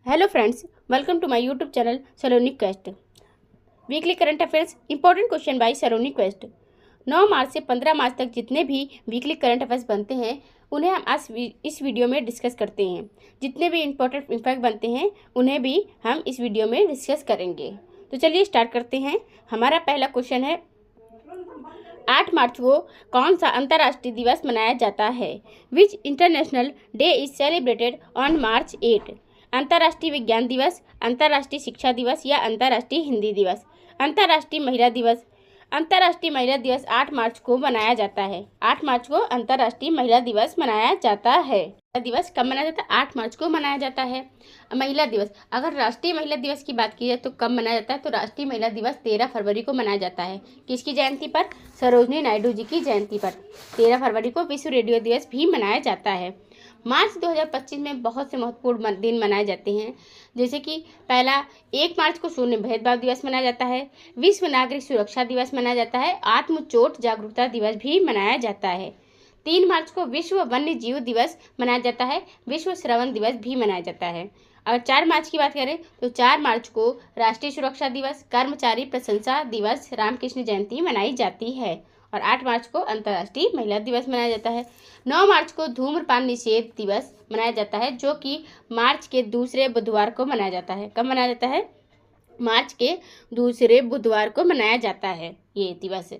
Hello friends, welcome to my YouTube channel Saloni quest. Weekly current affairs important question by Saloni quest. 9 मार्च से 15 मार्च तक जितने भी वीकली करंट अफेयर्स बनते हैं उन्हें हम आज इस वीडियो में डिस्कस करते हैं। जितने भी इंपॉर्टेंट फैक्ट बनते हैं उन्हें भी हम इस वीडियो में डिस्कस करेंगे। तो चलिए स्टार्ट करते हैं। हमारा पहला क्वेश्चन है, 8 मार्च को कौन सा अंतर्राष्ट्रीय दिवस मनाया जाता है? विच international day is celebrated on March 8? अंतर्राष्ट्रीय विज्ञान दिवस, अंतर्राष्ट्रीय शिक्षा दिवस या अंतर्राष्ट्रीय हिंदी दिवस? अंतर्राष्ट्रीय महिला दिवस। अंतर्राष्ट्रीय महिला दिवस 8 मार्च को मनाया जाता है। 8 मार्च को अंतर्राष्ट्रीय महिला दिवस मनाया जाता है। दिवस कब मनाया जाता है? 8 मार्च को मनाया जाता है। महिला दिवस, अगर राष्ट्रीय महिला दिवस की बात की जाए तो कब मनाया जाता है? तो राष्ट्रीय महिला दिवस 13 फरवरी को मनाया जाता है। किसकी जयंती पर? सरोजनी नायडू जी की जयंती पर 13 फरवरी को विश्व रेडियो दिवस भी मनाया जाता है। मार्च 2025 में बहुत से महत्वपूर्ण दिन मनाए जाते हैं, जैसे कि पहला 1 मार्च को शून्य भेदभाव दिवस मनाया जाता है, विश्व नागरिक सुरक्षा दिवस मनाया जाता है, आत्म चोट जागरूकता दिवस भी मनाया जाता है। 3 मार्च को विश्व वन्य जीव दिवस मनाया जाता है, विश्व श्रवण दिवस भी मनाया जाता है। अगर 4 मार्च की बात करें तो 4 मार्च को राष्ट्रीय सुरक्षा दिवस, कर्मचारी प्रशंसा दिवस, रामकृष्ण जयंती मनाई जाती है। और 8 मार्च को अंतर्राष्ट्रीय महिला दिवस मनाया जाता है। 9 मार्च को धूम्रपान निषेध दिवस मनाया जाता है, जो कि मार्च के दूसरे बुधवार को मनाया जाता है। कब मनाया जाता है? मार्च के दूसरे बुधवार को मनाया जाता है ये दिवस।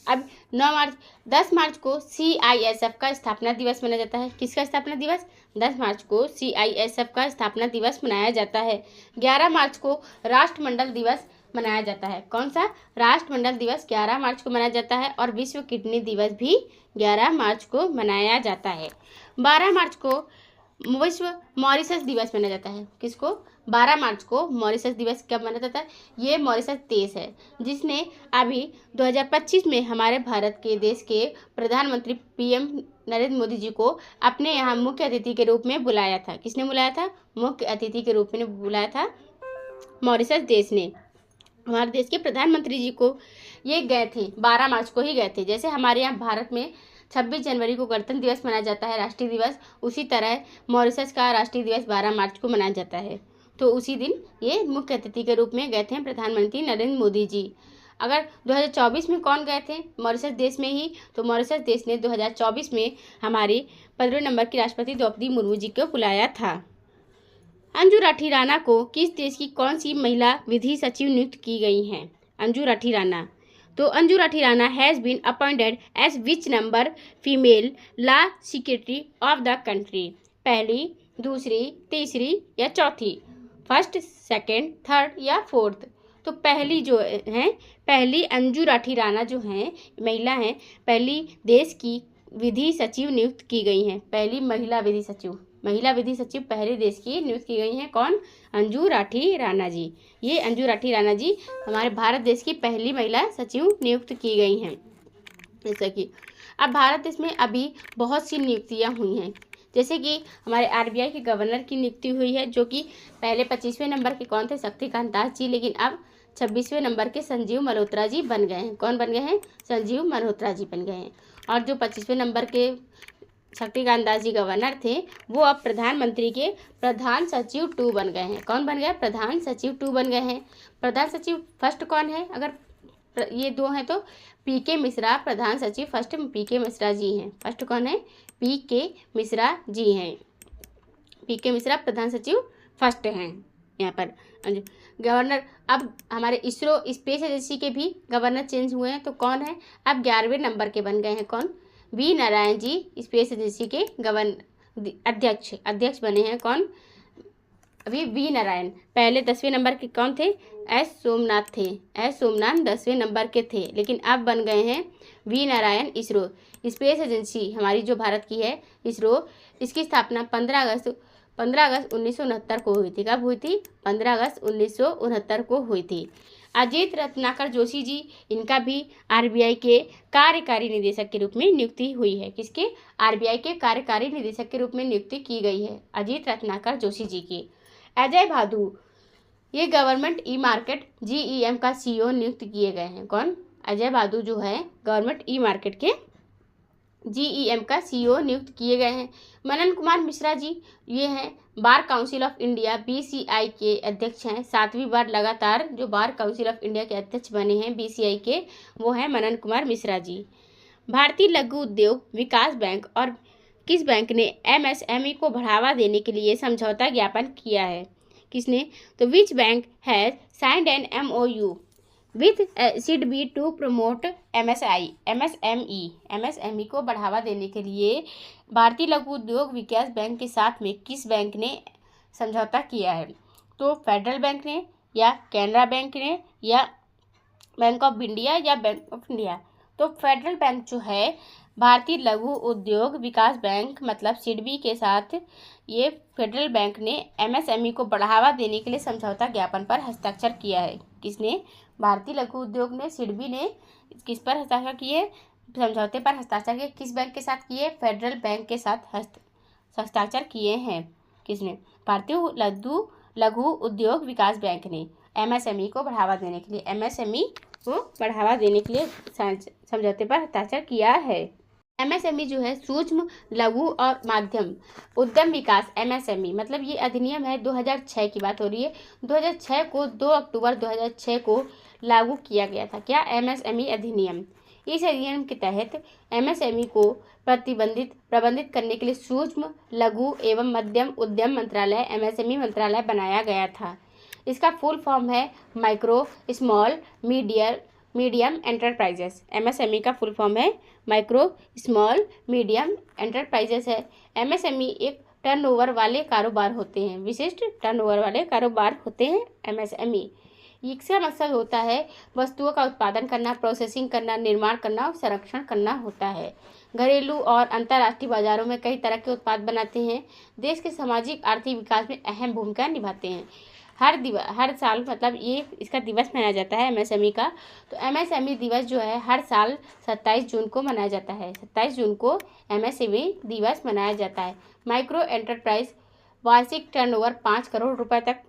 अब 10 मार्च को CISF का स्थापना दिवस मनाया जाता है। किसका स्थापना दिवस? 10 मार्च को CISF का स्थापना दिवस मनाया जाता है। 11 मार्च को राष्ट्रमंडल दिवस मनाया जाता है। कौन सा? राष्ट्रमंडल दिवस 11 मार्च को मनाया जाता है। और विश्व किडनी दिवस भी 11 मार्च को मनाया जाता है। 12 मार्च को विश्व मॉरिशस दिवस मनाया जाता है। किसको? 12 मार्च को मॉरिशस दिवस कब मनाया जाता है? ये मॉरिशस देश है जिसने अभी 2025 में हमारे भारत के देश के प्रधानमंत्री PM नरेंद्र मोदी जी को अपने यहाँ मुख्य अतिथि के रूप में बुलाया था। किसने बुलाया था? मुख्य अतिथि के रूप में बुलाया था मॉरिशस देश ने। हमारे देश के प्रधानमंत्री जी को ये गए थे, 12 मार्च को ही गए थे। जैसे हमारे यहाँ भारत में 26 जनवरी को गणतंत्र दिवस मनाया जाता है, राष्ट्रीय दिवस, उसी तरह मॉरिशस का राष्ट्रीय दिवस 12 मार्च को मनाया जाता है। तो उसी दिन ये मुख्य अतिथि के रूप में गए थे प्रधानमंत्री नरेंद्र मोदी जी। अगर 2024 में कौन गए थे मॉरिशस देश में ही? तो मॉरिशस देश ने 2024 में हमारी 15वें नंबर की राष्ट्रपति द्रौपदी मुर्मू जी को बुलाया था। अंजू राठी राणा को किस देश की कौन सी महिला विधि सचिव नियुक्त की गई हैं? अंजू राठी राणा, तो Anju Rathi Rana has been appointed as which number female law secretary of the country? पहली, दूसरी, तीसरी या चौथी? फर्स्ट, सेकंड, थर्ड या फोर्थ? तो पहली जो है, पहली अंजू राठी राणा जो हैं महिला हैं, पहली देश की विधि सचिव नियुक्त की गई हैं। पहली महिला विधि सचिव पहले देश की नियुक्त की गई हैं। कौन? अंजू राठी राणा जी। ये अंजू राठी राणा जी हमारे भारत देश की पहली महिला सचिव नियुक्त की गई हैं। जैसा कि अब भारत देश में अभी बहुत सी नियुक्तियां हुई हैं, जैसे कि हमारे RBI के गवर्नर की नियुक्ति हुई है, जो कि पहले 25वें नंबर के कौन थे? शक्तिकांत दास जी, लेकिन अब 26वें नंबर के संजीव मल्होत्रा जी बन गए हैं। कौन बन गए हैं? संजीव मल्होत्रा जी बन गए हैं। और जो 25वें नंबर के शक्तिकांत दास जी गवर्नर थे, वो अब प्रधानमंत्री के प्रधान सचिव 2 बन गए हैं। कौन बन गए? प्रधान सचिव 2 बन गए हैं। प्रधान सचिव फर्स्ट कौन है? अगर ये दो हैं तो PK मिश्रा प्रधान सचिव फर्स्ट PK मिश्रा जी हैं। फर्स्ट कौन है? PK मिश्रा जी हैं। PK मिश्रा प्रधान सचिव फर्स्ट हैं यहाँ पर। गवर्नर अब हमारे इसरो स्पेस एजेंसी के भी गवर्नर चेंज हुए हैं, तो कौन है? अब 11वें नंबर के बन गए हैं। कौन? V Narayan ji space agency के अध्यक्ष बने हैं। कौन? अभी V नारायण। पहले 10वें नंबर के कौन थे? S सोमनाथ थे। S सोमनाथ 10वें नंबर के थे, लेकिन अब बन गए हैं V Narayan. ISRO space agency हमारी जो भारत की है इसरो, इसकी स्थापना 15 अगस्त 1969 को हुई थी। कब हुई थी? 15 अगस्त 1969 को हुई थी। अजीत रत्नाकर जोशी जी, इनका भी RBI के कार्यकारी निदेशक के रूप में नियुक्ति हुई है। किसके? RBI के कार्यकारी निदेशक के रूप में नियुक्ति की गई है अजीत रत्नाकर जोशी जी की। अजय भादु, ये गवर्नमेंट ई मार्केट GEM का CEO नियुक्त किए गए हैं। कौन? अजय भादु जो है गवर्नमेंट ई मार्केट के GEM का CEO नियुक्त किए गए हैं। मनन कुमार मिश्रा जी ये हैं bar council of India BCI के अध्यक्ष हैं। 7वीं बार लगातार जो बार काउंसिल ऑफ इंडिया के अध्यक्ष बने हैं BCI के, वो हैं मनन कुमार मिश्रा जी। भारतीय लघु उद्योग विकास बैंक और किस बैंक ने MSME को बढ़ावा देने के लिए समझौता ज्ञापन किया है? किसने? तो which bank has signed an MOU with SIDBI to promote MSME को बढ़ावा देने के लिए भारतीय लघु उद्योग विकास बैंक के साथ में किस बैंक ने समझौता किया है? तो फेडरल बैंक ने, या कैनरा बैंक ने, या बैंक ऑफ इंडिया, या बैंक ऑफ इंडिया। तो फेडरल बैंक जो है भारतीय लघु उद्योग विकास बैंक मतलब SIDBI के साथ ये फेडरल बैंक ने MSME को बढ़ावा देने के लिए समझौता ज्ञापन पर हस्ताक्षर किया है। किसने? भारतीय लघु उद्योग ने, SIDBI ने किस पर हस्ताक्षर किए? समझौते पर हस्ताक्षर किए। किस बैंक के साथ किए? फेडरल बैंक के साथ हस्ताक्षर किए हैं। किसने? भारतीय लघु उद्योग विकास बैंक ने MSME को बढ़ावा देने के लिए समझौते पर हस्ताक्षर किया है। MSME जो है सूक्ष्म लघु और माध्यम उद्यम विकास MSME मतलब ये अधिनियम है 2006 की बात हो रही है। 2006 को 2 अक्टूबर 2006 को लागू किया गया था। क्या? MSME अधिनियम। इस अधिनियम के तहत MSME को प्रबंधित करने के लिए सूक्ष्म लघु एवं मध्यम उद्यम मंत्रालय MSME मंत्रालय बनाया गया था। इसका फुल फॉर्म है micro small medium enterprises. MSME का फुल फॉर्म है माइक्रो स्मॉल मीडियम एंटरप्राइजेस है। MSME एक टर्नओवर वाले कारोबार होते हैं, विशिष्ट टर्नओवर वाले कारोबार होते हैं MSME। इसका मकसद होता है वस्तुओं का उत्पादन करना, प्रोसेसिंग करना, निर्माण करना और संरक्षण करना होता है। घरेलू और अंतर्राष्ट्रीय बाजारों में कई तरह के उत्पाद बनाते हैं। देश के सामाजिक आर्थिक विकास में अहम भूमिका निभाते हैं। हर साल मतलब ये इसका दिवस मनाया जाता है MSME का। तो MSME दिवस जो है हर साल 27 जून को मनाया जाता है। 27 जून को MSME दिवस मनाया जाता है। माइक्रो एंटरप्राइज वार्षिक टर्नओवर 5 करोड़ रुपए तक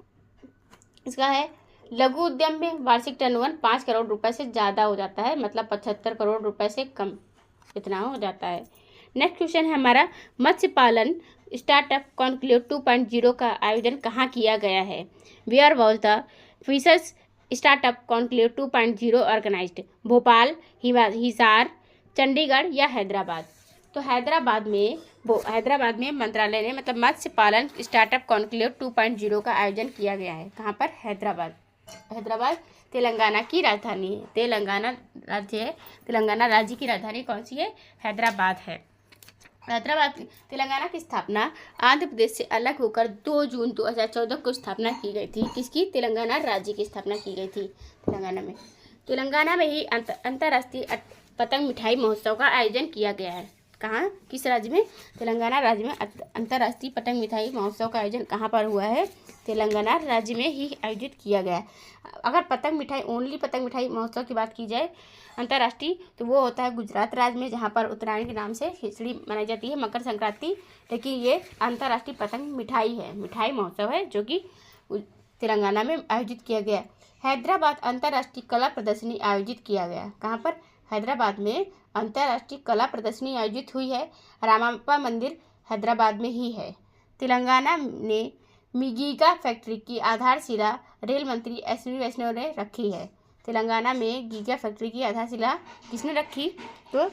इसका है। लघु उद्यम में वार्षिक टर्नओवर 5 करोड़ रुपए से ज़्यादा हो जाता है, मतलब 75 करोड़ रुपए से कम इतना हो जाता है। नेक्स्ट क्वेश्चन है हमारा, मत्स्य पालन स्टार्टअप कॉन्क्लेव 2.0 का आयोजन कहाँ किया गया है? Where was the fishers startup conclave 2.0 organised? Bhopal, Hisar, Chandigarh या हैदराबाद? तो हैदराबाद में मंत्रालय ने मतलब मत्स्य पालन स्टार्टअप कॉन्क्लेव 2.0 का आयोजन किया गया है। कहाँ पर? हैदराबाद तेलंगाना की राजधानी है। तेलंगाना राज्य की राजधानी कौन सी है? हैदराबाद है। तेलंगाना की स्थापना आंध्र प्रदेश से अलग होकर 2 जून 2014 को स्थापना की गई थी। किसकी? तेलंगाना राज्य की स्थापना की गई थी। तेलंगाना में ही अंतर्राष्ट्रीय पतंग मिठाई महोत्सव का आयोजन किया गया है। कहाँ? किस राज्य में? तेलंगाना राज्य में अंतर्राष्ट्रीय पतंग मिठाई महोत्सव का आयोजन कहाँ पर हुआ है? तेलंगाना राज्य में ही आयोजित किया गया है। अगर पतंग मिठाई महोत्सव की बात की जाए अंतर्राष्ट्रीय, तो वो होता है गुजरात राज्य में, जहाँ पर उत्तरायण के नाम से खिचड़ी मनाई जाती है, मकर संक्रांति। लेकिन ये अंतर्राष्ट्रीय पतंग मिठाई महोत्सव है जो कि तेलंगाना में आयोजित किया गया। हैदराबाद अंतर्राष्ट्रीय कला प्रदर्शनी आयोजित किया गया। कहाँ पर? हैदराबाद में अंतर्राष्ट्रीय कला प्रदर्शनी आयोजित हुई है। रामप्पा मंदिर हैदराबाद में ही है। तेलंगाना ने गीगा फैक्ट्री की आधारशिला रेल मंत्री अश्विनी वैष्णव ने रखी है। तेलंगाना में गीगा फैक्ट्री की आधारशिला किसने रखी? तो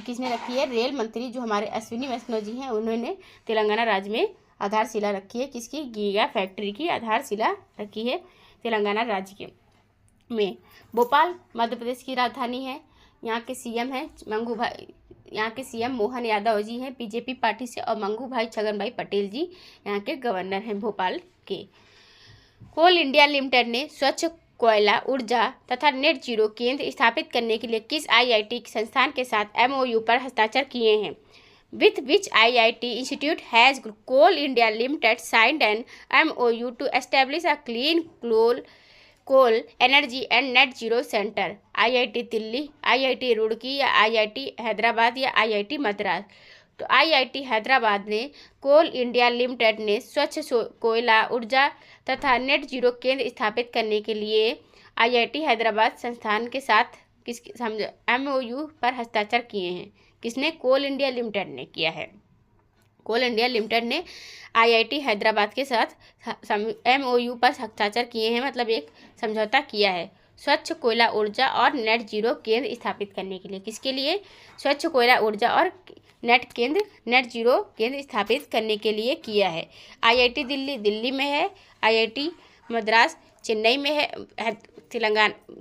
किसने रखी है? रेल मंत्री जो हमारे अश्विनी वैष्णव जी हैं, उन्होंने तेलंगाना राज्य में आधारशिला रखी है। किसकी? गीगा फैक्ट्री की आधारशिला रखी है तेलंगाना राज्य में। भोपाल मध्य प्रदेश की राजधानी है। यहाँ के सीएम मोहन यादव जी हैं बीजेपी पार्टी से, और मंगू भाई छगन भाई पटेल जी यहाँ के गवर्नर हैं भोपाल के। कोल इंडिया लिमिटेड ने स्वच्छ कोयला ऊर्जा तथा नेट जीरो केंद्र स्थापित करने के लिए किस IIT संस्थान के साथ MOU पर हस्ताक्षर किए हैं? With which IIT institute has coal India limited signed an MOU to establish a clean coal energy and net zero centre? IIT Delhi, IIT Roorkee, या IIT हैदराबाद, या IIT मद्रास? तो IIT हैदराबाद ने कोल इंडिया लिमिटेड ने स्वच्छ कोयला ऊर्जा तथा नेट जीरो केंद्र स्थापित करने के लिए IIT हैदराबाद संस्थान के साथ MOU पर हस्ताक्षर किए हैं। किसने? कोल इंडिया लिमिटेड ने किया है। कोल इंडिया लिमिटेड ने आईआईटी हैदराबाद के साथ MOU पर हस्ताक्षर किए हैं, मतलब एक समझौता किया है स्वच्छ कोयला ऊर्जा और नेट जीरो केंद्र स्थापित करने के लिए। किसके लिए? स्वच्छ कोयला ऊर्जा और नेट जीरो केंद्र स्थापित करने के लिए किया है। आईआईटी दिल्ली में है, आईआईटी मद्रास चेन्नई में है,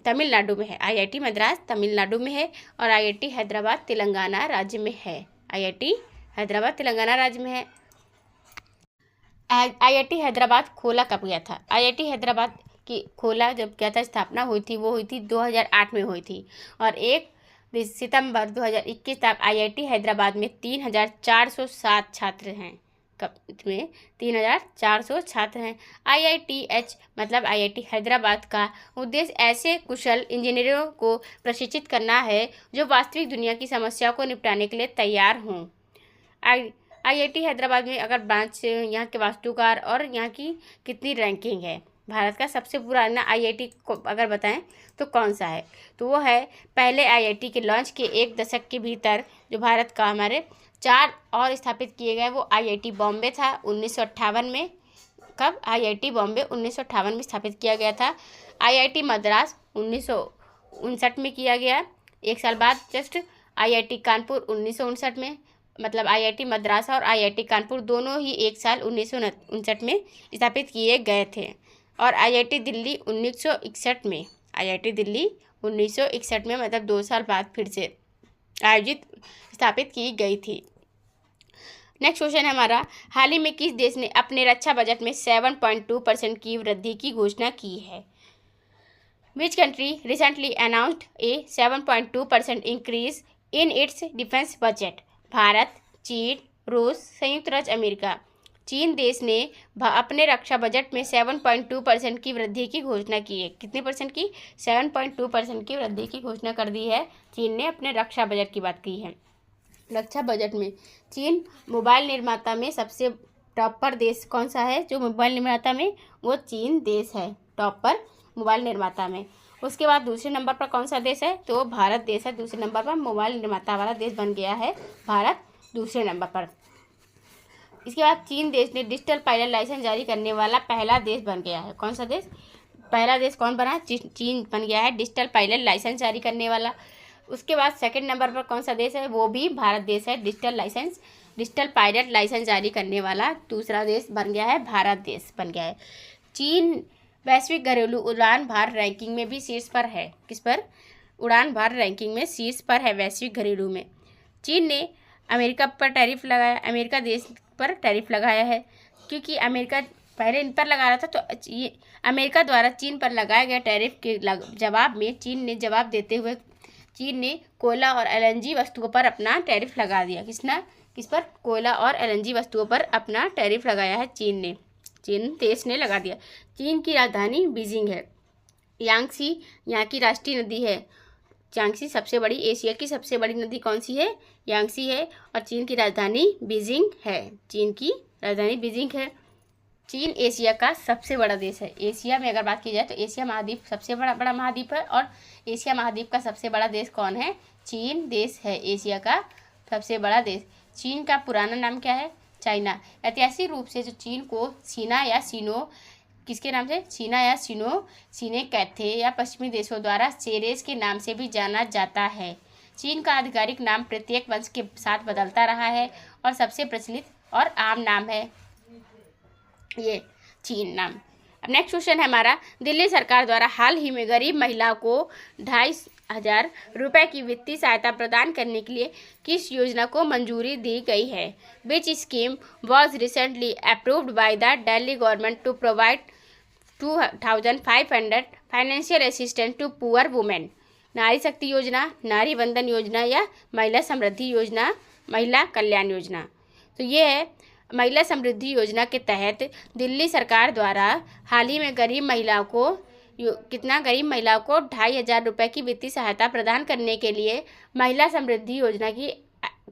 तमिलनाडु में है। आईआईटी मद्रास तमिलनाडु में है और आईआईटी हैदराबाद तेलंगाना राज्य में है। आईआईटी हैदराबाद तेलंगाना राज्य में है। आईआईटी हैदराबाद खोला कब गया था? आईआईटी हैदराबाद की खोला जब क्या था, स्थापना हुई थी, वो हुई थी 2008 में हुई थी और 1 सितंबर 2021 तक आईआईटी हैदराबाद में 3407 छात्र हैं। में 3400 छात्र हैं। IITH मतलब आईआईटी हैदराबाद का उद्देश्य ऐसे कुशल इंजीनियरों को प्रशिक्षित करना है जो वास्तविक दुनिया की समस्याओं को निपटाने के लिए तैयार हों। आईआईटी हैदराबाद में अगर ब्रांच, यहाँ के वास्तुकार और यहाँ की कितनी रैंकिंग है, भारत का सबसे पुराना आईआईटी को अगर बताएं तो कौन सा है, तो वो है पहले आईआईटी के लॉन्च के 1 दशक के भीतर जो भारत का हमारे 4 और स्थापित किए गए, वो आईआईटी बॉम्बे था 1958 में। कब? आईआईटी बॉम्बे 1958 में स्थापित किया गया था। आईआईटी मद्रास 1959 में किया गया, 1 साल बाद जस्ट। आईआईटी कानपुर 1959 में, मतलब आईआईटी मद्रास और आईआईटी कानपुर दोनों ही 1 साल 1959 में स्थापित किए गए थे। और आईआईटी दिल्ली 1961 में, आईआईटी दिल्ली 1961 में, मतलब 2 साल बाद फिर से स्थापित की गई थी। नेक्स्ट क्वेश्चन है हमारा, हाल ही में किस देश ने अपने रक्षा बजट में 7.2% की वृद्धि की घोषणा की है? Which country recently announced a 7.2% increase in its defense budget? Bharat, चीन, रूस, संयुक्त राज्य अमेरिका। चीन देश ने अपने रक्षा बजट में 7.2% की वृद्धि की घोषणा की है। कितने परसेंट की? 7.2% की वृद्धि की घोषणा कर दी है। चीन ने अपने रक्षा बजट की बात की है। रक्षा बजट में चीन मोबाइल निर्माता में सबसे टॉप पर देश कौन सा है? जो मोबाइल निर्माता में, वो चीन देश है टॉप पर मोबाइल निर्माता में। उसके बाद दूसरे नंबर पर कौन सा देश है? तो भारत देश है दूसरे नंबर पर, मोबाइल निर्माता वाला देश बन गया है भारत दूसरे नंबर पर। इसके बाद चीन देश ने डिजिटल पायलट लाइसेंस जारी करने वाला पहला देश बन गया है। कौन सा देश? पहला देश कौन बना? चीन बन गया है डिजिटल पायलट लाइसेंस जारी करने वाला। उसके बाद सेकंड नंबर पर कौन सा देश है? वो भी भारत देश है। डिजिटल पायलट लाइसेंस जारी करने वाला दूसरा देश बन गया है, भारत देश बन गया है। चीन वैश्विक घरेलू उड़ान भार रैंकिंग में भी शीर्ष पर है। किस पर? उड़ान भार रैंकिंग में शीर्ष पर है वैश्विक घरेलू में। चीन ने अमेरिका पर टैरिफ लगाया, अमेरिका देश पर टैरिफ लगाया है, क्योंकि अमेरिका पहले इन पर लगा रहा था, तो ये अमेरिका द्वारा चीन पर लगाए गए टैरिफ के जवाब में चीन ने जवाब देते हुए चीन ने कोयला और LNG वस्तुओं पर अपना टैरिफ लगा दिया। किस पर? कोयला और LNG वस्तुओं पर अपना टैरिफ लगाया है चीन देश ने लगा दिया। चीन की राजधानी बीजिंग है। यांगसी यहाँ की राष्ट्रीय नदी है। यांगसी सबसे बड़ी, एशिया की सबसे बड़ी नदी कौन सी है? यांगसी है। और चीन की राजधानी बीजिंग है। चीन की राजधानी बीजिंग है। चीन एशिया का सबसे बड़ा देश है। एशिया में अगर बात की जाए तो एशिया महाद्वीप सबसे बड़ा महाद्वीप है, और एशिया महाद्वीप का सबसे बड़ा देश कौन है? चीन देश है एशिया का सबसे बड़ा देश। चीन का पुराना नाम क्या है? चाइना। ऐतिहासिक रूप से जो चीन को सीना या सीनो, किसके नाम से? चीना या सीने कैथे या पश्चिमी देशों द्वारा सेरेस के नाम से भी जाना जाता है। चीन का आधिकारिक नाम प्रत्येक वंश के साथ बदलता रहा है और सबसे प्रचलित और आम नाम है ये चीन नाम। अब नेक्स्ट क्वेश्चन है हमारा, दिल्ली सरकार द्वारा हाल ही में गरीब महिलाओं को 2,500 रुपये की वित्तीय सहायता प्रदान करने के लिए किस योजना को मंजूरी दी गई है? Which scheme was recently approved by the Delhi government to provide 2,500 financial assistance to poor women? Nari Shakti योजना, नारी बंधन योजना या महिला समृद्धि योजना, महिला कल्याण योजना? तो ये है महिला समृद्धि योजना के तहत दिल्ली सरकार द्वारा हाल ही में गरीब महिलाओं को 2,500 रुपये की वित्तीय सहायता प्रदान करने के लिए महिला समृद्धि योजना की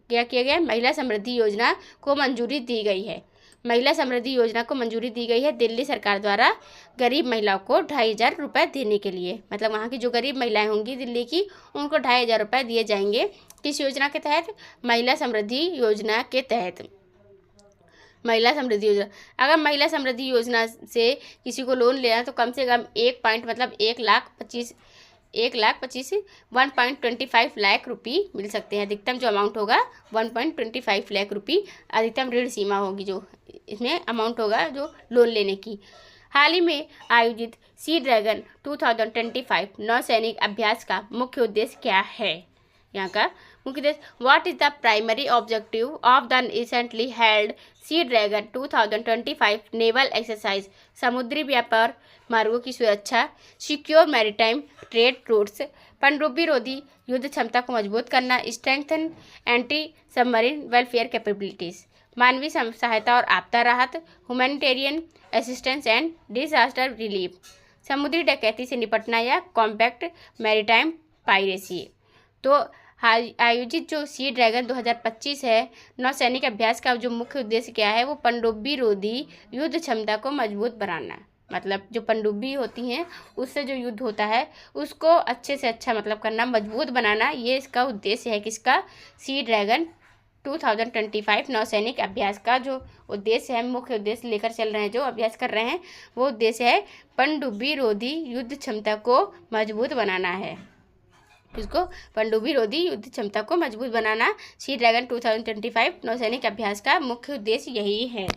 क्या किया गया? महिला समृद्धि योजना को मंजूरी दी गई है। महिला समृद्धि योजना को मंजूरी दी गई है दिल्ली सरकार द्वारा गरीब महिलाओं को 2,500 रुपये देने के लिए। मतलब वहाँ की जो गरीब महिलाएं होंगी दिल्ली की, उनको 2,500 रुपये दिए जाएंगे। किस योजना के तहत? महिला समृद्धि योजना के तहत। महिला समृद्धि योजना, अगर महिला समृद्धि योजना से किसी को लोन लेना तो कम से कम 1.25 लाख रुपये मिल सकते हैं। अधिकतम जो अमाउंट होगा 1.25 लाख रुपये अधिकतम ऋण सीमा होगी, जो इसमें अमाउंट होगा जो लोन लेने की। हाल ही में आयोजित सी ड्रैगन 2025 नौसैनिक अभ्यास का मुख्य उद्देश्य क्या है? यहाँ का मुख्य उद्देश्य, what is the primary objective of the recently held sea dragon 2025 naval exercise? समुद्री व्यापार मार्गों की सुरक्षा, सिक्योर मैरीटाइम ट्रेड रूट्स, पनडुब्बी रोधी युद्ध क्षमता को मजबूत करना, strengthen anti submarine welfare capabilities, मानवीय सहायता और आपदा राहत, humanitarian assistance and disaster relief, समुद्री डकैती से निपटना या कॉम्पैक्ट मैरीटाइम पायरेसी। तो आयोजित जो सी ड्रैगन 2025 है नौसैनिक अभ्यास का जो मुख्य उद्देश्य क्या है? वो पनडुब्बी रोधी युद्ध क्षमता को मजबूत बनाना। मतलब जो पनडुब्बी होती हैं उससे जो युद्ध होता है उसको अच्छे से अच्छा मतलब करना, मजबूत बनाना, ये इसका उद्देश्य है। किसका? सी ड्रैगन 2025 नौसैनिक अभ्यास का जो उद्देश्य है, मुख्य उद्देश्य लेकर चल रहे हैं, जो अभ्यास कर रहे हैं, वो उद्देश्य है पनडुब्बी रोधी युद्ध क्षमता को मजबूत बनाना है। इसको पनडुब्बी रोधी युद्ध क्षमता को मजबूत बनाना सी ड्रैगन 2025 नौसैनिक अभ्यास का मुख्य उद्देश्य यही है।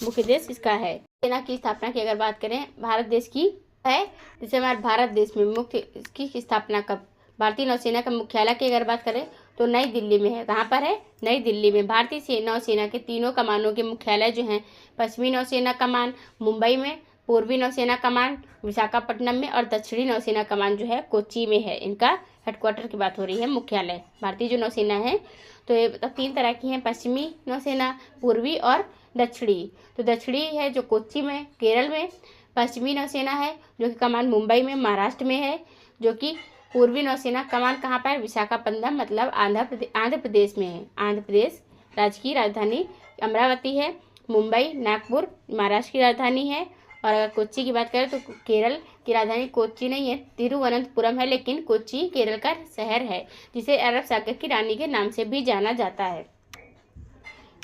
मुख्य उद्देश्य इसका है। सेना की स्थापना की अगर बात करें, भारत देश की है, जैसे हमारे भारत देश में मुख्य इसकी स्थापना कब? भारतीय नौसेना का मुख्यालय की अगर बात करें तो नई दिल्ली में है। कहाँ पर है? नई दिल्ली में। भारतीय नौसेना के तीनों कमानों के मुख्यालय जो हैं, पश्चिमी नौसेना कमान मुंबई में, पूर्वी नौसेना कमान विशाखापट्टनम में और दक्षिणी नौसेना कमान जो है कोच्चि में है। इनका हेडक्वार्टर की बात हो रही है, मुख्यालय। भारतीय जो नौसेना है तो ये 3 तरह की हैं, पश्चिमी नौसेना, पूर्वी और दक्षिणी। तो दक्षिणी है जो कोच्चि में केरल में, पश्चिमी नौसेना है जो कि कमान मुंबई में महाराष्ट्र में है, जो कि पूर्वी नौसेना कमान कहाँ पर? विशाखापट्टनम मतलब आंध्र प्रदेश में है। आंध्र प्रदेश राज्य की राजधानी अमरावती है, मुंबई नागपुर महाराष्ट्र की राजधानी है, और अगर कोच्चि की बात करें तो केरल की राजधानी कोच्चि नहीं है, तिरुवनंतपुरम है, लेकिन कोच्चि केरल का शहर है जिसे अरब सागर की रानी के नाम से भी जाना जाता है।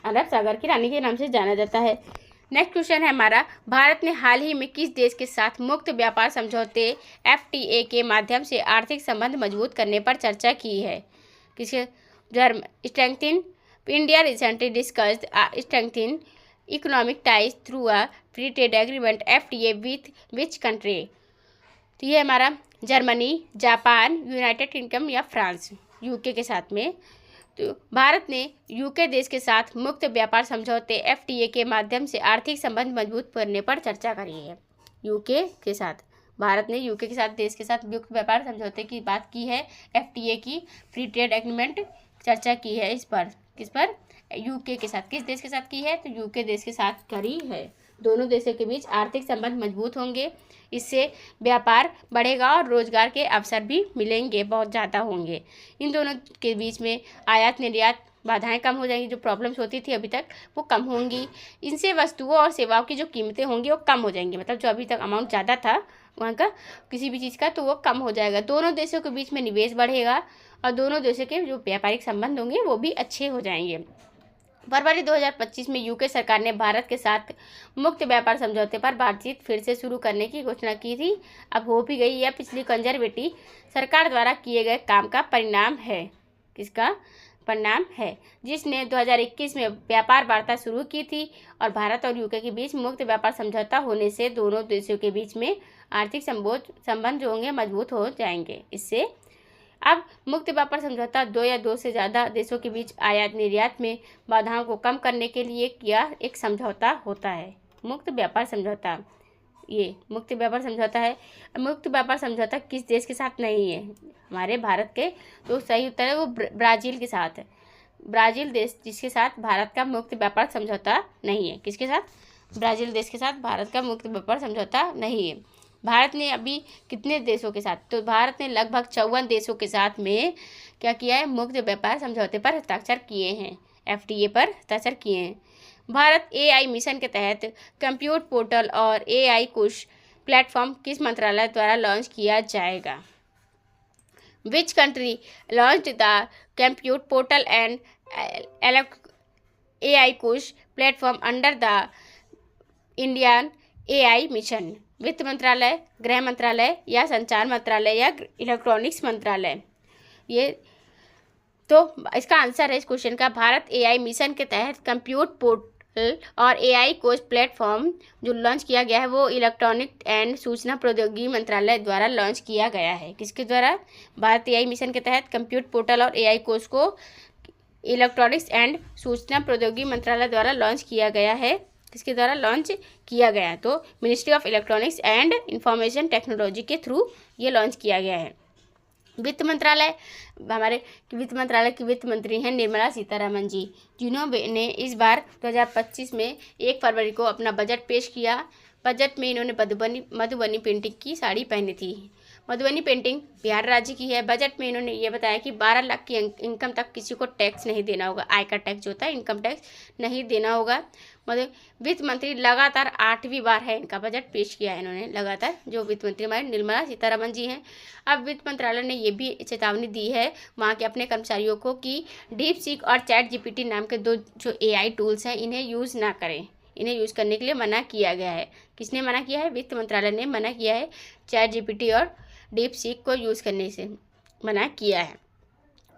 अरब सागर की रानी के नाम से जाना जाता है। नेक्स्ट क्वेश्चन है हमारा, भारत ने हाल ही में किस देश के साथ मुक्त व्यापार समझौते FTA के माध्यम से आर्थिक संबंध मजबूत करने पर चर्चा की है? किसके? Strengthen India recently discussed strengthen economic ties through a free trade agreement FTA with which country? तो ये हमारा जर्मनी, जापान, यूनाइटेड किंगडम या फ्रांस, UK के साथ में। तो भारत ने UK देश के साथ मुक्त व्यापार समझौते FTA के माध्यम से आर्थिक संबंध मजबूत करने पर चर्चा करी है। UK के साथ भारत ने UK के साथ देश के साथ मुक्त व्यापार समझौते की बात की है, FTA की फ्री ट्रेड एग्रीमेंट चर्चा की है। इस पर किस पर? UK के साथ। किस देश के साथ की है? तो UK देश के साथ करी है। दोनों देशों के बीच आर्थिक संबंध मजबूत होंगे, इससे व्यापार बढ़ेगा और रोजगार के अवसर भी मिलेंगे, बहुत ज़्यादा होंगे। इन दोनों के बीच में आयात निर्यात बाधाएं कम हो जाएंगी, जो प्रॉब्लम्स होती थी अभी तक वो कम होंगी। इनसे वस्तुओं और सेवाओं की जो कीमतें होंगी वो कम हो जाएंगी, मतलब जो अभी तक अमाउंट ज़्यादा था वहाँ का किसी भी चीज़ का तो वो कम हो जाएगा। दोनों देशों के बीच में निवेश बढ़ेगा और दोनों देशों के जो व्यापारिक संबंध होंगे वो भी अच्छे हो जाएंगे। फरवरी 2025 में UK सरकार ने भारत के साथ मुक्त व्यापार समझौते पर बातचीत फिर से शुरू करने की घोषणा की थी। अब हो भी गई। यह पिछली कंजर्वेटिव सरकार द्वारा किए गए काम का परिणाम है। किसका परिणाम है? जिसने 2021 में व्यापार वार्ता शुरू की थी और भारत और UK के बीच मुक्त व्यापार समझौता होने से दोनों देशों के बीच में आर्थिक संबंध जो होंगे मजबूत हो जाएंगे। इससे अब मुक्त व्यापार समझौता 2 या 2 से ज़्यादा देशों के बीच आयात निर्यात में बाधाओं को कम करने के लिए किया एक समझौता होता है। मुक्त व्यापार समझौता, ये मुक्त व्यापार समझौता है। मुक्त व्यापार समझौता किस देश के साथ नहीं है? हमारे भारत के। तो सही उत्तर है वो ब्राज़ील के साथ है। ब्राज़ील देश जिसके साथ भारत का मुक्त व्यापार समझौता नहीं है। किसके साथ? ब्राज़ील देश के साथ भारत का मुक्त व्यापार समझौता नहीं है। भारत ने अभी कितने देशों के साथ? तो भारत ने लगभग 54 देशों के साथ में क्या किया है? मुक्त व्यापार समझौते पर हस्ताक्षर किए हैं, FTA पर हस्ताक्षर किए हैं। भारत एआई मिशन के तहत कंप्यूट पोर्टल और एआई कुश प्लेटफॉर्म किस मंत्रालय द्वारा लॉन्च किया जाएगा? Which country launch the compute portal and AI Kush platform under the Indian AI mission? वित्त मंत्रालय, गृह मंत्रालय या संचार मंत्रालय या इलेक्ट्रॉनिक्स मंत्रालय? ये तो इसका आंसर है इस क्वेश्चन का भारत एआई मिशन के तहत कंप्यूट पोर्टल और एआई कोच प्लेटफॉर्म जो लॉन्च किया गया है वो इलेक्ट्रॉनिक एंड सूचना प्रौद्योगिकी मंत्रालय द्वारा लॉन्च किया गया है। किसके द्वारा? भारत एआई मिशन के तहत कंप्यूट पोर्टल और एआई कोच को इलेक्ट्रॉनिक्स एंड सूचना प्रौद्योगिकी मंत्रालय द्वारा लॉन्च किया गया है। किसके द्वारा लॉन्च किया गया है? तो ministry of electronics and information technology के थ्रू ये लॉन्च किया गया है। वित्त मंत्रालय, हमारे वित्त मंत्रालय की वित्त मंत्री हैं निर्मला सीतारमण जी, जिन्होंने इस बार 2025 में 1 फरवरी को अपना बजट पेश किया। बजट में इन्होंने मधुबनी पेंटिंग की साड़ी पहनी थी। मधुबनी पेंटिंग बिहार राज्य की है। बजट में इन्होंने ये बताया कि 12 लाख की इनकम तक किसी को टैक्स नहीं देना होगा। आयकर टैक्स जो होता है, इनकम टैक्स नहीं देना होगा। वित्त मंत्री लगातार 8वीं बार है इनका बजट पेश किया है इन्होंने लगातार, जो वित्त मंत्री हमारे निर्मला सीतारमण जी हैं। अब वित्त मंत्रालय ने ये भी चेतावनी दी है वहाँ के अपने कर्मचारियों को कि डीप सीक और चैट जीपीटी नाम के 2 जो एआई टूल्स हैं इन्हें यूज़ ना करें। इन्हें यूज़ करने के लिए मना किया गया है। किसने मना किया है? वित्त मंत्रालय ने मना किया है। चैट जीपीटी और डीप सीक को यूज़ करने से मना किया है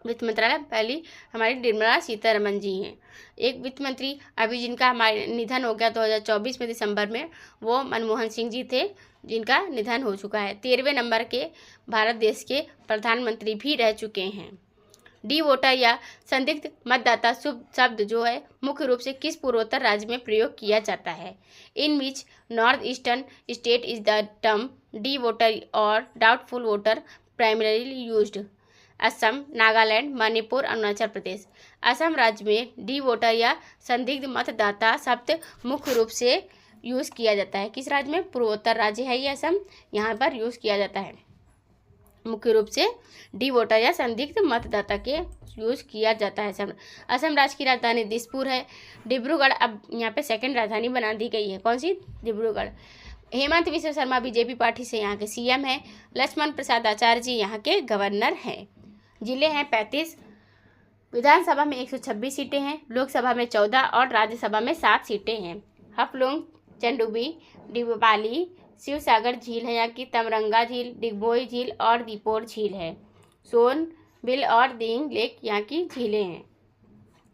वित्त मंत्रालय। पहली हमारी निर्मला सीतारमण जी हैं। एक वित्त मंत्री अभी जिनका हमारे निधन हो गया 2024 में दिसंबर में, वो मनमोहन सिंह जी थे, जिनका निधन हो चुका है। 13वें नंबर के भारत देश के प्रधानमंत्री भी रह चुके हैं। डी वोटर या संदिग्ध मतदाता शुभ शब्द जो है मुख्य रूप से किस पूर्वोत्तर राज्य में प्रयोग किया जाता है? In which north eastern state is the term D voter और doubtful voter primarily used? Assam, Nagaland, Manipur, Arunachal Pradesh. Assam राज्य में डी वोटर या संदिग्ध मतदाता शब्द मुख्य रूप से यूज़ किया जाता है। किस राज्य में? पूर्वोत्तर राज्य है ये असम, यहाँ पर यूज़ किया जाता है मुख्य रूप से डी वोटर या संदिग्ध मतदाता के यूज़ किया जाता है। असम राज्य की राजधानी दिसपुर है। डिब्रूगढ़ अब यहाँ पे सेकंड राजधानी बना दी गई है। कौन सी? डिब्रूगढ़। हेमंत बिस्वा शर्मा बीजेपी पार्टी से यहाँ के सीएम हैं। लक्ष्मण प्रसाद आचार्य जी यहाँ के गवर्नर हैं। जिले हैं 35। विधानसभा में 126 सीटें हैं। लोकसभा में 14 और राज्यसभा में 7 सीटें हैं। हफलोंग, चंडुबी, डिबोपाली, शिवसागर झील है यहाँ की, तमरंगा झील, डिगबोई झील और दीपोर झील है। सोनबिल और दिंग लेक यहाँ की झीलें हैं।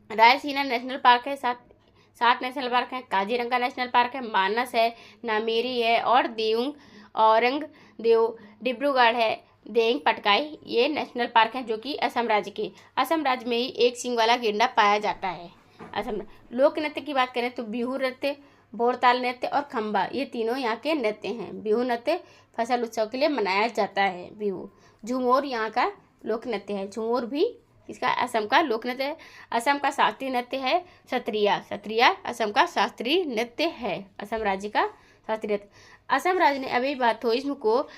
रायसीना नेशनल पार्क है, 7 नेशनल पार्क हैं। काजीरंगा नेशनल पार्क है, मानस है, नामेरी है और देउंग औरंग देव, डिब्रूगढ़ है, देंग पटकाई, ये नेशनल पार्क हैं जो कि असम राज्य के। असम राज्य में ही एक सींग वाला गेंडा पाया जाता है। असम लोक नृत्य की बात करें तो बिहू नृत्य, भोरताल नृत्य और खम्बा, ये तीनों यहाँ के नृत्य हैं। बिहू नृत्य फसल उत्सव के लिए मनाया जाता है। बिहू। झूमर यहाँ का लोक नृत्य है। झूमर भी इसका असम का लोक नृत्य है। असम का शास्त्रीय नृत्य है सत्रिया। सत्रिया असम का शास्त्रीय नृत्य है। असम राज्य का शास्त्रीय नृत्य। असम राज्य ने अभी बाथोइज्म को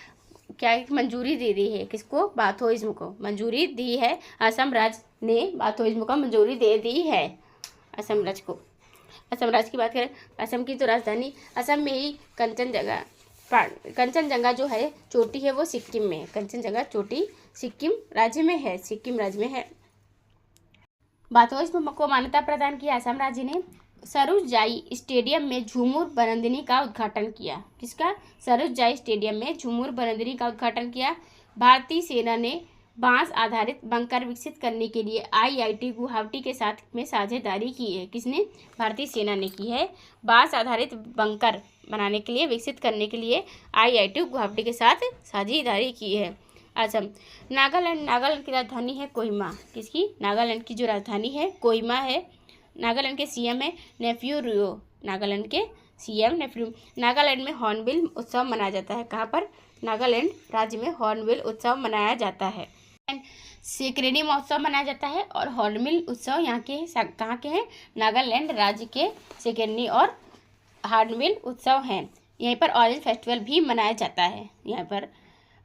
क्या मंजूरी दे दी है? किसको? बाथोइज्म को मंजूरी दी है। असम राज्य ने बाथोइज्म को मंजूरी दे दी है असम राज्य को। असम राज्य की बात करें, असम की तो राजधानी असम में ही कंचनजंगा जो है चोटी है वो सिक्किम में है। कंचनजंगा चोटी सिक्किम राज्य में है। सिक्किम राज्य में है। बाथोइज्म को मान्यता प्रदान किया असम राज्य ने। सरुसजाई स्टेडियम में झूमुर बनंदिनी का उद्घाटन किया। किसका? सरुसजाई स्टेडियम में झूमुर बनंदिनी का उद्घाटन किया। भारतीय सेना ने बांस आधारित बंकर विकसित करने के लिए आईआईटी गुवाहाटी के साथ में साझेदारी की है। किसने? भारतीय सेना ने की है। बांस आधारित बंकर बनाने के लिए, विकसित करने के लिए आईआईटी गुवाहाटी के साथ साझेदारी की है। असम। नागालैंड की राजधानी है कोहिमा। किसकी? नागालैंड की जो राजधानी है कोहिमा है। नागालैंड के सीएम है नेफ्यू रियो। नागालैंड के सीएम नेफ्यू। नागालैंड में हॉर्नबिल उत्सव मनाया जाता है। कहाँ पर? नागालैंड राज्य में हॉर्नबिल उत्सव मनाया जाता है। सेक्रेनी महोत्सव मनाया जाता है और हॉर्नबिल उत्सव यहाँ के कहाँ के हैं? नागालैंड राज्य के सेक्रेनी और हॉर्नबिल उत्सव हैं। यहीं पर ऑरेंज फेस्टिवल भी मनाया जाता है। यहाँ पर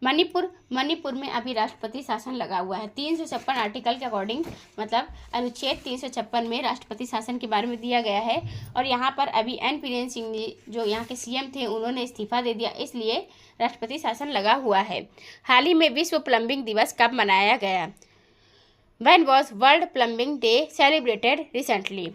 मणिपुर में अभी राष्ट्रपति शासन लगा हुआ है। 356 आर्टिकल के अकॉर्डिंग, मतलब अनुच्छेद 356 में राष्ट्रपति शासन के बारे में दिया गया है। और यहाँ पर अभी एन बीरेन सिंह जी जो यहाँ के सीएम थे, उन्होंने इस्तीफा दे दिया, इसलिए राष्ट्रपति शासन लगा हुआ है। हाल ही में विश्व प्लम्बिंग दिवस कब मनाया गया? When was world plumbing day celebrated recently?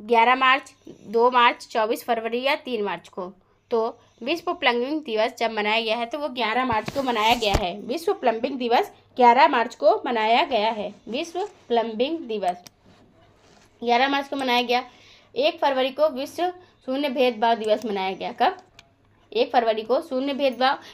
11 मार्च, 2 मार्च, 24 फरवरी या 3 मार्च को? तो विश्व प्लम्बिंग दिवस जब मनाया गया है तो वो 11 मार्च को मनाया गया है। विश्व प्लम्बिंग दिवस 11 मार्च को मनाया गया है। विश्व प्लम्बिंग दिवस 11 मार्च को मनाया गया। 1 फरवरी को विश्व शून्य भेदभाव दिवस मनाया गया। कब? 1 फरवरी को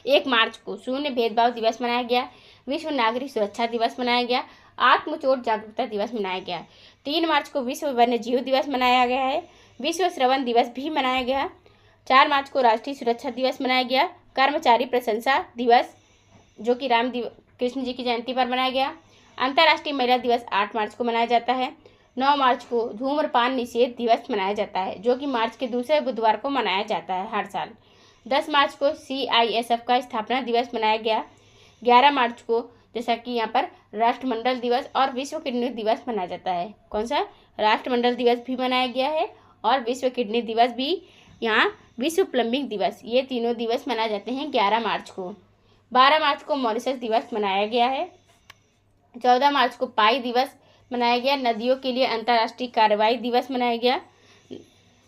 1 मार्च को शून्य भेदभाव दिवस मनाया गया। विश्व नागरिक सुरक्षा दिवस मनाया गया। आत्मचोट जागरूकता दिवस मनाया गया। 3 मार्च को विश्व वन्य जीव दिवस मनाया गया है। विश्व श्रवण दिवस भी मनाया गया। 4 मार्च को राष्ट्रीय सुरक्षा दिवस मनाया गया। कर्मचारी प्रशंसा दिवस जो कि कृष्ण जी की जयंती पर मनाया गया। अंतर्राष्ट्रीय महिला दिवस 8 मार्च को मनाया जाता है। 9 मार्च को धूम्रपान निषेध दिवस मनाया जाता है, जो कि मार्च के दूसरे बुधवार को मनाया जाता है हर साल। 10 मार्च को CISF का स्थापना दिवस मनाया गया। 11 मार्च को जैसा कि यहाँ पर राष्ट्रमंडल दिवस और विश्व किडनी दिवस मनाया जाता है। कौन सा? राष्ट्रमंडल दिवस भी मनाया गया है और विश्व किडनी दिवस भी, यहाँ विश्व प्लम्बिंग दिवस, ये तीनों दिवस मनाए जाते हैं 11 मार्च को। 12 मार्च को मॉरिशस दिवस मनाया गया है। 14 मार्च को पाई दिवस मनाया गया। नदियों के लिए अंतर्राष्ट्रीय कार्रवाई दिवस मनाया गया।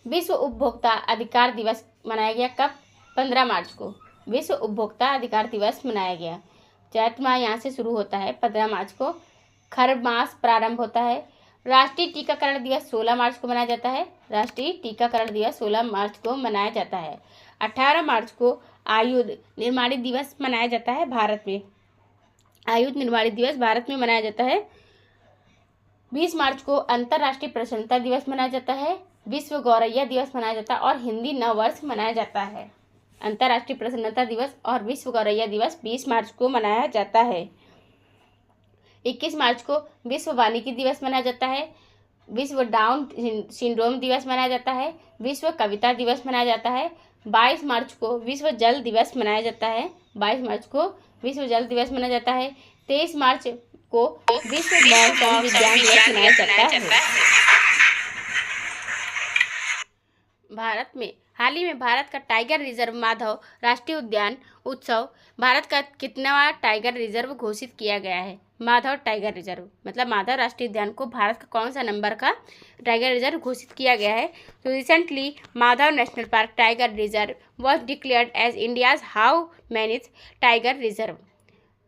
विश्व उपभोक्ता अधिकार दिवस मनाया गया। कब? 15 मार्च को विश्व उपभोक्ता अधिकार दिवस मनाया गया। चैत माह यहाँ से शुरू होता है। 15 मार्च को खर मास प्रारंभ होता है। राष्ट्रीय टीकाकरण दिवस 16 मार्च को मनाया जाता है। राष्ट्रीय टीकाकरण दिवस 16 मार्च को मनाया जाता है। 18 मार्च को आयुध निर्माणी दिवस मनाया जाता है भारत में। आयुध निर्माणी दिवस भारत में मनाया जाता है। 20 मार्च को अंतर्राष्ट्रीय प्रसन्नता दिवस मनाया जाता है। विश्व गौरैया दिवस मनाया जाता है और हिंदी नववर्ष मनाया जाता है। अंतर्राष्ट्रीय प्रसन्नता दिवस और विश्व गौरैया दिवस 20 मार्च को मनाया जाता है। 21 मार्च को विश्व वानिकी दिवस मनाया जाता है। विश्व डाउन सिंड्रोम दिवस मनाया जाता है। विश्व कविता दिवस मनाया जाता है। 22 मार्च को विश्व जल दिवस मनाया जाता है। 22 मार्च को विश्व जल दिवस मनाया जाता है। 23 मार्च को विश्व मौसम विज्ञान दिवस मनाया जाता है। भारत में हाल ही में भारत का टाइगर रिजर्व माधव राष्ट्रीय उद्यान उत्सव भारत का कितनावा टाइगर रिजर्व घोषित किया गया है? माधव टाइगर रिजर्व, मतलब माधव राष्ट्रीय उद्यान को भारत का कौन सा नंबर का टाइगर रिजर्व घोषित किया गया है? तो recently Madhav national park tiger reserve was declared as India's how manyth tiger reserve?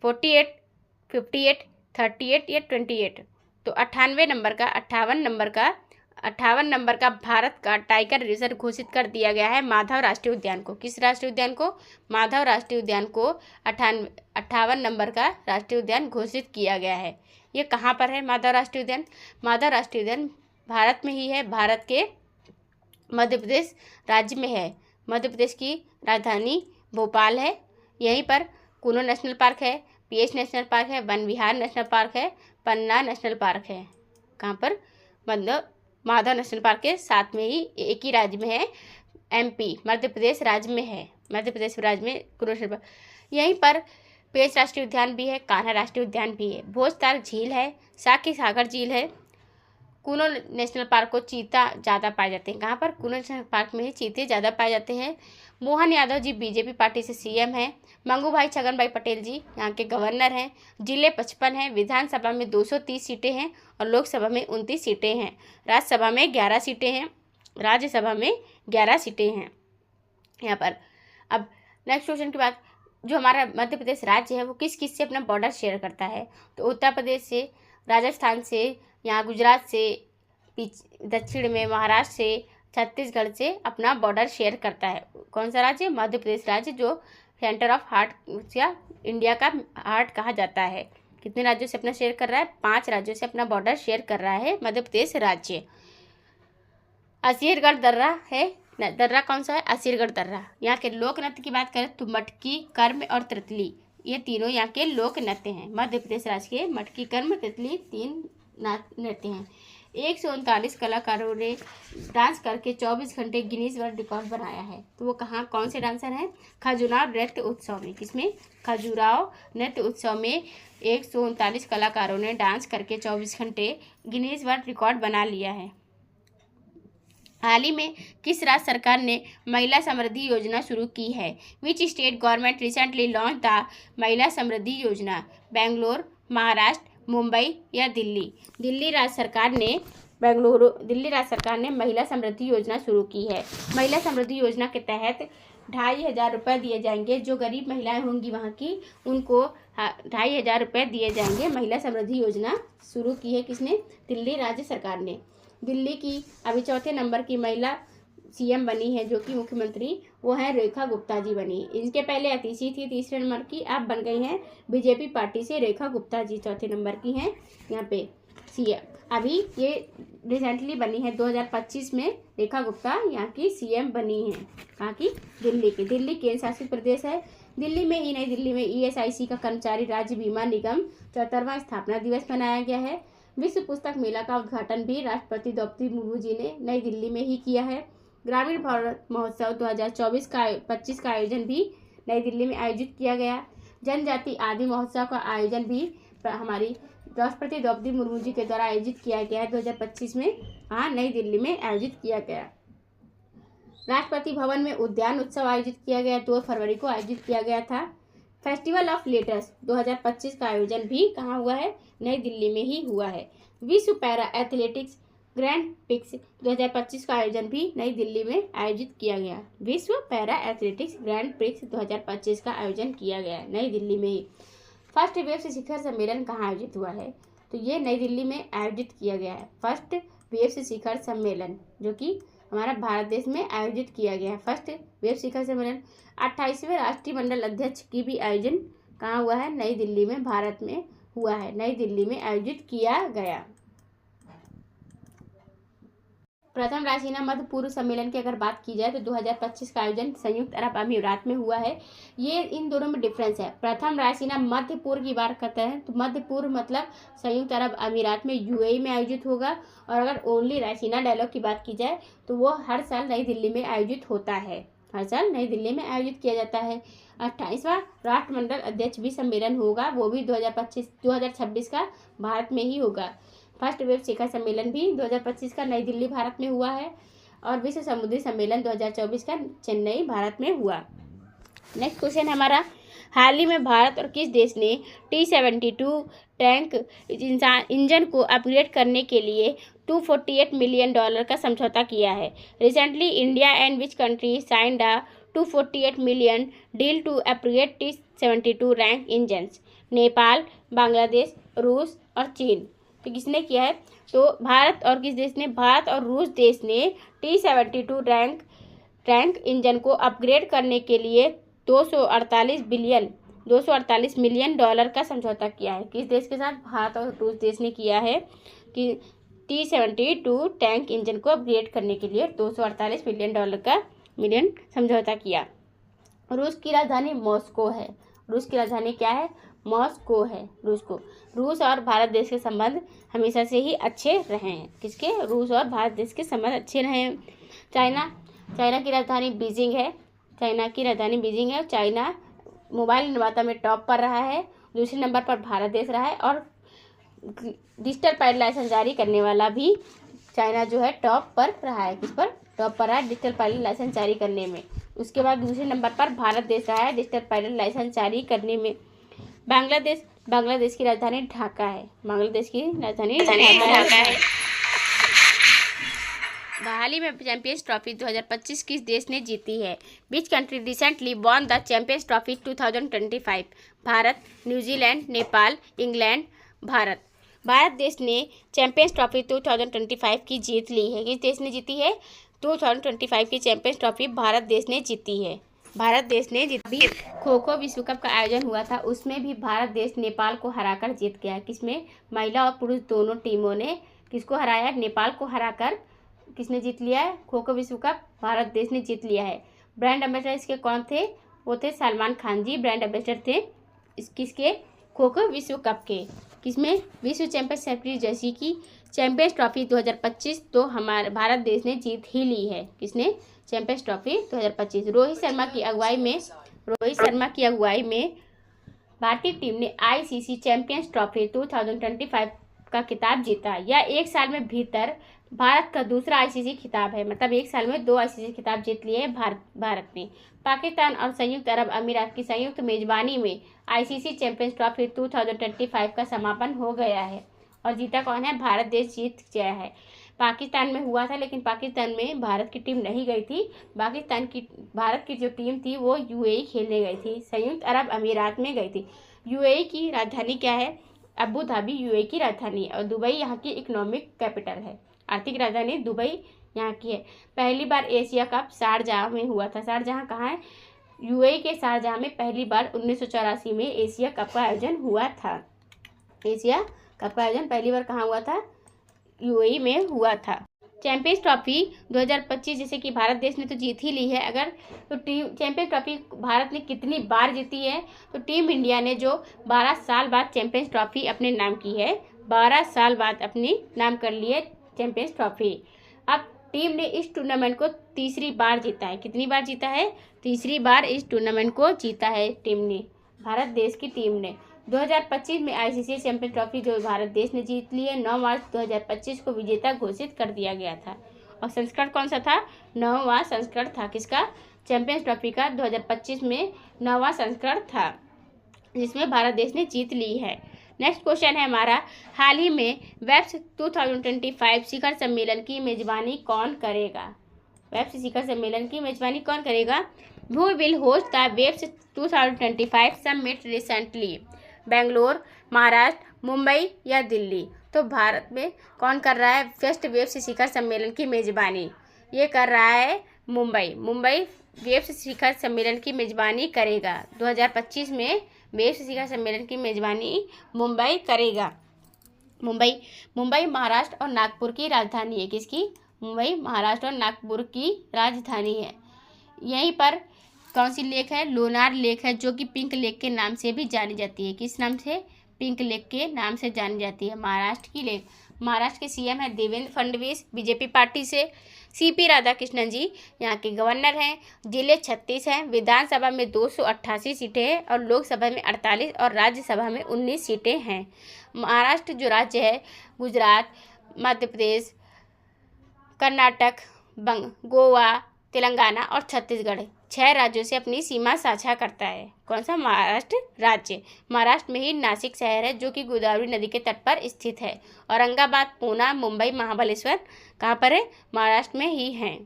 48, 58, 38 या 28? तो 58 नंबर का भारत का टाइगर रिजर्व घोषित कर दिया गया है माधव राष्ट्रीय उद्यान को। किस राष्ट्रीय उद्यान को? माधव राष्ट्रीय उद्यान को 58 नंबर का राष्ट्रीय उद्यान घोषित किया गया है। ये कहाँ पर है माधव राष्ट्रीय उद्यान? माधव राष्ट्रीय उद्यान भारत में ही है। भारत के मध्य प्रदेश राज्य में है। मध्य प्रदेश की राजधानी भोपाल है। यहीं पर कुनो नेशनल पार्क है, पीएच नेशनल पार्क है, वन विहार नेशनल पार्क है, पन्ना नेशनल पार्क है। कहाँ पर? मतलब माधव नेशनल पार्क के साथ में ही एक ही राज्य में है। MP मध्य प्रदेश राज्य में है। मध्य प्रदेश राज्य में कुनो नेशनल पार्क। यहीं पर पेंच राष्ट्रीय उद्यान भी है, कान्हा राष्ट्रीय उद्यान भी है, भोजताल झील है, साकी सागर झील है। कुनो नेशनल पार्क को चीता ज़्यादा पाए जाते हैं। कहाँ पर? कुनो नेशनल पार्क में ही चीते ज़्यादा पाए जाते हैं। मोहन यादव जी BJP पार्टी से CM हैं। मंगू भाई छगन भाई पटेल जी यहाँ के गवर्नर हैं। जिले 55 हैं। विधानसभा में 230 सीटें हैं और लोकसभा में 29 सीटें हैं। राज्यसभा में 11 सीटें हैं। राज्यसभा में 11 सीटें हैं यहाँ पर। अब नेक्स्ट क्वेश्चन के बाद, जो हमारा मध्य प्रदेश राज्य है वो किस किस से अपना बॉर्डर शेयर करता है? तो उत्तर प्रदेश से, राजस्थान से, यहाँ गुजरात से, दक्षिण में महाराष्ट्र से, छत्तीसगढ़ से अपना बॉर्डर शेयर करता है। कौन सा राज्य? मध्य प्रदेश राज्य, जो सेंटर ऑफ हार्ट या इंडिया का हार्ट कहा जाता है। कितने राज्यों से अपना शेयर कर रहा है? 5 राज्यों से अपना बॉर्डर शेयर कर रहा है मध्य प्रदेश राज्य। असीरगढ़ दर्रा है। दर्रा कौन सा है? असीरगढ़ दर्रा। यहाँ के लोक नृत्य की बात करें तो मटकी, कर्म और तितली, ये तीनों यहाँ के लोक नृत्य हैं। मध्य प्रदेश राज्य के मटकी, कर्म, तितली 3 नृत्य हैं। 139 कलाकारों ने डांस करके 24 घंटे गिनीज वर्ल्ड रिकॉर्ड बनाया है। तो वो कहाँ कौन से डांसर हैं? खजुराहो नृत्य उत्सव में। किसमें? खजुराहो नृत्य उत्सव में 139 कलाकारों ने डांस करके 24 घंटे गिनीज वर्ल्ड रिकॉर्ड बना लिया है। हाल ही में किस राज्य सरकार ने महिला समृद्धि योजना शुरू की है? Which state government recently launch the महिला समृद्धि योजना? बेंगलोर, महाराष्ट्र, मुंबई या दिल्ली? दिल्ली राज्य सरकार ने महिला समृद्धि योजना शुरू की है। महिला समृद्धि योजना के तहत 2,500 रुपये दिए जाएंगे। जो गरीब महिलाएं होंगी वहाँ की, उनको 2,500 रुपये दिए जाएंगे। महिला समृद्धि योजना शुरू की है किसने? दिल्ली राज्य सरकार ने। दिल्ली की अभी चौथे नंबर की महिला सीएम बनी है, जो कि मुख्यमंत्री, वो है रेखा गुप्ता जी बनी। इनके पहले अतिशी थी तीसरे नंबर की, अब बन गई हैं बीजेपी पार्टी से रेखा गुप्ता जी चौथे नंबर की हैं यहाँ पे सीएम। अभी ये रिसेंटली बनी है 2025 में रेखा गुप्ता यहाँ की सीएम बनी है। कहाँ की? दिल्ली की। दिल्ली केंद्र शासित प्रदेश है। दिल्ली में ही नई दिल्ली में ईएसआईसी का कर्मचारी राज्य बीमा निगम 74वां स्थापना दिवस मनाया गया है। विश्व पुस्तक मेला का उद्घाटन भी राष्ट्रपति द्रौपदी मुर्मू जी ने नई दिल्ली में ही किया है। ग्रामीण भारत महोत्सव 2025 का आयोजन भी नई दिल्ली में आयोजित किया गया। जनजाति आदि महोत्सव का आयोजन भी हमारी राष्ट्रपति द्रौपदी मुर्मू जी के द्वारा आयोजित किया गया है 2025 में, हाँ, नई दिल्ली में आयोजित किया गया। राष्ट्रपति भवन में उद्यान उत्सव आयोजित किया गया, 2 फरवरी को आयोजित किया गया था। फेस्टिवल ऑफ लेटर्स 2025 का आयोजन भी कहाँ हुआ है? नई दिल्ली में ही हुआ है। विश्व पैरा एथलेटिक्स ग्रैंड प्रिक्स 2025 का आयोजन भी नई दिल्ली में आयोजित किया गया। विश्व पैरा एथलेटिक्स ग्रैंड प्रिक्स 2025 का आयोजन किया गया नई दिल्ली में ही। फर्स्ट वेव्स शिखर सम्मेलन कहाँ आयोजित हुआ है? तो ये नई दिल्ली में आयोजित किया गया है। फर्स्ट वेव्स शिखर सम्मेलन जो कि हमारा भारत देश में आयोजित किया गया है। फर्स्ट वेव शिखर सम्मेलन 28वें राष्ट्रीय मंडल अध्यक्ष की भी आयोजन कहाँ हुआ है? नई दिल्ली में, भारत में हुआ है। नई दिल्ली में आयोजित किया गया। प्रथम रायसीना मध्य पूर्व सम्मेलन की अगर बात की जाए तो 2025 का आयोजन संयुक्त अरब अमीरात में हुआ है। ये इन दोनों में डिफरेंस है। प्रथम रायसीना मध्य पूर्व की बात करते हैं तो मध्य पूर्व मतलब संयुक्त अरब अमीरात में यूएई में आयोजित होगा। और अगर ओनली रायसीना डायलॉग की बात की जाए तो वो हर साल नई दिल्ली में आयोजित होता है। हर साल नई दिल्ली में आयोजित किया जाता है। 28वां राष्ट्रमंडल अध्यक्ष भी सम्मेलन होगा, वो भी 2026 का भारत में ही होगा। फर्स्ट वेव शिखर सम्मेलन भी 2025 का नई दिल्ली भारत में हुआ है। और विश्व समुद्री सम्मेलन 2024 का चेन्नई भारत में हुआ। नेक्स्ट क्वेश्चन हमारा, हाल ही में भारत और किस देश ने T-72 टैंक इंजन को अपग्रेड करने के लिए $248 मिलियन का समझौता किया है? Recently India and which country signed a $248 million deal to upgrade T-72 tank engines? Nepal, Bangladesh, रूस और चीन। तो किसने किया है? तो भारत और किस देश ने? भारत और रूस देश ने T-72 रैंक इंजन को अपग्रेड करने के लिए $248 मिलियन का समझौता किया है। किस देश के साथ? भारत और रूस देश ने किया है कि T-72 टैंक इंजन को अपग्रेड करने के लिए $248 मिलियन समझौता किया। रूस की राजधानी मॉस्को है। रूस की राजधानी क्या है? मॉस्को है। रूस और भारत देश के संबंध हमेशा से ही अच्छे रहे हैं। किसके? रूस और भारत देश के संबंध अच्छे रहे हैं। चाइना की राजधानी बीजिंग है। चाइना मोबाइल निर्माता में टॉप पर रहा है। दूसरे नंबर पर भारत देश रहा है। और डिजिटल पैड लाइसेंस जारी करने वाला भी चाइना जो है टॉप पर रहा है। किस पर? टॉप पर रहा है डिजिटल पैड लाइसेंस जारी करने में। उसके बाद दूसरे नंबर पर भारत देश रहा है डिजिटल पैड लाइसेंस जारी करने में। बांग्लादेश की राजधानी ढाका है। बांग्लादेश की राजधानी ढाका है। हाल ही में चैंपियंस ट्रॉफी 2025 किस देश ने जीती है? Which country recently won the champions trophy 2025? Bharat, New Zealand, Nepal, England. Bharat देश ने चैंपियंस ट्रॉफी 2025 की जीत ली है। किस देश ने जीती है? 2025 की चैंपियंस ट्रॉफी भारत देश ने जीती है। अभी खो खो विश्व कप का आयोजन हुआ था, उसमें भी भारत देश नेपाल को हराकर जीत गया। किसमें? महिला और पुरुष दोनों टीमों ने किसको हराया? नेपाल को हराकर किसने जीत लिया है? खो खो विश्व कप भारत देश ने जीत लिया है। ब्रांड एम्बेसडर इसके कौन थे? वो थे सलमान खान जी ब्रांड एम्बेसडर थे किसके? खो खो विश्व कप के। किसमें? विश्व चैंपियनशिप जैसी कि चैंपियंस ट्रॉफी 2025 तो हमारे भारत देश ने जीत ही ली है। किसने? Champions trophy 2025। रोहित शर्मा की अगुवाई में भारतीय टीम ने आईसीसी चैंपियंस ट्रॉफी 2025 का खिताब जीता। यह एक साल में भीतर भारत का दूसरा आईसीसी खिताब है। मतलब एक साल में 2 आईसीसी खिताब जीत लिए है भारत ने। पाकिस्तान और संयुक्त अरब अमीरात की संयुक्त मेजबानी में आईसीसी चैंपियंस ट्रॉफी 2025 का समापन हो गया है। और जीता कौन है? भारत देश जीत गया है। पाकिस्तान में हुआ था, लेकिन पाकिस्तान में भारत की टीम नहीं गई थी। भारत की जो टीम थी वो यूएई खेलने गई थी, संयुक्त अरब अमीरात में गई थी। यूएई की राजधानी क्या है? अबू धाबी यूएई की राजधानी है और दुबई यहाँ की इकोनॉमिक कैपिटल है। आर्थिक राजधानी दुबई यहाँ की है। पहली बार एशिया कप शारजाह में हुआ था। शारजाह कहाँ है? यूएई के शारजाह में पहली बार 1984 में एशिया कप का आयोजन हुआ था। एशिया कप का आयोजन पहली बार कहाँ हुआ था? यूएई में हुआ था। चैंपियंस ट्रॉफी 2025 जैसे कि भारत देश ने तो जीत ही ली है। अगर तो टीम चैंपियंस ट्रॉफी भारत ने कितनी बार जीती है? तो टीम इंडिया ने जो 12 साल बाद चैंपियंस ट्रॉफी अपने नाम की है, 12 साल बाद अपनी नाम कर ली है चैंपियंस ट्रॉफी। अब टीम ने इस टूर्नामेंट को तीसरी बार जीता है। कितनी बार जीता है? तीसरी बार इस टूर्नामेंट को जीता है टीम ने, भारत देश की टीम ने। 2025 में आईसीसी चैंपियंस ट्रॉफी जो भारत देश ने जीत ली है, 9 मार्च 2025 को विजेता घोषित कर दिया गया था। और संस्करण कौन सा था? 9वां संस्करण था। किसका? चैंपियंस ट्रॉफी का 2025 में 9वां संस्करण था, जिसमें भारत देश ने जीत ली है। नेक्स्ट क्वेश्चन है हमारा, हाल ही में वेब्स 2025 शिखर सम्मेलन की मेजबानी कौन करेगा? वेब्स शिखर सम्मेलन की मेजबानी कौन करेगा? Who will host the WAVES 2025 summit recently? Bangalore, Maharashtra, Mumbai या दिल्ली? तो भारत में कौन कर रहा है फर्स्ट वेब्स शिखर सम्मेलन की मेजबानी? ये कर रहा है मुंबई। मुंबई वेब्स शिखर सम्मेलन की मेजबानी करेगा। 2025 में वेब्स शिखर सम्मेलन की मेजबानी मुंबई करेगा। मुंबई महाराष्ट्र और नागपुर की राजधानी है। किसकी? मुंबई महाराष्ट्र और नागपुर की राजधानी है। यहीं पर कौन सी लेक है? लोनार लेक है, जो कि पिंक लेक के नाम से भी जानी जाती है। किस नाम से? पिंक लेक के नाम से जानी जाती है महाराष्ट्र की लेक। महाराष्ट्र के सीएम है देवेंद्र फडणवीस, बीजेपी पार्टी से। सीपी राधाकृष्णन जी यहाँ के गवर्नर हैं। जिले 36 हैं। विधानसभा में 288 सीटें हैं और लोकसभा में 48 और राज्यसभा में 19 सीटें हैं। महाराष्ट्र जो राज्य है, गुजरात, मध्य प्रदेश, कर्नाटक, गोवा, तेलंगाना और छत्तीसगढ़ 6 राज्यों से अपनी सीमा साझा करता है। कौन सा? महाराष्ट्र राज्य। महाराष्ट्र में ही नासिक शहर है, जो कि गोदावरी नदी के तट पर स्थित है। औरंगाबाद, पूना, मुंबई, महाबलेश्वर कहाँ पर है? महाराष्ट्र में ही हैं।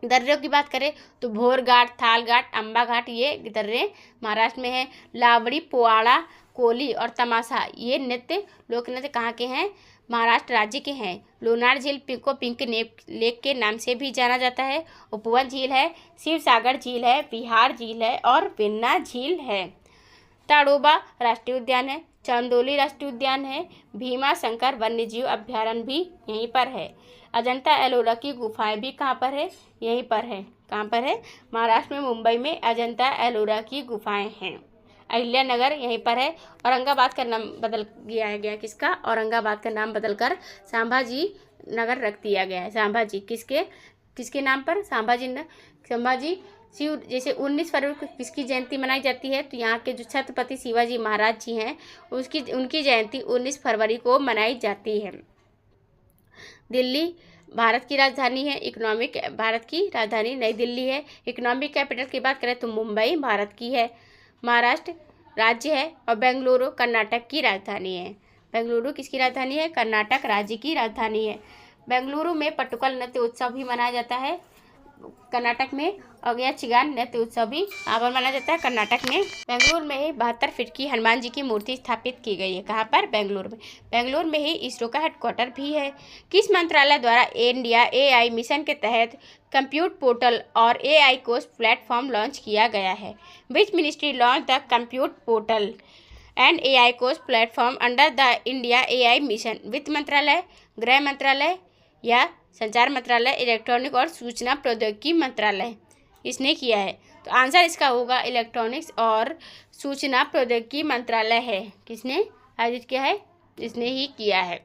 दर्रों की बात करें तो भोर घाट, थाल घाट, अम्बा घाट ये दर्रे महाराष्ट्र में है। लावड़ी, पोवाड़ा, कोली और तमाशा ये लोक नृत्य कहाँ के हैं? महाराष्ट्र राज्य के हैं। लोनार झील को पिंक लेक के नाम से भी जाना जाता है। उपवन झील है, शिव सागर झील है, बिहार झील है और वेन्ना झील है। ताड़ोबा राष्ट्रीय उद्यान है, चंदौली राष्ट्रीय उद्यान है, भीमा शंकर वन्यजीव अभ्यारण्य भी यहीं पर है। अजंता एलोरा की गुफाएं भी कहाँ पर है? यहीं पर है। कहाँ पर है? महाराष्ट्र में मुंबई में अजंता एलोरा की गुफाएं हैं। अहिल्या नगर यहीं पर है। औरंगाबाद का नाम बदल दिया गया। किसका? औरंगाबाद का नाम बदलकर संभाजी नगर रख दिया गया है। संभाजी किसके नाम पर? संभाजी शिव। जैसे 19 फरवरी को किसकी जयंती मनाई जाती है? तो यहाँ के जो छत्रपति शिवाजी महाराज जी हैं उनकी जयंती 19 फरवरी को मनाई जाती है। दिल्ली भारत की राजधानी है। भारत की राजधानी नई दिल्ली है। इकोनॉमिक कैपिटल की बात करें तो मुंबई भारत की है। महाराष्ट्र राज्य है और बेंगलुरु कर्नाटक की राजधानी है। बेंगलुरु किसकी राजधानी है? कर्नाटक राज्य की राजधानी है। बेंगलुरु में पट्टुकल नृत्य उत्सव भी मनाया जाता है कर्नाटक में, और यक्षगान नृत्य उत्सव भी यहाँ पर मनाया जाता है कर्नाटक में। बेंगलुरु में ही 72 फीट की हनुमान जी की मूर्ति स्थापित की गई है। कहाँ पर? बेंगलुरु में। बेंगलुरु में ही इसरो का हेडक्वार्टर भी है। किस मंत्रालय द्वारा इंडिया एआई मिशन के तहत कंप्यूट पोर्टल और एआई कोर्स प्लेटफॉर्म लॉन्च किया गया है? Which ministry launch the compute portal and AI course platform under the India AI mission? वित्त मंत्रालय, गृह मंत्रालय या संचार मंत्रालय, इलेक्ट्रॉनिक और सूचना प्रौद्योगिकी मंत्रालय इसने किया है? तो आंसर इसका होगा इलेक्ट्रॉनिक्स और सूचना प्रौद्योगिकी मंत्रालय है। किसने आयोजित किया है? इसने ही किया है।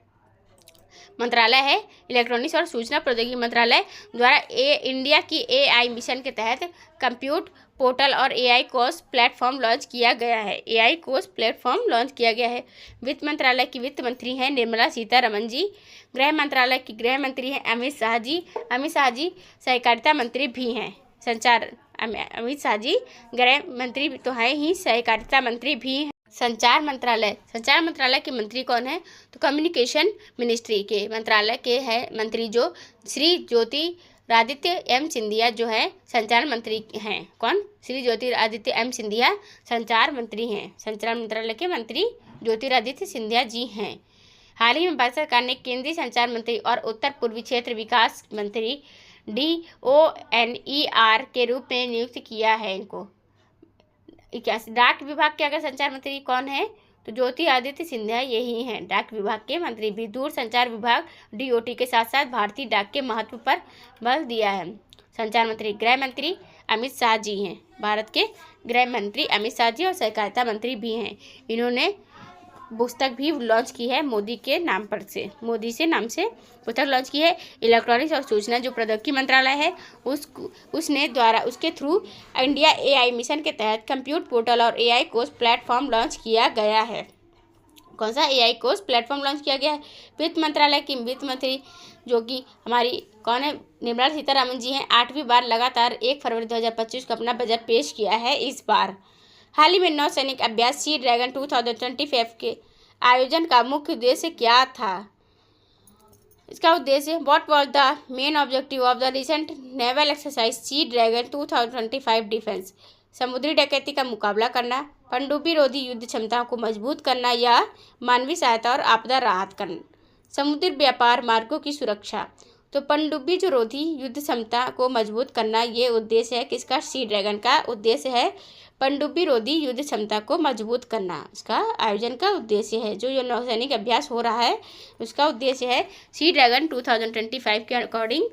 मंत्रालय है इलेक्ट्रॉनिक्स और सूचना प्रौद्योगिकी मंत्रालय द्वारा इंडिया की AI मिशन के तहत कंप्यूट पोर्टल और AI कोर्स प्लेटफॉर्म लॉन्च किया गया है। AI कोर्स प्लेटफॉर्म लॉन्च किया गया है। वित्त मंत्रालय की वित्त मंत्री हैं निर्मला सीतारमण जी। गृह मंत्रालय की गृह मंत्री हैं अमित शाह जी। अमित शाह जी सहकारिता मंत्री भी हैं। अमित शाह जी गृह मंत्री तो हैं ही, सहकारिता मंत्री भी हैं। संचार मंत्रालय के मंत्री कौन है? तो कम्युनिकेशन मिनिस्ट्री के मंत्रालय के है मंत्री जो श्री ज्योतिरादित्य एम सिंधिया जो है संचार मंत्री हैं। कौन? श्री ज्योतिरादित्य एम सिंधिया संचार मंत्री हैं। संचार मंत्रालय के मंत्री ज्योतिरादित्य सिंधिया जी हैं। हाल ही में भारत सरकार ने केंद्रीय संचार मंत्री और उत्तर पूर्वी क्षेत्र विकास मंत्री DONER के रूप में नियुक्त किया है इनको। डाक विभाग के अगर संचार मंत्री कौन है? तो ज्योतिरादित्य सिंधिया यही हैं डाक विभाग के मंत्री भी। दूर संचार विभाग DOT के साथ साथ भारतीय डाक के महत्व पर बल दिया है। संचार मंत्री गृह मंत्री अमित शाह जी हैं। भारत के गृह मंत्री अमित शाह जी और सहकारिता मंत्री भी हैं। इन्होंने पुस्तक भी लॉन्च की है मोदी के नाम पर से, मोदी से नाम से पुस्तक लॉन्च की है। इलेक्ट्रॉनिक्स और सूचना जो प्रौद्योगिकी मंत्रालय है उसने द्वारा उसके थ्रू इंडिया AI मिशन के तहत कंप्यूट पोर्टल और AI कोर्स प्लेटफॉर्म लॉन्च किया गया है। कौन सा AI कोर्स प्लेटफॉर्म लॉन्च किया गया है? वित्त मंत्रालय की वित्त मंत्री जो कि हमारी कौन है? निर्मला सीतारमण जी हैं। 8वीं बार लगातार 1 फरवरी 2025 को अपना बजट पेश किया है। इस बार हाल ही में नौसैनिक अभ्यास सी ड्रैगन 2025 के आयोजन का मुख्य उद्देश्य क्या था? इसका उद्देश्य what was the main objective of the recent naval exercise sea dragon 2025 defence? समुद्री डकैती का मुकाबला करना, पनडुब्बी रोधी युद्ध क्षमताओं को मजबूत करना या मानवीय सहायता और आपदा राहत करना। समुद्री व्यापार मार्गों की सुरक्षा। तो पनडुब्बी जो रोधी युद्ध क्षमता को मजबूत करना ये उद्देश्य है किसका? सी ड्रैगन का उद्देश्य है पनडुब्बी रोधी युद्ध क्षमता को मजबूत करना। इसका आयोजन का उद्देश्य है जो नौसैनिक अभ्यास हो रहा है उसका उद्देश्य है सी ड्रैगन 2025 के अकॉर्डिंग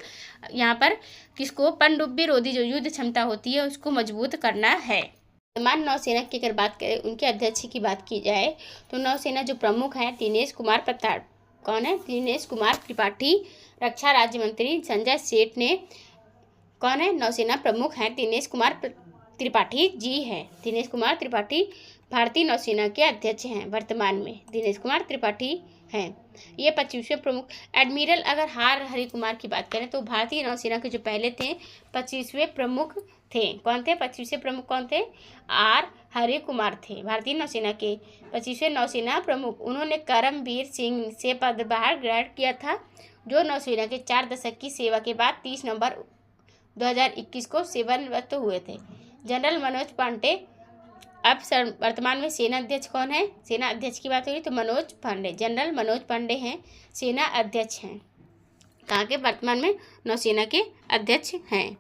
यहाँ पर किसको? पनडुब्बी रोधी जो युद्ध क्षमता होती है उसको मजबूत करना है। वर्तमान नौसेना की अगर बात करें उनके अध्यक्ष की बात की जाए तो नौसेना जो प्रमुख हैं दिनेश कुमार प्रताप। कौन है? दिनेश कुमार त्रिपाठी। रक्षा राज्य मंत्री संजय सेठ ने कौन है? नौसेना प्रमुख हैं दिनेश कुमार त्रिपाठी जी हैं। दिनेश कुमार त्रिपाठी भारतीय नौसेना के अध्यक्ष हैं वर्तमान में। दिनेश कुमार त्रिपाठी हैं ये 25वें प्रमुख। एडमिरल अगर हरि कुमार की बात करें तो भारतीय नौसेना के जो पहले थे 25वें प्रमुख थे। कौन थे? 25वें प्रमुख कौन थे? हरि कुमार थे भारतीय नौसेना के 25वें नौसेना प्रमुख। उन्होंने करमबीर सिंह से पदभार ग्रहण किया था जो नौसेना के 4 दशक की सेवा के बाद 30 नवंबर 2021 को सेवानिवृत्त हुए थे। जनरल मनोज पांडे अब वर्तमान में सेना अध्यक्ष कौन है? सेना अध्यक्ष की बात हो रही तो मनोज पांडे, जनरल मनोज पांडे हैं सेना अध्यक्ष हैं। कहाँ के? वर्तमान में नौसेना के अध्यक्ष हैं।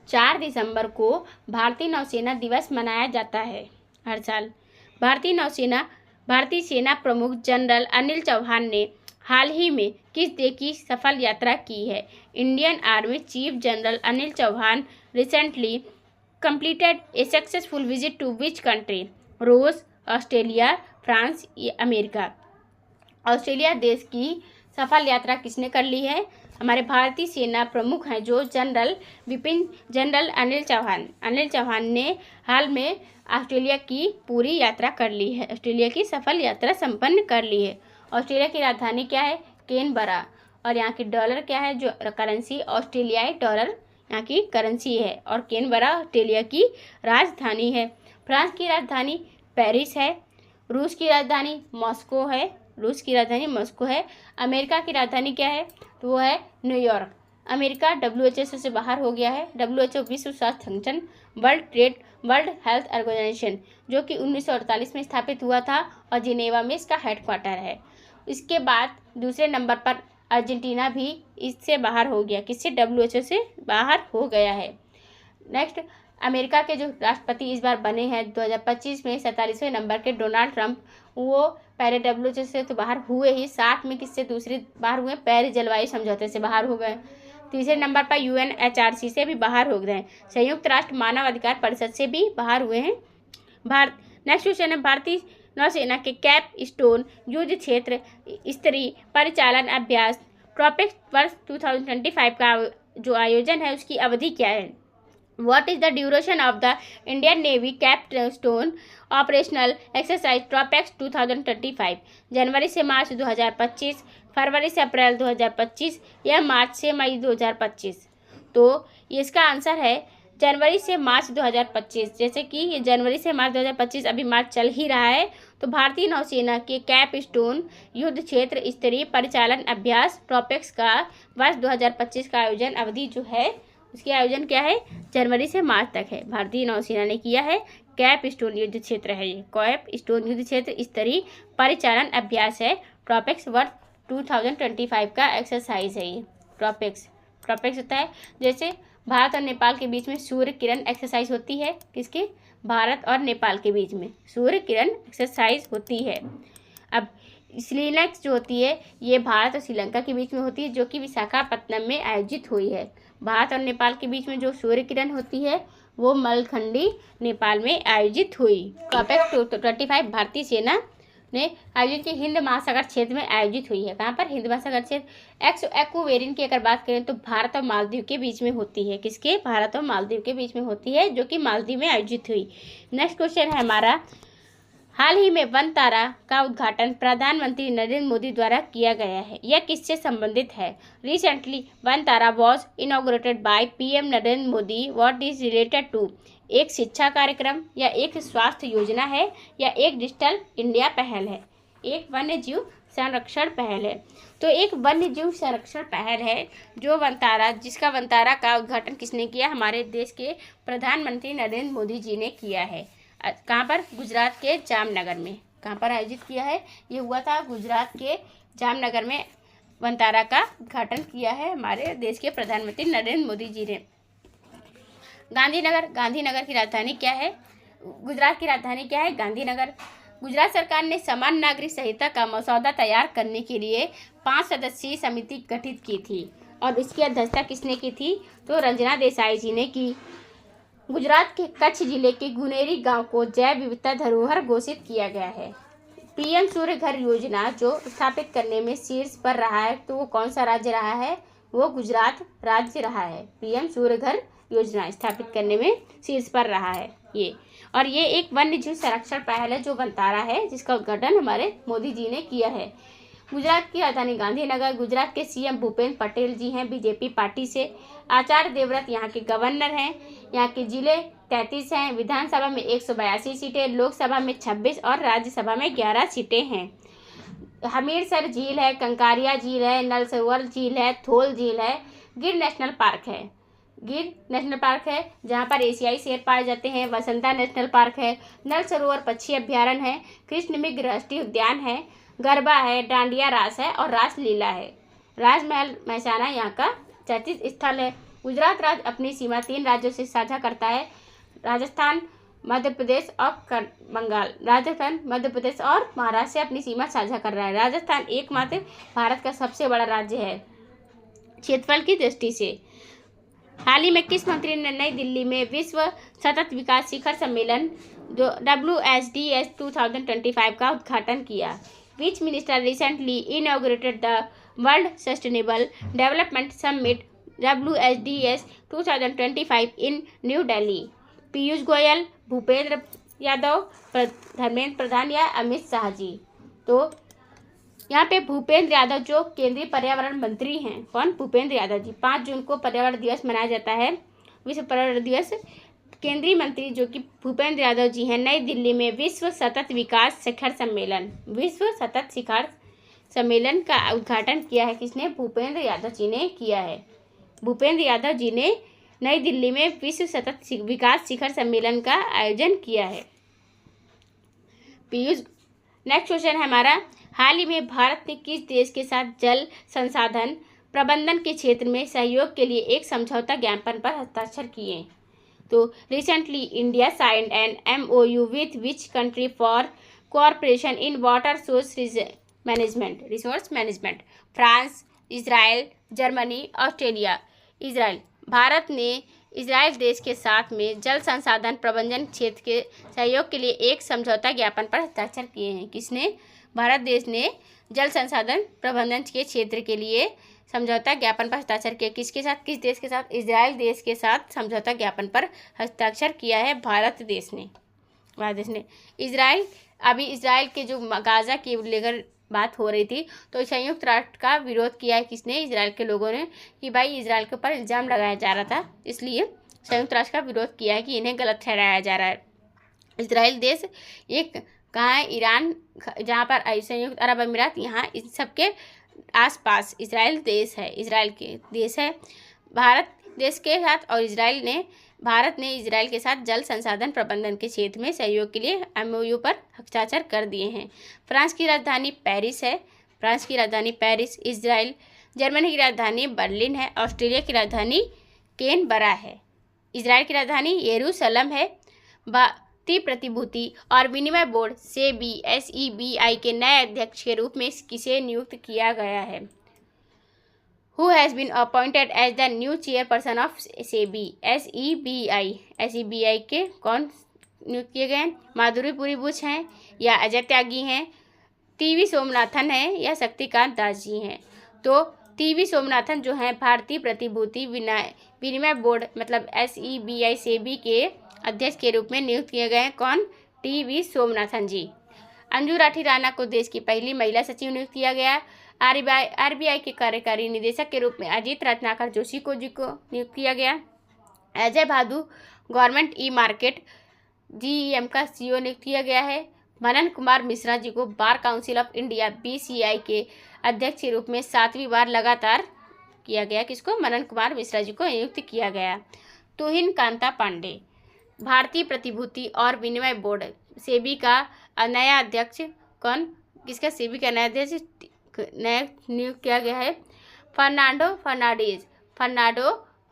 4 दिसंबर को भारतीय नौसेना दिवस मनाया जाता है हर साल। भारतीय सेना प्रमुख जनरल अनिल चौहान ने हाल ही में किस देश की सफल यात्रा की है? Indian army chief general Anil Chauhan recently completed a successful visit to which country? रूस, ऑस्ट्रेलिया, फ्रांस या अमेरिका? ऑस्ट्रेलिया देश की सफल यात्रा किसने कर ली है? हमारे भारतीय सेना प्रमुख हैं जो जनरल अनिल चौहान ने हाल में ऑस्ट्रेलिया की पूरी यात्रा कर ली है। ऑस्ट्रेलिया की सफल यात्रा संपन्न कर ली है। ऑस्ट्रेलिया की राजधानी क्या है? कैनबरा। और यहाँ की डॉलर क्या है? जो करेंसी ऑस्ट्रेलियाई डॉलर यहाँ की करेंसी है और कैनबरा ऑस्ट्रेलिया की राजधानी है। फ्रांस की राजधानी पेरिस है। रूस की राजधानी मॉस्को है। अमेरिका की राजधानी क्या है? तो वो है न्यूयॉर्क। अमेरिका WHO से बाहर हो गया है। WHO विश्व स्वास्थ्य संगठन वर्ल्ड हेल्थ ऑर्गेनाइजेशन जो कि 1948 में स्थापित हुआ था और जिनेवा में इसका हेडक्वार्टर है। इसके बाद दूसरे नंबर पर अर्जेंटीना भी इससे बाहर हो गया। किससे? WHO से बाहर हो गया है। नेक्स्ट अमेरिका के जो राष्ट्रपति इस बार बने हैं 2025 में 47वें नंबर के डोनाल्ड ट्रंप, वो पहले WHO से तो बाहर हुए ही, साथ में किससे दूसरी बाहर हुए? पेरिस जलवायु समझौते से बाहर हो गए। तीसरे नंबर पर UNHRC से भी बाहर हो गए। संयुक्त राष्ट्र मानव अधिकार परिषद से भी बाहर हुए हैं। नेक्स्ट क्वेश्चन है नौसेना के कैप स्टोन युद्ध क्षेत्र स्तरीय परिचालन अभ्यास ट्रॉपिक्स वर्ष 2025 का जो आयोजन है उसकी अवधि क्या है? What is the duration of the Indian Navy Capstone Operational Exercise Tropex 2025? जनवरी से मार्च 2025, फरवरी से अप्रैल 2025 या मार्च से मई 2025? तो ये इसका आंसर है जनवरी से मार्च 2025। जैसे कि ये जनवरी से मार्च 2025, अभी मार्च चल ही रहा है, तो भारतीय नौसेना के कैपस्टोन युद्ध क्षेत्र स्तरीय परिचालन अभ्यास ट्रॉपेक्स का वर्ष 2025 का आयोजन अवधि जो है उसकी आयोजन क्या है? जनवरी से मार्च तक है। भारतीय नौसेना ने किया है। कैप स्टोन युद्ध क्षेत्र है ये, कैप स्टोन युद्ध क्षेत्र स्तरीय परिचालन अभ्यास है। ट्रॉपेक्स वर्ष 2025 का एक्सरसाइज है ये। ट्रॉपेक्स होता है जैसे भारत और नेपाल के बीच में सूर्य किरण एक्सरसाइज होती है। किसके? भारत और नेपाल के बीच में सूर्य किरण एक्सरसाइज होती है। अब श्रीलैक्स जो होती है ये भारत और श्रीलंका के बीच में होती है, जो कि विशाखापत्तनम में आयोजित हुई है। भारत और नेपाल के बीच में जो सूर्य किरण होती है वो मलखंडी नेपाल में आयोजित हुई। ट्रॉपेक्स 25 भारतीय सेना ने आयोजित की हिंद महासागर क्षेत्र में आयोजित हुई है। कहाँ पर? हिंद महासागर क्षेत्र। एक्वेरियन की अगर बात करें तो भारत और मालदीव के बीच में होती है। किसके? भारत और मालदीव के बीच में होती है, जो कि मालदीव में आयोजित हुई। नेक्स्ट क्वेश्चन है हमारा, हाल ही में वनतारा का उद्घाटन प्रधानमंत्री नरेंद्र मोदी द्वारा किया गया है। यह किससे संबंधित है? Recently Vantara was inaugurated by PM Narendra Modi. What is related to? एक शिक्षा कार्यक्रम या एक स्वास्थ्य योजना है या एक डिजिटल इंडिया पहल है? एक वन्य जीव संरक्षण पहल है। तो एक वन्य जीव संरक्षण पहल है जो जिसका वनतारा का उद्घाटन किसने किया? हमारे देश के प्रधानमंत्री नरेंद्र मोदी जी ने किया है। कहाँ पर? गुजरात के जामनगर में। कहाँ पर आयोजित किया है? ये हुआ था गुजरात के जामनगर में। वनतारा का उद्घाटन किया है हमारे देश के प्रधानमंत्री नरेंद्र मोदी जी ने। गांधीनगर की राजधानी क्या है? गुजरात की राजधानी क्या है? गांधीनगर। गुजरात सरकार ने समान नागरिक संहिता का मसौदा तैयार करने के लिए 5 सदस्यीय समिति गठित की थी और इसकी अध्यक्षता किसने की थी? तो रंजना देसाई जी ने की। गुजरात के कच्छ जिले के गुनेरी गांव को जैव विविधता धरोहर घोषित किया गया है। पीएम सूर्य घर योजना जो स्थापित करने में शीर्ष पर रहा है, तो वो कौन सा राज्य रहा है? वो गुजरात राज्य रहा है। पीएम सूर्य घर योजना स्थापित करने में शीर्ष पर रहा है ये। और ये एक वन्य जीव संरक्षण पहल है जो वनतारा है, जिसका उद्घाटन हमारे मोदी जी ने किया है। गुजरात की राजधानी गांधीनगर। गुजरात के सीएम भूपेंद्र पटेल जी हैं बीजेपी पार्टी से। आचार्य देवव्रत यहाँ के गवर्नर हैं। यहाँ के जिले 33 हैं। विधानसभा में 182 सीटें, लोकसभा में 26 और राज्यसभा में 11 सीटें हैं। हमीरसर झील है, कंकारिया झील है, नल सरोवर झील है, थोल झील है। गिर नेशनल पार्क है जहाँ पर एशियाई शेर पाए जाते हैं। वसंता नेशनल पार्क है। नल सरोवर पक्षी अभ्यारण्य है। कृष्ण मृग राष्ट्रीय उद्यान है। गरबा है, डांडिया रास है और रासलीला है। राजमहल महसाना यहाँ का चर्चित स्थल है। गुजरात राज्य अपनी सीमा 3 राज्यों से साझा करता है, राजस्थान, मध्य प्रदेश और बंगाल। राजस्थान, मध्य प्रदेश और महाराष्ट्र से अपनी सीमा साझा कर रहा है। राजस्थान एकमात्र भारत का सबसे बड़ा राज्य है क्षेत्रफल की दृष्टि से। हाल ही में किस मंत्री ने नई दिल्ली में विश्व सतत विकास शिखर सम्मेलन जो WSDS 2025 का उद्घाटन किया? Which minister recently inaugurated the World Sustainable Development Summit WSDS 2025 in New Delhi? Piyush Goyal, Bhupendra Yadav, Dharmendra Pradhan या अमित शाह जी? तो यहाँ पे भूपेंद्र यादव जो केंद्रीय पर्यावरण मंत्री हैं। कौन? भूपेंद्र यादव जी। 5 जून को पर्यावरण दिवस मनाया जाता है, विश्व पर्यावरण दिवस। केंद्रीय मंत्री जो कि भूपेंद्र यादव जी हैं, नई दिल्ली में विश्व सतत शिखर सम्मेलन का उद्घाटन किया है। किसने? भूपेंद्र यादव जी ने किया है। भूपेंद्र यादव जी ने नई दिल्ली में विश्व सतत विकास शिखर सम्मेलन का आयोजन किया है। पीयूष। नेक्स्ट क्वेश्चन है हमारा, हाल ही में भारत ने किस देश के साथ जल संसाधन प्रबंधन के क्षेत्र में सहयोग के लिए एक समझौता ज्ञापन पर हस्ताक्षर किए? तो recently India signed an MOU with which country for cooperation in water resource management? France, Israel, Germany, Australia. Israel. Bharat ने इजराइल देश के साथ में जल संसाधन प्रबंधन क्षेत्र के सहयोग के लिए एक समझौता ज्ञापन पर हस्ताक्षर किए हैं। किसने? भारत देश ने जल संसाधन प्रबंधन के क्षेत्र के लिए समझौता ज्ञापन पर हस्ताक्षर किया। किसके साथ? किस देश के साथ? इजराइल देश के साथ समझौता ज्ञापन पर हस्ताक्षर किया है भारत देश ने। इजराइल के जो गाजा की लेकर बात हो रही थी, तो संयुक्त राष्ट्र का विरोध किया है। किसने? इजराइल के लोगों ने, कि भाई इजराइल के ऊपर इल्ज़ाम लगाया जा रहा था, इसलिए संयुक्त राष्ट्र का विरोध किया है कि इन्हें गलत ठहराया जा रहा है। इजराइल देश एक कहाँ है? ईरान, जहाँ पर संयुक्त अरब अमीरात, यहाँ इन सबके आसपास इजराइल देश है, इजराइल के देश है भारत देश के साथ। और भारत ने इजराइल के साथ जल संसाधन प्रबंधन के क्षेत्र में सहयोग के लिए MOU पर हस्ताक्षर कर दिए हैं। फ्रांस की राजधानी पेरिस है, इजराइल, जर्मनी की राजधानी बर्लिन है, ऑस्ट्रेलिया की राजधानी कैनबरा है, इजराइल की राजधानी यरूशलेम है। भारतीय प्रतिभूति और विनिमय बोर्ड SEBI के नए अध्यक्ष के रूप में किसे नियुक्त किया गया है? Who has been appointed as the new chairperson of SEBI के कौन नियुक्त किए गए हैं? माधुरी पुरी बुच हैं या अजय त्यागी हैं, TV सोमनाथन हैं या शक्तिकांत दास जी हैं? तो TV सोमनाथन जो हैं भारतीय प्रतिभूति विनिमय बोर्ड मतलब SEBI के अध्यक्ष के रूप में नियुक्त किए गए हैं। कौन? TV सोमनाथन जी। अंजू राठी राणा को देश की पहली महिला सचिव नियुक्त किया गया। RBI के कार्यकारी निदेशक के रूप में अजीत रत्नाकर जोशी को नियुक्त किया गया। अजय भादु गवर्नमेंट ई-मार्केट GEM का CEO नियुक्त किया गया है। मनन कुमार मिश्रा जी को bar council of India BCI के अध्यक्ष के रूप में 7वीं बार लगातार किया गया। किसको? मनन कुमार मिश्रा जी को नियुक्त किया गया। तुहिन कांता पांडे भारतीय प्रतिभूति और विनिमय बोर्ड सेबी का नया अध्यक्ष। कौन? किसका? सेबी का नया अध्यक्ष नया नियुक्त किया गया है फर्नांडो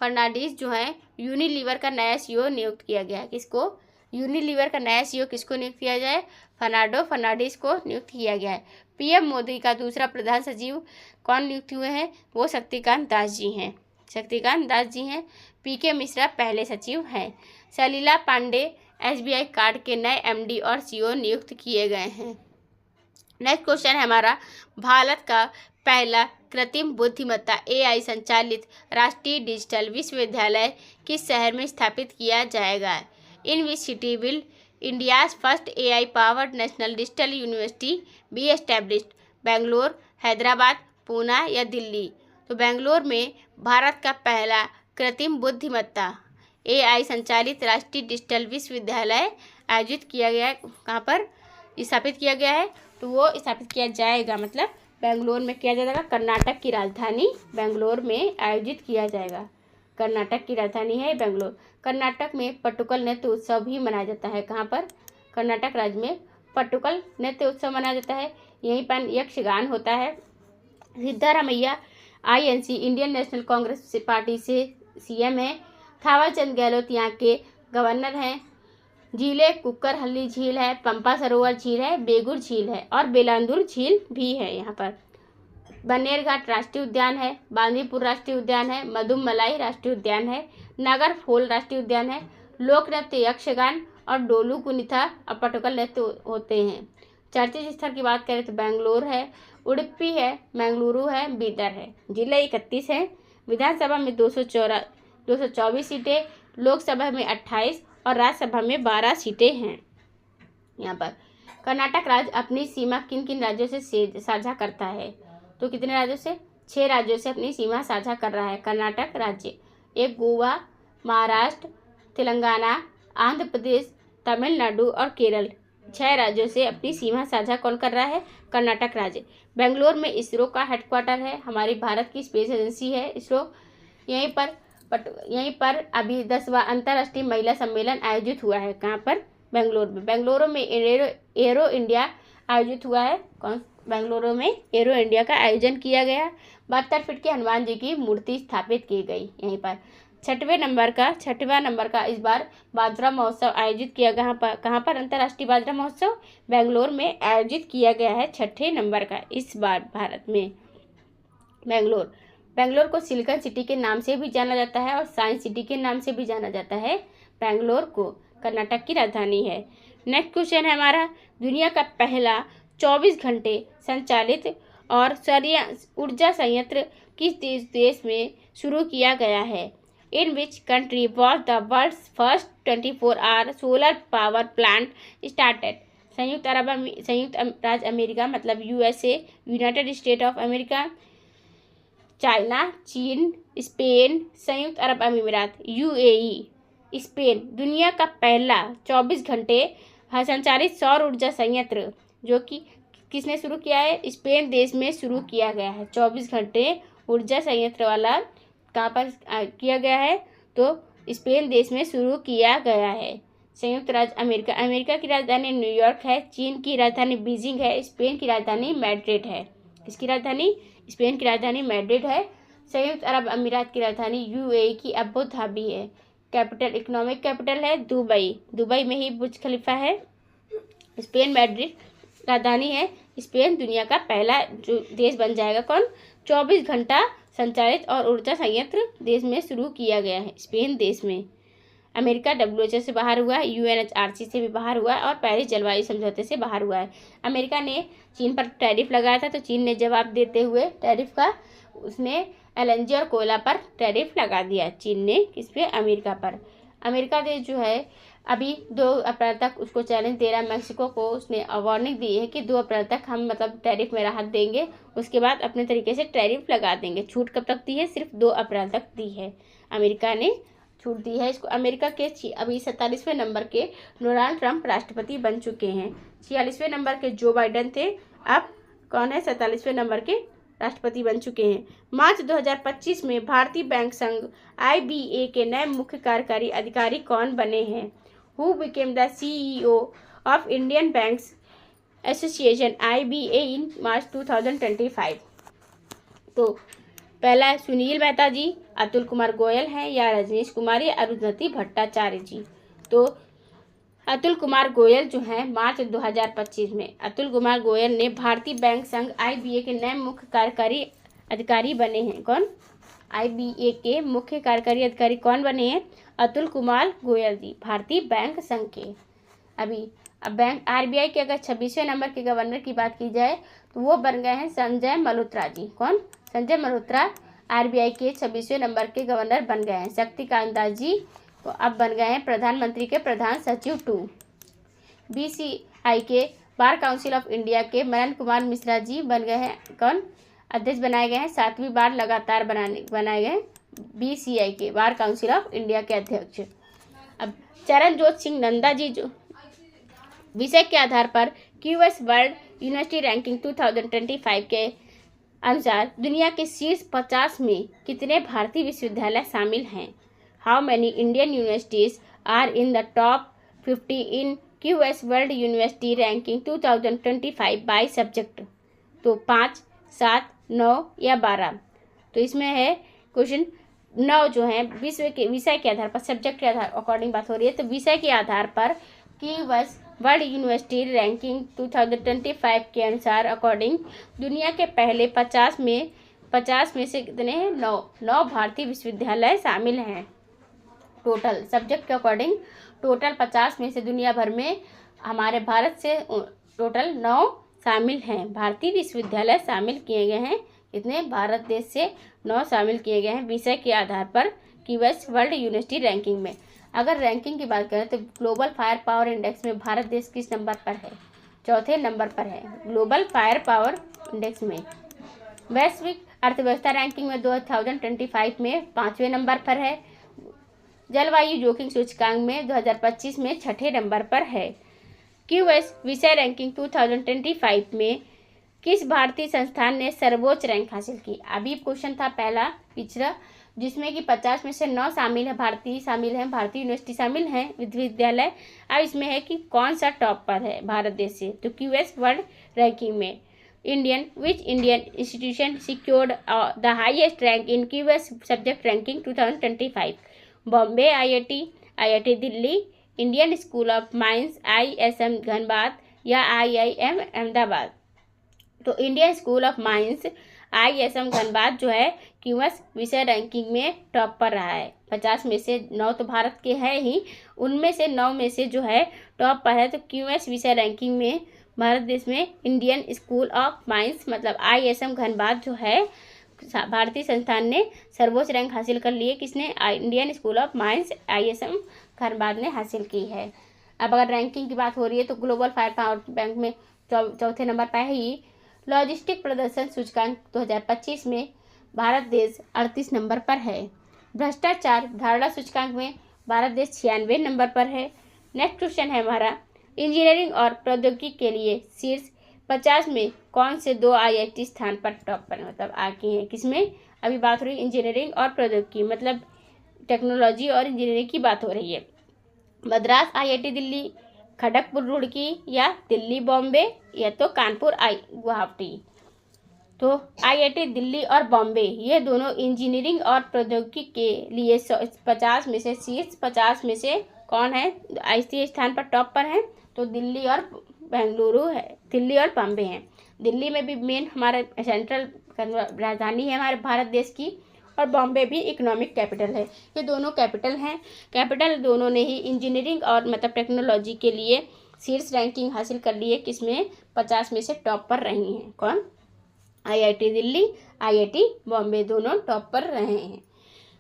फर्नांडीज जो है यूनिलीवर का नया CEO नियुक्त किया गया है। किसको? यूनिलीवर का नया CEO किसको नियुक्त किया जाए? फर्नांडो फर्नांडीज को नियुक्त किया गया है। PM मोदी का दूसरा प्रधान सचिव कौन नियुक्त हुए हैं? वो शक्तिकांत दास जी हैं। PK मिश्रा पहले सचिव हैं। सलीला पांडे SBI कार्ड के नए MD और CEO नियुक्त किए गए हैं। नेक्स्ट क्वेश्चन है हमारा, भारत का पहला कृत्रिम बुद्धिमत्ता AI संचालित राष्ट्रीय डिजिटल विश्वविद्यालय किस शहर में स्थापित किया जाएगा? In which city will India's first AI powered national digital university be established? Bangalore, Hyderabad, Poona या दिल्ली? तो बेंगलोर में भारत का पहला कृत्रिम बुद्धिमत्ता AI संचालित राष्ट्रीय डिजिटल विश्वविद्यालय आयोजित किया गया है। कहाँ पर स्थापित किया गया है? तो वो स्थापित किया जाएगा मतलब बेंगलोर में किया जाएगा। कर्नाटक की राजधानी बेंगलोर में आयोजित किया जाएगा। कर्नाटक की राजधानी है बेंगलोर। कर्नाटक में पट्टुकल नृत्य उत्सव भी मनाया जाता है। कहाँ पर? कर्नाटक राज्य में पट्टुकल नृत्य उत्सव मनाया जाता है। यहीं पर यक्षगान होता है। Siddaramaiah INC Indian national Congress party से CM है। थावरचंद गहलोत यहाँ के गवर्नर हैं। झीलें कुक्करहल्ली झील है, पंपा सरोवर झील है, बेगुर झील है और बेलांदुर झील भी है। यहाँ पर बन्नेरघाट राष्ट्रीय उद्यान है, बांदीपुर राष्ट्रीय उद्यान है, मधुमलाई राष्ट्रीय उद्यान है, नागरफोल राष्ट्रीय उद्यान है। लोक नृत्य यक्षगान और डोलू कुनिथा और पटुकल नृत्य होते हैं। चर्चित स्थल की बात करें तो बेंगलोर है, उडुपी है, मंगलुरु है, बीदर है। जिले 31 हैं। विधानसभा में 224 सीटें, लोकसभा में 28 और राज्यसभा में 12 सीटें हैं। यहाँ पर कर्नाटक राज्य अपनी सीमा किन किन राज्यों से साझा करता है? तो कितने राज्यों से? 6 राज्यों से अपनी सीमा साझा कर रहा है कर्नाटक राज्य। एक गोवा, महाराष्ट्र, तेलंगाना, आंध्र प्रदेश, तमिलनाडु और केरल। 6 राज्यों से अपनी सीमा साझा कौन कर रहा है? कर्नाटक राज्य। बेंगलोर में इसरो का हेडक्वार्टर है, हमारी भारत की स्पेस एजेंसी है इसरो। यहीं पर अभी 10वां अंतर्राष्ट्रीय महिला सम्मेलन आयोजित हुआ है। कहाँ पर? बेंगलोर में। बेंगलुरु में एरो इंडिया आयोजित हुआ है। बेंगलुरु में एरो इंडिया का आयोजन किया गया। 72 फीट के हनुमान जी की मूर्ति स्थापित की गई। यहीं पर 6वें नंबर का इस बार बाजरा महोत्सव आयोजित किया गया। कहाँ पर अंतर्राष्ट्रीय बाजरा महोत्सव? बेंगलोर में आयोजित किया गया है 6ठे नंबर का इस बार भारत में। बेंगलोर बेंगलोर को सिलिकॉन सिटी के नाम से भी जाना जाता है और साइंस सिटी के नाम से भी जाना जाता है। बेंगलोर को कर्नाटक की राजधानी है। नेक्स्ट क्वेश्चन है हमारा, दुनिया का पहला 24 घंटे संचालित और सौर ऊर्जा संयंत्र किस देश में शुरू किया गया है? In which country was the world's first 24 hour solar power plant started? संयुक्त राज्य अमेरिका मतलब USA, United State of America, China, चीन, स्पेन, संयुक्त अरब अमीरात यूएई। स्पेन दुनिया का पहला 24 घंटे संचालित सौर ऊर्जा संयंत्र जो कि किसने शुरू किया है? स्पेन देश में शुरू किया गया है। 24 घंटे ऊर्जा संयंत्र वाला कहाँ पर किया गया है? तो स्पेन देश में शुरू किया गया है। संयुक्त राज्य अमेरिका, अमेरिका की राजधानी न्यूयॉर्क है, चीन की राजधानी बीजिंग है, स्पेन की राजधानी मैड्रिड है। किसकी राजधानी? स्पेन की राजधानी मैड्रिड है। संयुक्त अरब अमीरात की राजधानी यूएई की अबू धाबी है। कैपिटल, इकोनॉमिक कैपिटल है दुबई, दुबई में ही बुर्ज खलीफा है। स्पेन मैड्रिड राजधानी है। स्पेन दुनिया का पहला जो देश बन जाएगा कौन? 24 घंटा संचालित और ऊर्जा संयंत्र देश में शुरू किया गया है स्पेन देश में। अमेरिका डब्ल्यूएचओ से बाहर हुआ है, यूएनएचआरसी से भी बाहर हुआ है और पेरिस जलवायु समझौते से बाहर हुआ है। अमेरिका ने चीन पर टैरिफ लगाया था तो चीन ने जवाब देते हुए टैरिफ का उसने एलएनजी और कोयला पर टैरिफ लगा दिया चीन ने। किस पे? अमेरिका पर। अमेरिका देश जो है अभी 2 अप्रैल तक उसको चैलेंज दे रहा है मैक्सिको को। उसने वार्निंग दी है कि 2 अप्रैल तक हम मतलब टैरिफ में राहत देंगे, उसके बाद अपने तरीके से टैरिफ लगा देंगे। छूट कब तक दी है? सिर्फ 2 अप्रैल तक दी है, अमेरिका ने छूट दी है इसको। अमेरिका के अभी 47वें नंबर के डोनाल्ड ट्रंप राष्ट्रपति बन चुके हैं। 46वें नंबर के जो बाइडेन थे, अब कौन है? 47वें नंबर के राष्ट्रपति बन चुके हैं। मार्च 2025 में भारतीय बैंक संघ IBA के नए मुख्य कार्यकारी अधिकारी कौन बने हैं? Who became the CEO of Indian banks association IBA in March 2025? तो पहला है सुनील मेहता जी, अतुल कुमार गोयल हैं, या रजनीश कुमार या अरुंधति भट्टाचार्य जी? तो अतुल कुमार गोयल जो हैं मार्च 2025 में अतुल कुमार गोयल ने भारतीय बैंक संघ IBA के नए मुख्य कार्यकारी अधिकारी बने हैं। कौन? IBA के मुख्य कार्यकारी अधिकारी कौन बने हैं? अतुल कुमार गोयल जी, भारतीय बैंक संघ के। अब बैंक RBI के अगर 26वें नंबर के गवर्नर की बात की जाए तो वो बन गए हैं संजय मल्होत्रा जी। कौन? संजय मल्होत्रा RBI के 26वें नंबर के गवर्नर बन गए हैं। शक्तिकांत दास जी तो अब बन गए हैं प्रधानमंत्री के प्रधान सचिव 2। BCI के बार काउंसिल ऑफ इंडिया के मदन कुमार मिश्रा जी बन गए हैं कौन? अध्यक्ष बनाए गए हैं। 7वीं बार लगातार बनाए गए BCI के बार काउंसिल ऑफ इंडिया के अध्यक्ष। अब चरणजोत सिंह नंदा जी जो विषय के आधार पर QS वर्ल्ड यूनिवर्सिटी रैंकिंग 2025 के अनुसार दुनिया के शीर्ष 50 में कितने भारतीय विश्वविद्यालय शामिल हैं? How many Indian universities are in the top 50 in QS world university ranking 2025 by subject? तो 5, 7, 9 या 12? तो इसमें है क्वेश्चन 9 जो है विषय के आधार पर, सब्जेक्ट के आधार अकॉर्डिंग बात हो रही है। तो विषय के आधार पर QS वर्ल्ड यूनिवर्सिटी रैंकिंग 2025 के अनुसार अकॉर्डिंग दुनिया के पहले 50 में से कितने हैं? 9 भारतीय विश्वविद्यालय शामिल हैं। टोटल सब्जेक्ट के अकॉर्डिंग टोटल 50 में से दुनिया भर में हमारे भारत से टोटल 9 शामिल हैं, भारतीय विश्वविद्यालय शामिल किए गए हैं। कितने? भारत देश से 9 शामिल किए गए हैं विषय के आधार पर QS वर्ल्ड यूनिवर्सिटी रैंकिंग में। अगर रैंकिंग की बात करें तो ग्लोबल फायर पावर इंडेक्स में भारत देश किस नंबर पर है? 4थे नंबर पर है ग्लोबल फायर पावर इंडेक्स में। वैश्विक अर्थव्यवस्था रैंकिंग में 2025 में 5वें नंबर पर है। जलवायु जोखिम सूचकांक में 2025 में 6ठे नंबर पर है। QS विषय रैंकिंग 2025 में किस भारतीय संस्थान ने सर्वोच्च रैंक हासिल की? अभी क्वेश्चन था पहला पिछड़ा जिसमें कि 50 में से 9 शामिल है, भारतीय यूनिवर्सिटी शामिल हैं विश्वविद्यालय। अब इसमें है कि कौन सा टॉप पर है भारत देश से? तो QS वर्ल्ड रैंकिंग में विच Indian institution secured the highest rank in QS subject ranking 2025? Bombay IIT Delhi, Indian school of mines ISM Dhanbad या IIM अहमदाबाद? तो Indian school of mines ISM Dhanbad जो है क्यूएस विषय रैंकिंग में टॉप पर रहा है। 50 में से 9 तो भारत के हैं ही, उनमें से 9 में से जो है टॉप पर है। तो क्यूएस विषय रैंकिंग में भारत देश में इंडियन स्कूल ऑफ माइंस मतलब ISM धनबाद जो है भारतीय संस्थान ने सर्वोच्च रैंक हासिल कर लिए। किसने? Indian school of mines ISM Dhanbad ने हासिल की है। अब अगर रैंकिंग की बात हो रही है तो ग्लोबल फायर पावर बैंक में चौथे नंबर पर है ही। लॉजिस्टिक प्रदर्शन सूचकांक 2025 में भारत देश 38 नंबर पर है। भ्रष्टाचार धारणा सूचकांक में भारत देश 96 नंबर पर है। नेक्स्ट क्वेश्चन है हमारा, इंजीनियरिंग और प्रौद्योगिकी के लिए शीर्ष 50 में कौन से 2 IIT स्थान पर टॉप पर मतलब आके हैं? किसमें? अभी बात हो रही है इंजीनियरिंग और प्रौद्योगिकी मतलब टेक्नोलॉजी और इंजीनियरिंग की बात हो रही है। मद्रास IIT दिल्ली, खड़गपुर रुड़की या दिल्ली बॉम्बे या तो कानपुर गुवाहाटी। तो IIT दिल्ली और बॉम्बे ये दोनों इंजीनियरिंग और प्रौद्योगिकी के लिए 50 में से शीर्ष 50 में से कौन है IIT स्थान पर टॉप पर हैं? तो दिल्ली और बेंगलुरु है, दिल्ली और बॉम्बे हैं। दिल्ली में भी मेन हमारा सेंट्रल राजधानी है हमारे भारत देश की, और बॉम्बे भी इकोनॉमिक कैपिटल है। ये दोनों कैपिटल हैं। कैपिटल दोनों ने ही इंजीनियरिंग और मतलब टेक्नोलॉजी के लिए शीर्ष रैंकिंग हासिल कर ली है। किसमें? 50 में से टॉप पर रही हैं। कौन? IIT दिल्ली, IIT बॉम्बे दोनों टॉप पर रहे हैं।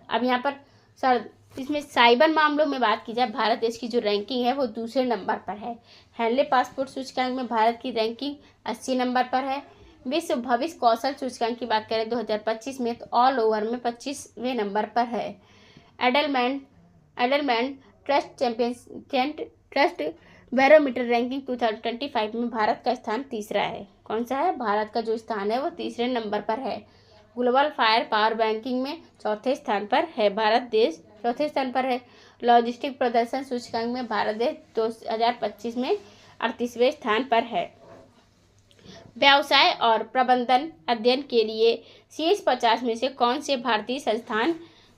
अब यहाँ पर सर इसमें साइबर मामलों में बात की जाए, भारत देश की जो रैंकिंग है वो दूसरे नंबर पर है। हैंडले पासपोर्ट सूचकांक में भारत की रैंकिंग 80 नंबर पर है। विश्व भविष्य कौशल सूचकांक की बात करें 2025 में तो ऑल ओवर में 25वें नंबर पर है। एडलमैन ट्रस्ट बैरोमीटर रैंकिंग 2025 में भारत का स्थान तीसरा है। कौन सा है? भारत का जो स्थान है वो तीसरे नंबर पर है। ग्लोबल फायर पावर बैंकिंग में चौथे स्थान पर है भारत देश, चौथे स्थान पर है। लॉजिस्टिक प्रदर्शन सूचकांक में भारत देश 2025 में 38वें स्थान पर है। व्यवसाय और प्रबंधन अध्ययन के लिए शीर्ष 50 में से कौन से भारतीय संस्थान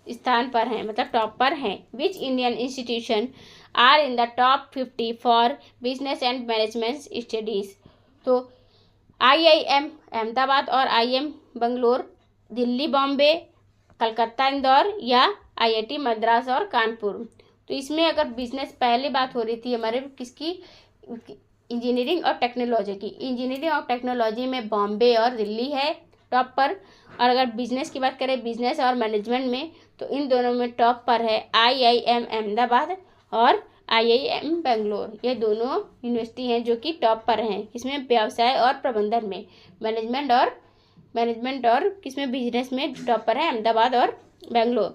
स्थान पर हैं मतलब टॉप पर हैं? Which Indian institution are in the top 50 for business and management studies? तो IIM अहमदाबाद और IIM बंगलोर, दिल्ली बॉम्बे, कलकत्ता इंदौर या IIT मद्रास और कानपुर। तो इसमें अगर बिजनेस पहले बात हो रही थी हमारे किसकी? इंजीनियरिंग और टेक्नोलॉजी की। इंजीनियरिंग और टेक्नोलॉजी में बॉम्बे और दिल्ली है टॉप पर, और अगर बिजनेस की बात करें बिजनेस और मैनेजमेंट में तो इन दोनों में टॉप पर है IIM अहमदाबाद और IIM बेंगलोर। ये दोनों यूनिवर्सिटी हैं जो कि टॉप पर हैं। इसमें व्यवसाय और प्रबंधन में, मैनेजमेंट और किसमें? बिजनेस में टॉप पर है अहमदाबाद और बेंगलोर।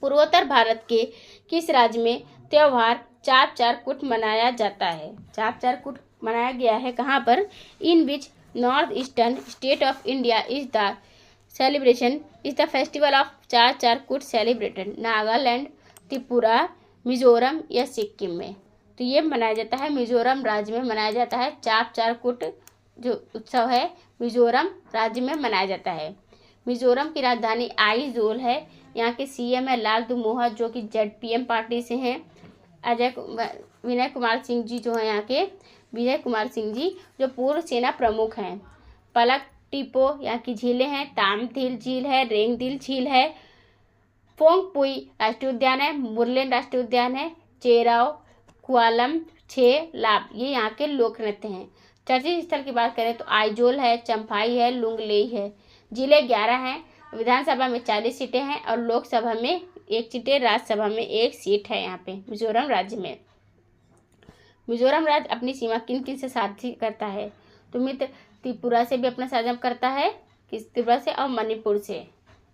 पूर्वोत्तर भारत के किस राज्य में त्यौहार चाप चार कुट मनाया जाता है? चाप चार कुट मनाया गया है कहाँ पर? In which north eastern state of India is the festival of Chapchar कुट सेलिब्रेटेड? नागालैंड, त्रिपुरा, मिजोरम या सिक्किम में? तो ये मनाया जाता है मिजोरम राज्य में मनाया जाता है। चाप चार कुट जो उत्सव है मिजोरम राज्य में मनाया जाता है। मिजोरम की राजधानी आइजोल है। यहाँ के CM है लाल दुमोह जो कि ZPM पार्टी से हैं। विनय कुमार सिंह जी जो हैं यहाँ के विजय कुमार सिंह जी जो पूर्व सेना प्रमुख हैं। पलक टीपो यहाँ की झीलें हैं, तामथिल झील है, रेंगदिल झील है, फोंगपुई राष्ट्रीय उद्यान है, मुरलेन राष्ट्रीय उद्यान है, चेराव, कुआलम, छे लाभ ये यहाँ के लोक नृत्य हैं। चर्चित स्थल की बात करें तो आइजोल है, चंफाई है, लुंगलेई है। जिले 11 हैं। विधानसभा में 40 सीटें हैं और लोकसभा में 1 सीट, राज्यसभा में 1 सीट है। यहाँ पे मिजोरम राज्य में। मिजोरम राज्य अपनी सीमा किन किन से साझी करता है? तो मित्र त्रिपुरा से भी अपना साझा करता है, किस? त्रिपुरा से और मणिपुर से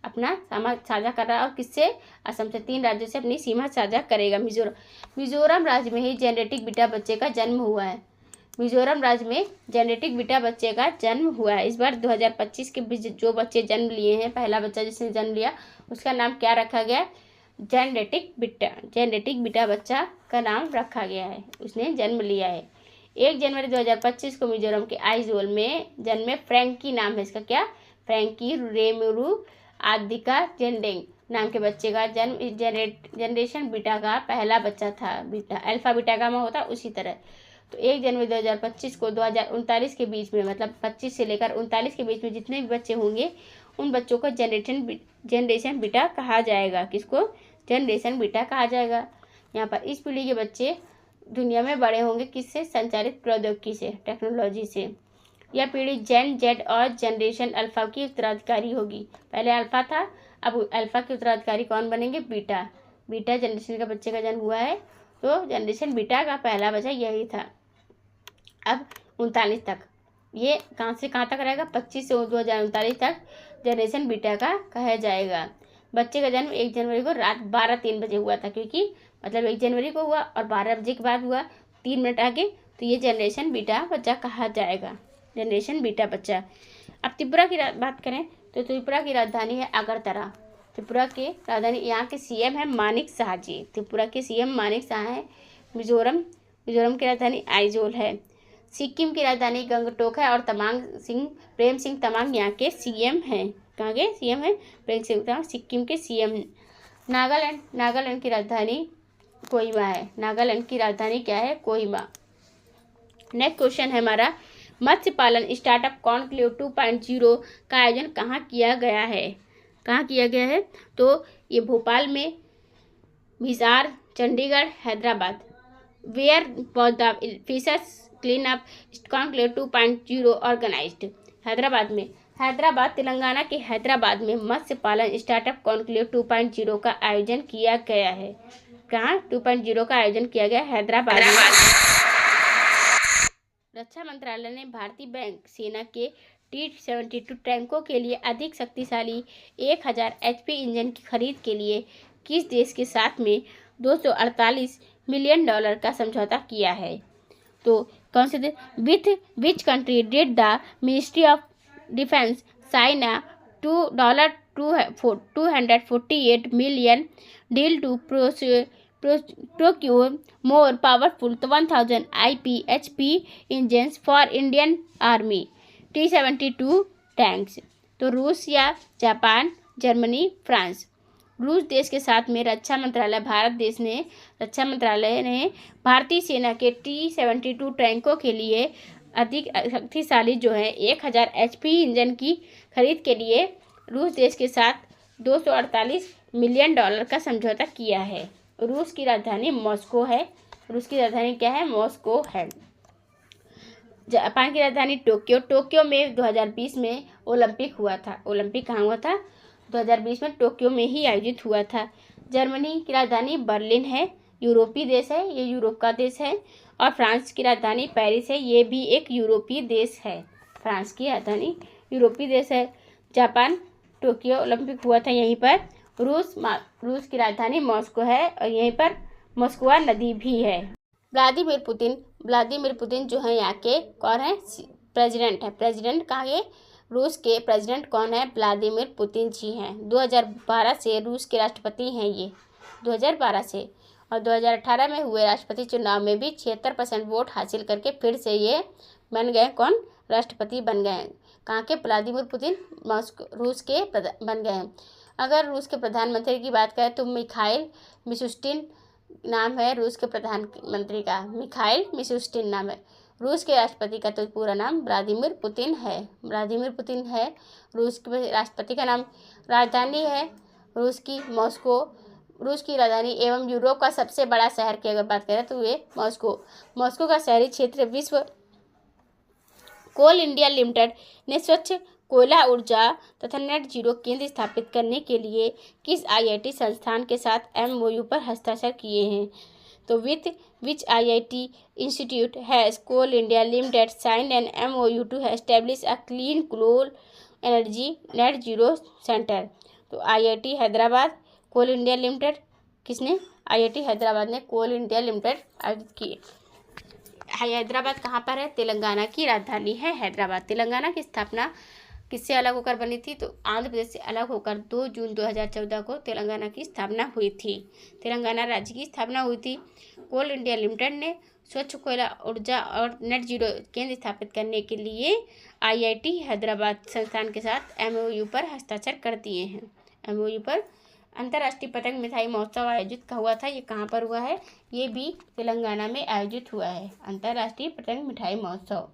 अपना सीमा साझा कर रहा है, और किससे? असम से। 3 राज्यों से अपनी सीमा साझा करेगा मिजोरम राज्य में ही जेनेटिक बीटा बच्चे का जन्म हुआ है। मिजोरम राज्य में जेनेटिक बीटा बच्चे का जन्म हुआ है। इस बार 2025 के बीच जो बच्चे जन्म लिए हैं, पहला बच्चा जिसने जन्म लिया उसका नाम क्या रखा गया? जेनेटिक बीटा बच्चा का नाम रखा गया है, उसने जन्म लिया है। 1 जनवरी 2025 को मिजोरम के आइजोल में जन्मे फ्रैंकी नाम है इसका क्या? फ्रैंकी रेमुरु आदिका जेंडेंग नाम के बच्चे का जन्म जनरेशन बीटा का पहला बच्चा था। बीटा अल्फा बीटा गामा होता उसी तरह। तो 1 जनवरी 2025 को 2039 के बीच में, मतलब 25 से लेकर 39 के बीच में जितने भी बच्चे होंगे उन बच्चों को जनरेशन बीटा कहा जाएगा। किसको? जनरेशन बीटा कहा जाएगा। यहाँ पर इस पीढ़ी के बच्चे दुनिया में बड़े होंगे किससे? संचालित प्रौद्योगिकी से, टेक्नोलॉजी से। यह पीढ़ी जेन जेड और जनरेशन अल्फा की उत्तराधिकारी होगी। पहले अल्फा था, अब अल्फा के उत्तराधिकारी कौन बनेंगे? बीटा। बीटा जनरेशन का बच्चे का जन्म हुआ है तो जनरेशन बीटा का पहला बच्चा यही था। अब 39 तक, ये कहाँ से कहाँ तक रहेगा? 25 से 2039 तक जनरेशन बीटा का कहा जाएगा। बच्चे का जन्म 1 जनवरी को रात 12:03 बजे हुआ था, क्योंकि मतलब 1 जनवरी को हुआ और 12 बजे के बाद हुआ, 3 मिनट आगे, तो ये जनरेशन बीटा बच्चा कहा जाएगा, जनरेशन बीटा बच्चा। अब त्रिपुरा की बात करें तो त्रिपुरा की राजधानी है अगरतला। त्रिपुरा के राजधानी, यहाँ के सीएम है मानिक शाह जी। त्रिपुरा के सीएम मानिक शाह हैं। मिजोरम की राजधानी आइजोल है। सिक्किम की राजधानी गंगटोक है और प्रेम सिंह तमांग यहाँ के सीएम हैं। कहाँ के सीएम हैं? प्रेम सिंह तमांग सिक्किम के सीएम। नागालैंड की राजधानी कोहिमा है। नागालैंड की राजधानी क्या है? कोहिमा। नेक्स्ट क्वेश्चन है हमारा, मत्स्य पालन स्टार्टअप कॉन्क्लेव 2.0 का आयोजन कहाँ किया गया है? कहाँ किया गया है? तो ये भोपाल में, Hisar, Chandigarh, Hyderabad. Where was the fishers clean up conclave 2.0 organised? Hyderabad में। हैदराबाद, तेलंगाना के हैदराबाद में मत्स्य पालन स्टार्टअप कॉन्क्लेव 2.0 का आयोजन किया गया है। कहाँ? 2.0 का आयोजन किया गया हैदराबाद में। रक्षा मंत्रालय ने भारतीय बैंक सेना के T-72 टैंकों के लिए अधिक शक्तिशाली 1000 HP इंजन की खरीद के लिए किस देश के साथ में $248 मिलियन का समझौता किया है? तो कौन से देश? With which country did the ministry of defence sign a $248 million deal to procure more powerful 1000 HP engines for Indian Army T-72 tanks? तो रूस या जापान, जर्मनी, फ्रांस। रूस देश के साथ में रक्षा मंत्रालय ने भारतीय सेना के T-72 टैंकों के लिए अधिक शक्तिशाली जो है 1000 HP इंजन की खरीद के लिए रूस देश के साथ $248 मिलियन का समझौता किया है। रूस की राजधानी मॉस्को है। रूस की राजधानी क्या है? मॉस्को है। जापान की राजधानी टोक्यो में 2020 में ओलंपिक हुआ था। ओलंपिक कहाँ हुआ था? 2020 में टोक्यो में ही आयोजित हुआ था। जर्मनी की राजधानी बर्लिन है, यूरोपीय देश है, ये यूरोप का देश है। और फ्रांस की राजधानी पेरिस है, ये भी एक यूरोपीय देश है। फ्रांस की राजधानी यूरोपीय देश है। जापान, टोक्यो ओलंपिक हुआ था यहीं पर। रूस की राजधानी मॉस्को है और यहीं पर मॉस्कोवा नदी भी है। व्लादिमीर पुतिन जो है यहाँ के कौन है? प्रेसिडेंट है। प्रेसिडेंट कहाँ के? रूस के प्रेसिडेंट कौन है? व्लादिमीर पुतिन जी हैं। 2012 से रूस के राष्ट्रपति हैं ये, 2012 से। और 2018 में हुए राष्ट्रपति चुनाव में भी 76% वोट हासिल करके फिर से ये बन गए कौन? राष्ट्रपति बन गए हैं। कहाँ के? व्लादिमीर पुतिन रूस के बन गए हैं। अगर रूस के प्रधानमंत्री की बात करें तो मिखाइल मिशुस्टिन नाम है रूस के प्रधानमंत्री का, मिखाइल मिशुस्टिन नाम है। रूस के राष्ट्रपति का तो पूरा नाम व्लादिमीर पुतिन है। व्लादिमीर पुतिन है रूस के राष्ट्रपति का नाम। राजधानी है रूस की मॉस्को। रूस की राजधानी एवं यूरोप का सबसे बड़ा शहर की अगर बात करें तो ये मॉस्को का शहरी क्षेत्र विश्व कोल इंडिया लिमिटेड ने स्वच्छ कोयला ऊर्जा तथा नेट जीरो केंद्र स्थापित करने के लिए किस IIT संस्थान के साथ MOU पर हस्ताक्षर किए हैं? तो with which IIT institute has coal India limited signed an MOU to establish a clean coal energy net zero centre? तो IIT Hyderabad, coal India limited, किसने? IIT हैदराबाद ने कोल इंडिया लिमिटेड आयोजित किए। हैदराबाद कहाँ पर है? तेलंगाना की राजधानी है हैदराबाद। तेलंगाना की स्थापना किससे अलग होकर बनी थी? तो आंध्र प्रदेश से अलग होकर 2 जून 2014 को तेलंगाना की स्थापना हुई थी। तेलंगाना राज्य की स्थापना हुई थी। कोल इंडिया लिमिटेड ने स्वच्छ कोयला ऊर्जा और नेट जीरो केंद्र स्थापित करने के लिए IIT हैदराबाद संस्थान के साथ MOU पर हस्ताक्षर कर दिए हैं। MOU पर अंतर्राष्ट्रीय पतंग मिठाई महोत्सव आयोजित हुआ था, ये कहाँ पर हुआ है? ये भी तेलंगाना में आयोजित हुआ है। अंतर्राष्ट्रीय पतंग मिठाई महोत्सव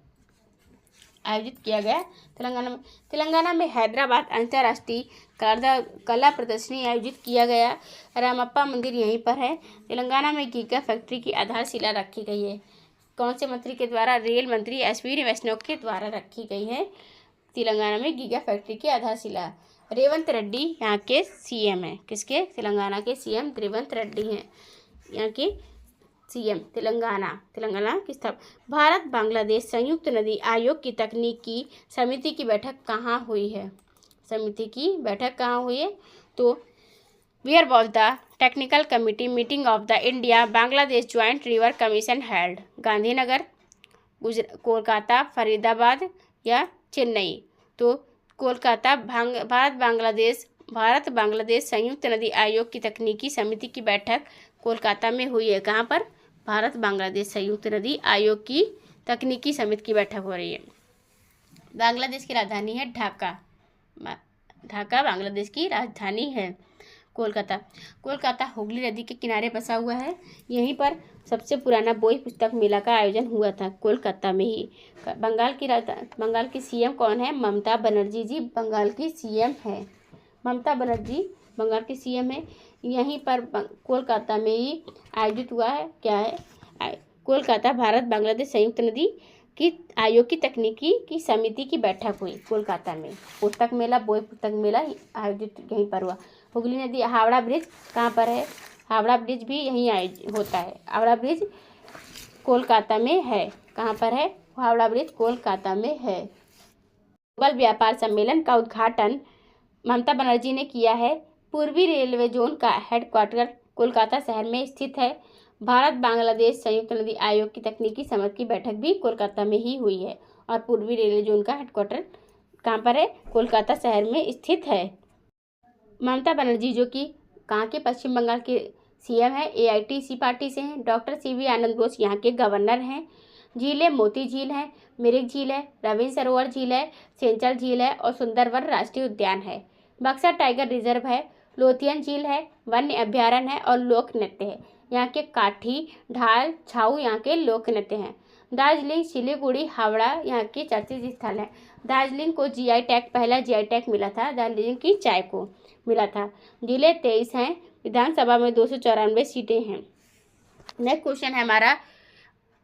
आयोजित किया गया तेलंगाना में। तेलंगाना में हैदराबाद अंतर्राष्ट्रीय कला प्रदर्शनी आयोजित किया गया। रामप्पा मंदिर यहीं पर है। तेलंगाना में गीगा फैक्ट्री की आधारशिला रखी गई है। कौन से मंत्री के द्वारा? रेल मंत्री अश्विनी वैष्णव के द्वारा रखी गई है तेलंगाना में गीगा फैक्ट्री की आधारशिला। रेवंत रेड्डी यहाँ के सीएम हैं। किसके? तेलंगाना के सीएम रेवंत रेड्डी हैं यहाँ के सीएम तेलंगाना की स्थापना। भारत बांग्लादेश संयुक्त नदी आयोग की तकनीकी समिति की बैठक कहाँ हुई है? समिति की बैठक कहाँ हुई है? तो where was the technical committee meeting of the India Bangladesh joint river commission held? Gandhinagar, Kolkata, Faridabad या चेन्नई? तो कोलकाता। भारत बांग्लादेश संयुक्त नदी आयोग की तकनीकी समिति की बैठक कोलकाता में हुई है। कहाँ पर? भारत बांग्लादेश संयुक्त नदी आयोग की तकनीकी समिति की बैठक हो रही है। बांग्लादेश की राजधानी है ढाका। ढाका बांग्लादेश की राजधानी है। कोलकाता हुगली नदी के किनारे बसा हुआ है। यहीं पर सबसे पुराना बोई पुस्तक मेला का आयोजन हुआ था, कोलकाता में ही। बंगाल की सीएम कौन है? ममता बनर्जी जी बंगाल की सीएम है। ममता बनर्जी बंगाल की सीएम है। यहीं पर कोलकाता में ही आयोजित हुआ है। क्या है? कोलकाता भारत बांग्लादेश संयुक्त नदी की आयोग की तकनीकी की समिति की बैठक हुई कोलकाता में। पुस्तक मेला, बोई पुस्तक मेला आयोजित यहीं पर हुआ। हुगली नदी, हावड़ा ब्रिज कहाँ पर है? हावड़ा ब्रिज भी यहीं होता है। हावड़ा ब्रिज कोलकाता में है। कहाँ पर है? हावड़ा ब्रिज कोलकाता में है। ग्लोबल व्यापार सम्मेलन का उद्घाटन ममता बनर्जी ने किया है। पूर्वी रेलवे जोन का हेडक्वार्टर कोलकाता शहर में स्थित है। भारत बांग्लादेश संयुक्त नदी आयोग की तकनीकी समिति की बैठक भी कोलकाता में ही हुई है। और पूर्वी रेलवे जोन का हेडक्वार्टर कहाँ पर है? कोलकाता शहर में स्थित है। ममता बनर्जी जो कि कहाँ के? पश्चिम बंगाल के सीएम है, AITC पार्टी से हैं। डॉक्टर CV आनंद बोस यहाँ के गवर्नर हैं। झीलें मोती झील है, मिरिक झील है, रविंद्र सरोवर झील है, सेंचल झील है और सुंदरवन राष्ट्रीय उद्यान है। बक्सर टाइगर रिजर्व है, लोथियन झील है, वन्य अभ्यारण्य है और लोक नृत्य है। यहाँ के काठी, ढाल, छाऊ यहाँ के लोक नृत्य हैं। दार्जिलिंग, सिलीगुड़ी, हावड़ा यहाँ के चर्चित स्थल है। दार्जिलिंग को GI टैग, पहला GI टैग मिला था दार्जिलिंग की चाय को मिला था। जिले 23 हैं। विधानसभा में 294 सीटें हैं। नेक्स्ट क्वेश्चन है हमारा,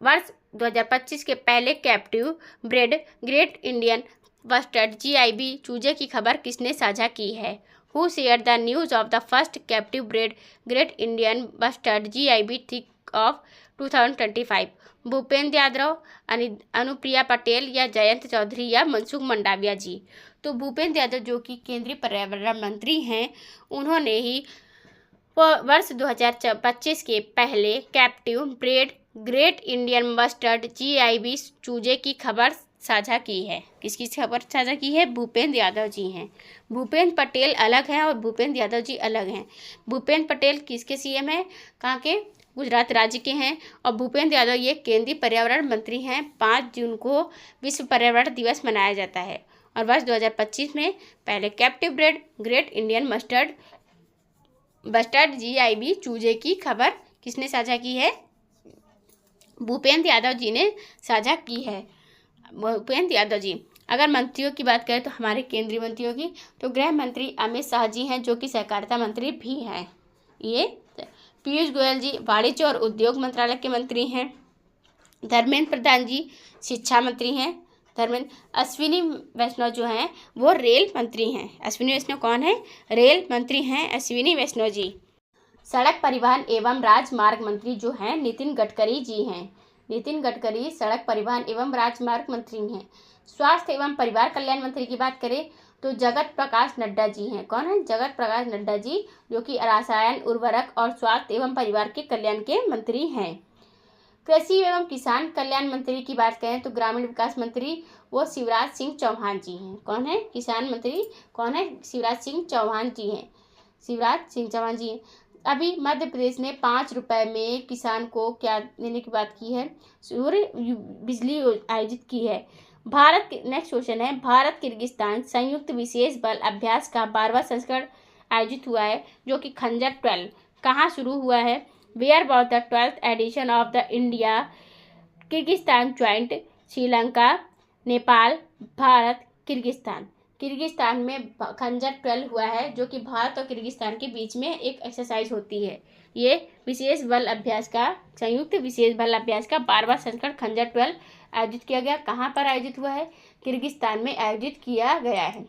वर्ष 2025 के पहले captive bred great Indian bustard GIB चूजे की खबर किसने साझा की है? Who share the news of the first captive bred great Indian bustard GIB thick of 2025? Bhupendra Yadav, Anupriya Patel या जयंत चौधरी या मनसुख मंडाविया जी? तो भूपेंद्र यादव जो कि केंद्रीय पर्यावरण मंत्री हैं, उन्होंने ही वर्ष 2025 के पहले captive bred great Indian bustard GIB चूजे की खबर साझा की है। किसकी खबर साझा की है? भूपेंद्र यादव जी हैं। भूपेंद्र पटेल अलग हैं और भूपेंद्र यादव जी अलग हैं। भूपेंद्र पटेल किसके सीएम हैं? कहाँ के? गुजरात राज्य के हैं। और भूपेंद्र यादव ये केंद्रीय पर्यावरण मंत्री हैं। 5 जून को विश्व पर्यावरण दिवस मनाया जाता है। और वर्ष 2025 में पहले captive bred great Indian bustard GIB चूजे की खबर किसने साझा की है? भूपेंद्र यादव जी ने साझा की है। भूपेंद्र यादव जी। अगर मंत्रियों की बात करें तो हमारे केंद्रीय मंत्रियों की, तो गृह मंत्री अमित शाह जी हैं जो कि सहकारिता मंत्री भी हैं। ये पीयूष गोयल जी वाणिज्य और उद्योग मंत्रालय के मंत्री हैं। धर्मेंद्र प्रधान जी शिक्षा मंत्री हैं। अश्विनी वैष्णव जो हैं वो रेल मंत्री हैं। अश्विनी वैष्णव कौन है? रेल मंत्री हैं अश्विनी वैष्णव जी। सड़क परिवहन एवं राजमार्ग मंत्री जो हैं नितिन गडकरी जी हैं। नितिन गडकरी सड़क परिवहन एवं राजमार्ग मंत्री हैं। स्वास्थ्य एवं परिवार कल्याण मंत्री की बात करें तो जगत प्रकाश नड्डा जी हैं। कौन है? जगत प्रकाश नड्डा जी जो कि रसायन, उर्वरक और स्वास्थ्य एवं परिवार के कल्याण के मंत्री हैं। कृषि एवं किसान कल्याण मंत्री की बात करें तो ग्रामीण विकास मंत्री वो शिवराज सिंह चौहान जी हैं। कौन है? किसान मंत्री कौन है? शिवराज सिंह चौहान जी हैं। शिवराज सिंह चौहान जी हैं। अभी मध्य प्रदेश ने 5 रुपए में किसान को क्या देने की बात की है? सूर्य बिजली आयोजित की है। नेक्स्ट क्वेश्चन है, भारत किर्गिस्तान संयुक्त विशेष बल अभ्यास का 12वां संस्करण आयोजित हुआ है, जो कि खंजर 12 कहाँ शुरू हुआ है? Where was the 12th edition of the India Kyrgyzstan joint, Sri Lanka, Nepal, Bharat, Kyrgyzstan. Kyrgyzstan में खंजर 12 हुआ है, जो कि भारत और किर्गिस्तान के बीच में एक एक्सरसाइज होती है। ये विशेष बल अभ्यास का संयुक्त विशेष बल अभ्यास का 12वां संस्करण खंजर 12 आयोजित किया गया। कहाँ पर आयोजित हुआ है? किर्गिस्तान में आयोजित किया गया है,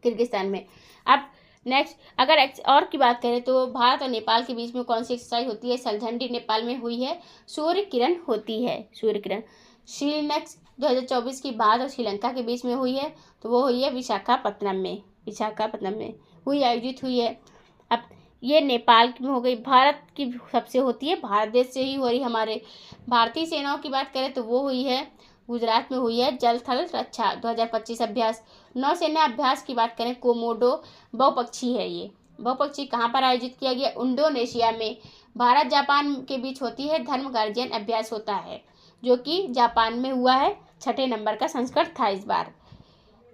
किर्गिस्तान में। अब नेक्स्ट अगर और की बात करें तो भारत और नेपाल के बीच में कौन सी एक्सरसाइज होती है? सलझंडी नेपाल में हुई है। सूर्य किरण होती है, सूर्य किरण। श्रीनेक्स 2024 की भारत और श्रीलंका के बीच में हुई है, तो वो हुई है विशाखापत्तनम में हुई, आयोजित हुई है। अब ये नेपाल में हो गई। भारत की सबसे होती है, भारत देश से ही हो रही। हमारे भारतीय सेनाओं की बात करें तो वो हुई है गुजरात में हुई है जल थल रक्षा 2025 अभ्यास। नौसेना अभ्यास की बात करें कोमोडो बहुपक्षी है। ये बहुपक्षी कहाँ पर आयोजित किया गया? इंडोनेशिया में। भारत जापान के बीच होती है धर्म गार्जियन अभ्यास होता है, जो कि जापान में हुआ है। 6 नंबर का संस्करण था इस बार।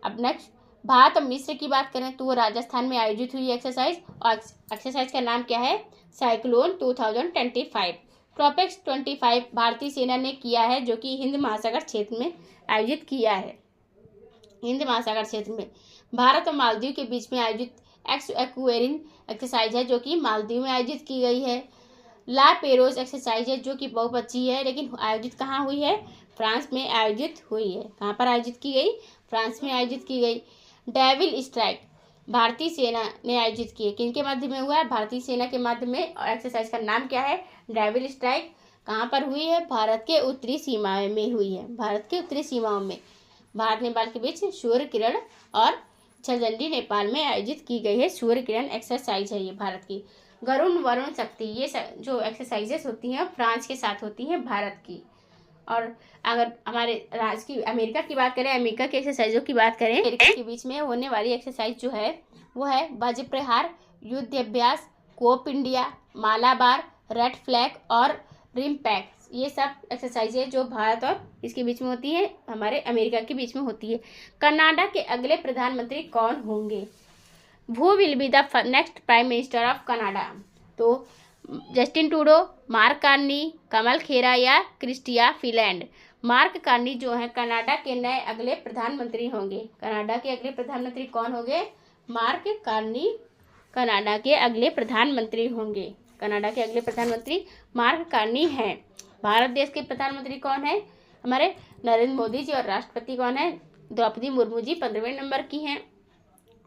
अब नेक्स्ट भारत और मिस्र की बात करें तो वो राजस्थान में आयोजित हुई एक्सरसाइज, और एक्सरसाइज का नाम क्या है? साइक्लोन 2025। ट्रॉपिक्स 25 भारतीय सेना ने किया है, जो कि हिंद महासागर क्षेत्र में आयोजित किया है। हिंद महासागर क्षेत्र में भारत और मालदीव के बीच में आयोजित एक्वेरिन एक्सरसाइज है, जो कि मालदीव में आयोजित की गई है। ला पेरोस एक्सरसाइज है, जो कि बहुपक्षीय है, लेकिन आयोजित कहाँ हुई है? फ्रांस में आयोजित हुई है। कहाँ पर आयोजित की गई? फ्रांस में आयोजित की गई। डेविल स्ट्राइक भारतीय सेना ने आयोजित की है। किनके माध्यम में हुआ है? भारतीय सेना के माध्यम में। और एक्सरसाइज का नाम क्या है? Devil strike. कहाँ पर हुई है? भारत के उत्तरी सीमाओं में हुई है। भारत के उत्तरी सीमाओं में, भारत नेपाल के बीच सूर्य किरण और सलझंडी नेपाल में आयोजित की गई है। सूर्य किरण एक्सरसाइज है ये भारत की। गरुण वरुण शक्ति, ये जो एक्सरसाइजेस होती हैं फ्रांस के साथ होती हैं भारत की। और अगर हमारे राज्य की अमेरिका की बात करें, अमेरिका की एक्सरसाइजों की बात करें, अमेरिका के बीच में होने वाली एक्सरसाइज जो है वो है वज्र Prahar, Yudh Abhyas, Cope India, Malabar, Red Flag और रिम्पैक्ट। ये सब एक्सरसाइजेज जो भारत और इसके बीच में होती है, हमारे अमेरिका के बीच में होती है। कनाडा के अगले प्रधानमंत्री कौन होंगे? Who will be the next prime minister of Canada? तो जस्टिन ट्रूडो, मार्क कार्नी, कमल खेरा या क्रिस्टिया फिनलैंड। मार्क कार्नी जो है कनाडा के नए अगले प्रधानमंत्री होंगे। कनाडा के अगले प्रधानमंत्री कौन होंगे? मार्क कार्नी कनाडा के अगले प्रधानमंत्री होंगे। कनाडा के अगले प्रधानमंत्री मार्क कार्नी हैं। भारत देश के प्रधानमंत्री कौन है? हमारे नरेंद्र मोदी जी। और राष्ट्रपति कौन है? द्रौपदी मुर्मू जी 15वें नंबर की हैं।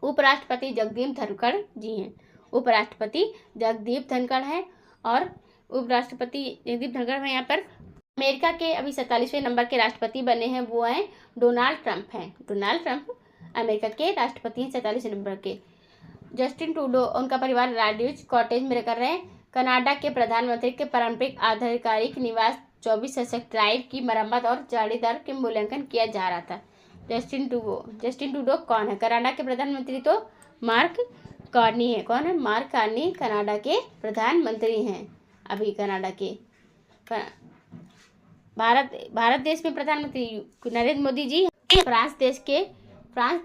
उपराष्ट्रपति जगदीप धनखड़ जी हैं। उपराष्ट्रपति जगदीप धनखड़ हैं और उपराष्ट्रपति जगदीप धनखड़ हैं। यहाँ पर अमेरिका के अभी 47वें नंबर के राष्ट्रपति बने हैं, वो हैं डोनाल्ड ट्रंप हैं। डोनाल्ड ट्रंप अमेरिका के राष्ट्रपति हैं 47 नंबर के। जस्टिन ट्रूडो उनका परिवार राड्यूज कॉटेज में कर रहे हैं। कनाडा के प्रधानमंत्री के पारंपरिक आधिकारिक निवास 24 सशक्त ड्राइव की मरम्मत और जालीदार के मूल्यांकन किया जा रहा था। जस्टिन ट्रूडो कौन है? कनाडा के प्रधानमंत्री तो मार्क कार्नी है। कौन है? मार्क कार्नी कनाडा के प्रधानमंत्री हैं अभी कनाडा के। भारत देश में प्रधानमंत्री नरेंद्र मोदी जी। फ्रांस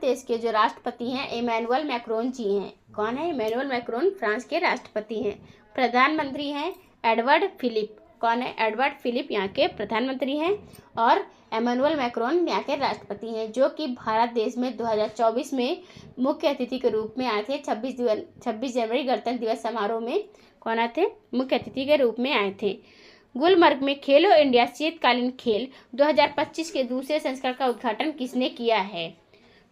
देश के जो राष्ट्रपति हैं इमैनुअल मैक्रोन जी हैं। कौन है? इमैनुअल मैक्रोन फ्रांस के राष्ट्रपति हैं। प्रधानमंत्री हैं एडवर्ड फिलिप। कौन है? एडवर्ड फिलिप यहाँ के प्रधानमंत्री हैं और इमैनुअल मैक्रोन यहाँ के राष्ट्रपति हैं, जो कि भारत देश में 2024 में मुख्य अतिथि के रूप में आए थे। 26 जनवरी गणतंत्र दिवस समारोह में कौन आए थे? मुख्य अतिथि के रूप में आए थे। गुलमर्ग में खेलो इंडिया शीतकालीन खेल 2025 के दूसरे संस्करण का उद्घाटन किसने किया है?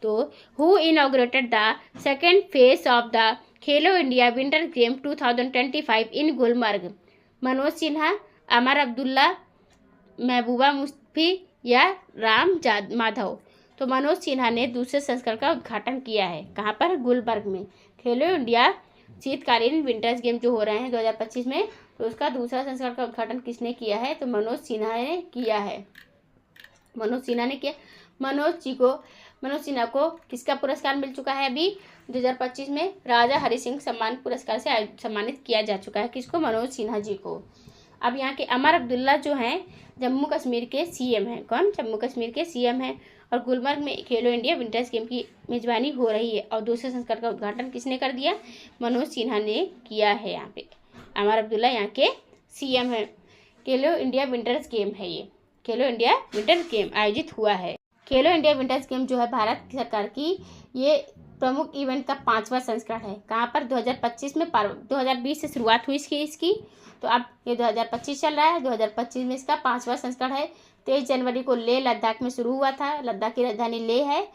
तो who inaugurated the second phase of the Khelo India winter game 2025 इन गुलमर्ग? मनोज सिन्हा, अमर अब्दुल्ला, महबूबा मुफ्ती या राम माधव? तो मनोज सिन्हा ने दूसरे संस्करण का उद्घाटन किया है। कहाँ पर? गुलबर्ग में। खेलो इंडिया शीतकालीन विंटर्स गेम जो हो रहे हैं 2025 में, तो उसका दूसरा संस्करण का उद्घाटन किसने किया है? तो मनोज सिन्हा ने किया है। मनोज सिन्हा को किसका पुरस्कार मिल चुका है? अभी 2025 में राजा हरि सिंह सम्मान पुरस्कार से सम्मानित किया जा चुका है। किसको? मनोज सिन्हा जी को। अब यहाँ के अमर अब्दुल्ला जो हैं जम्मू कश्मीर के सीएम हैं। कौन? जम्मू कश्मीर के सीएम हैं। और गुलमर्ग में खेलो इंडिया विंटर्स गेम की मेजबानी हो रही है और दूसरे संस्करण का उद्घाटन किसने कर दिया? मनोज सिन्हा ने किया है। यहाँ पे अमर अब्दुल्ला यहाँ के सीएम हैं। खेलो इंडिया विंटर्स गेम है ये, खेलो इंडिया विंटर्स गेम आयोजित हुआ है। खेलो इंडिया विंटर्स गेम जो है भारत सरकार की ये प्रमुख इवेंट का 5वां संस्करण है। कहाँ पर? 2025 में 2020 से शुरुआत हुई इसकी तो अब ये 2025 चल रहा है। 2025 में इसका 5वां संस्करण है। 23 जनवरी को लेह लद्दाख में शुरू हुआ था। लद्दाख की राजधानी लेह है।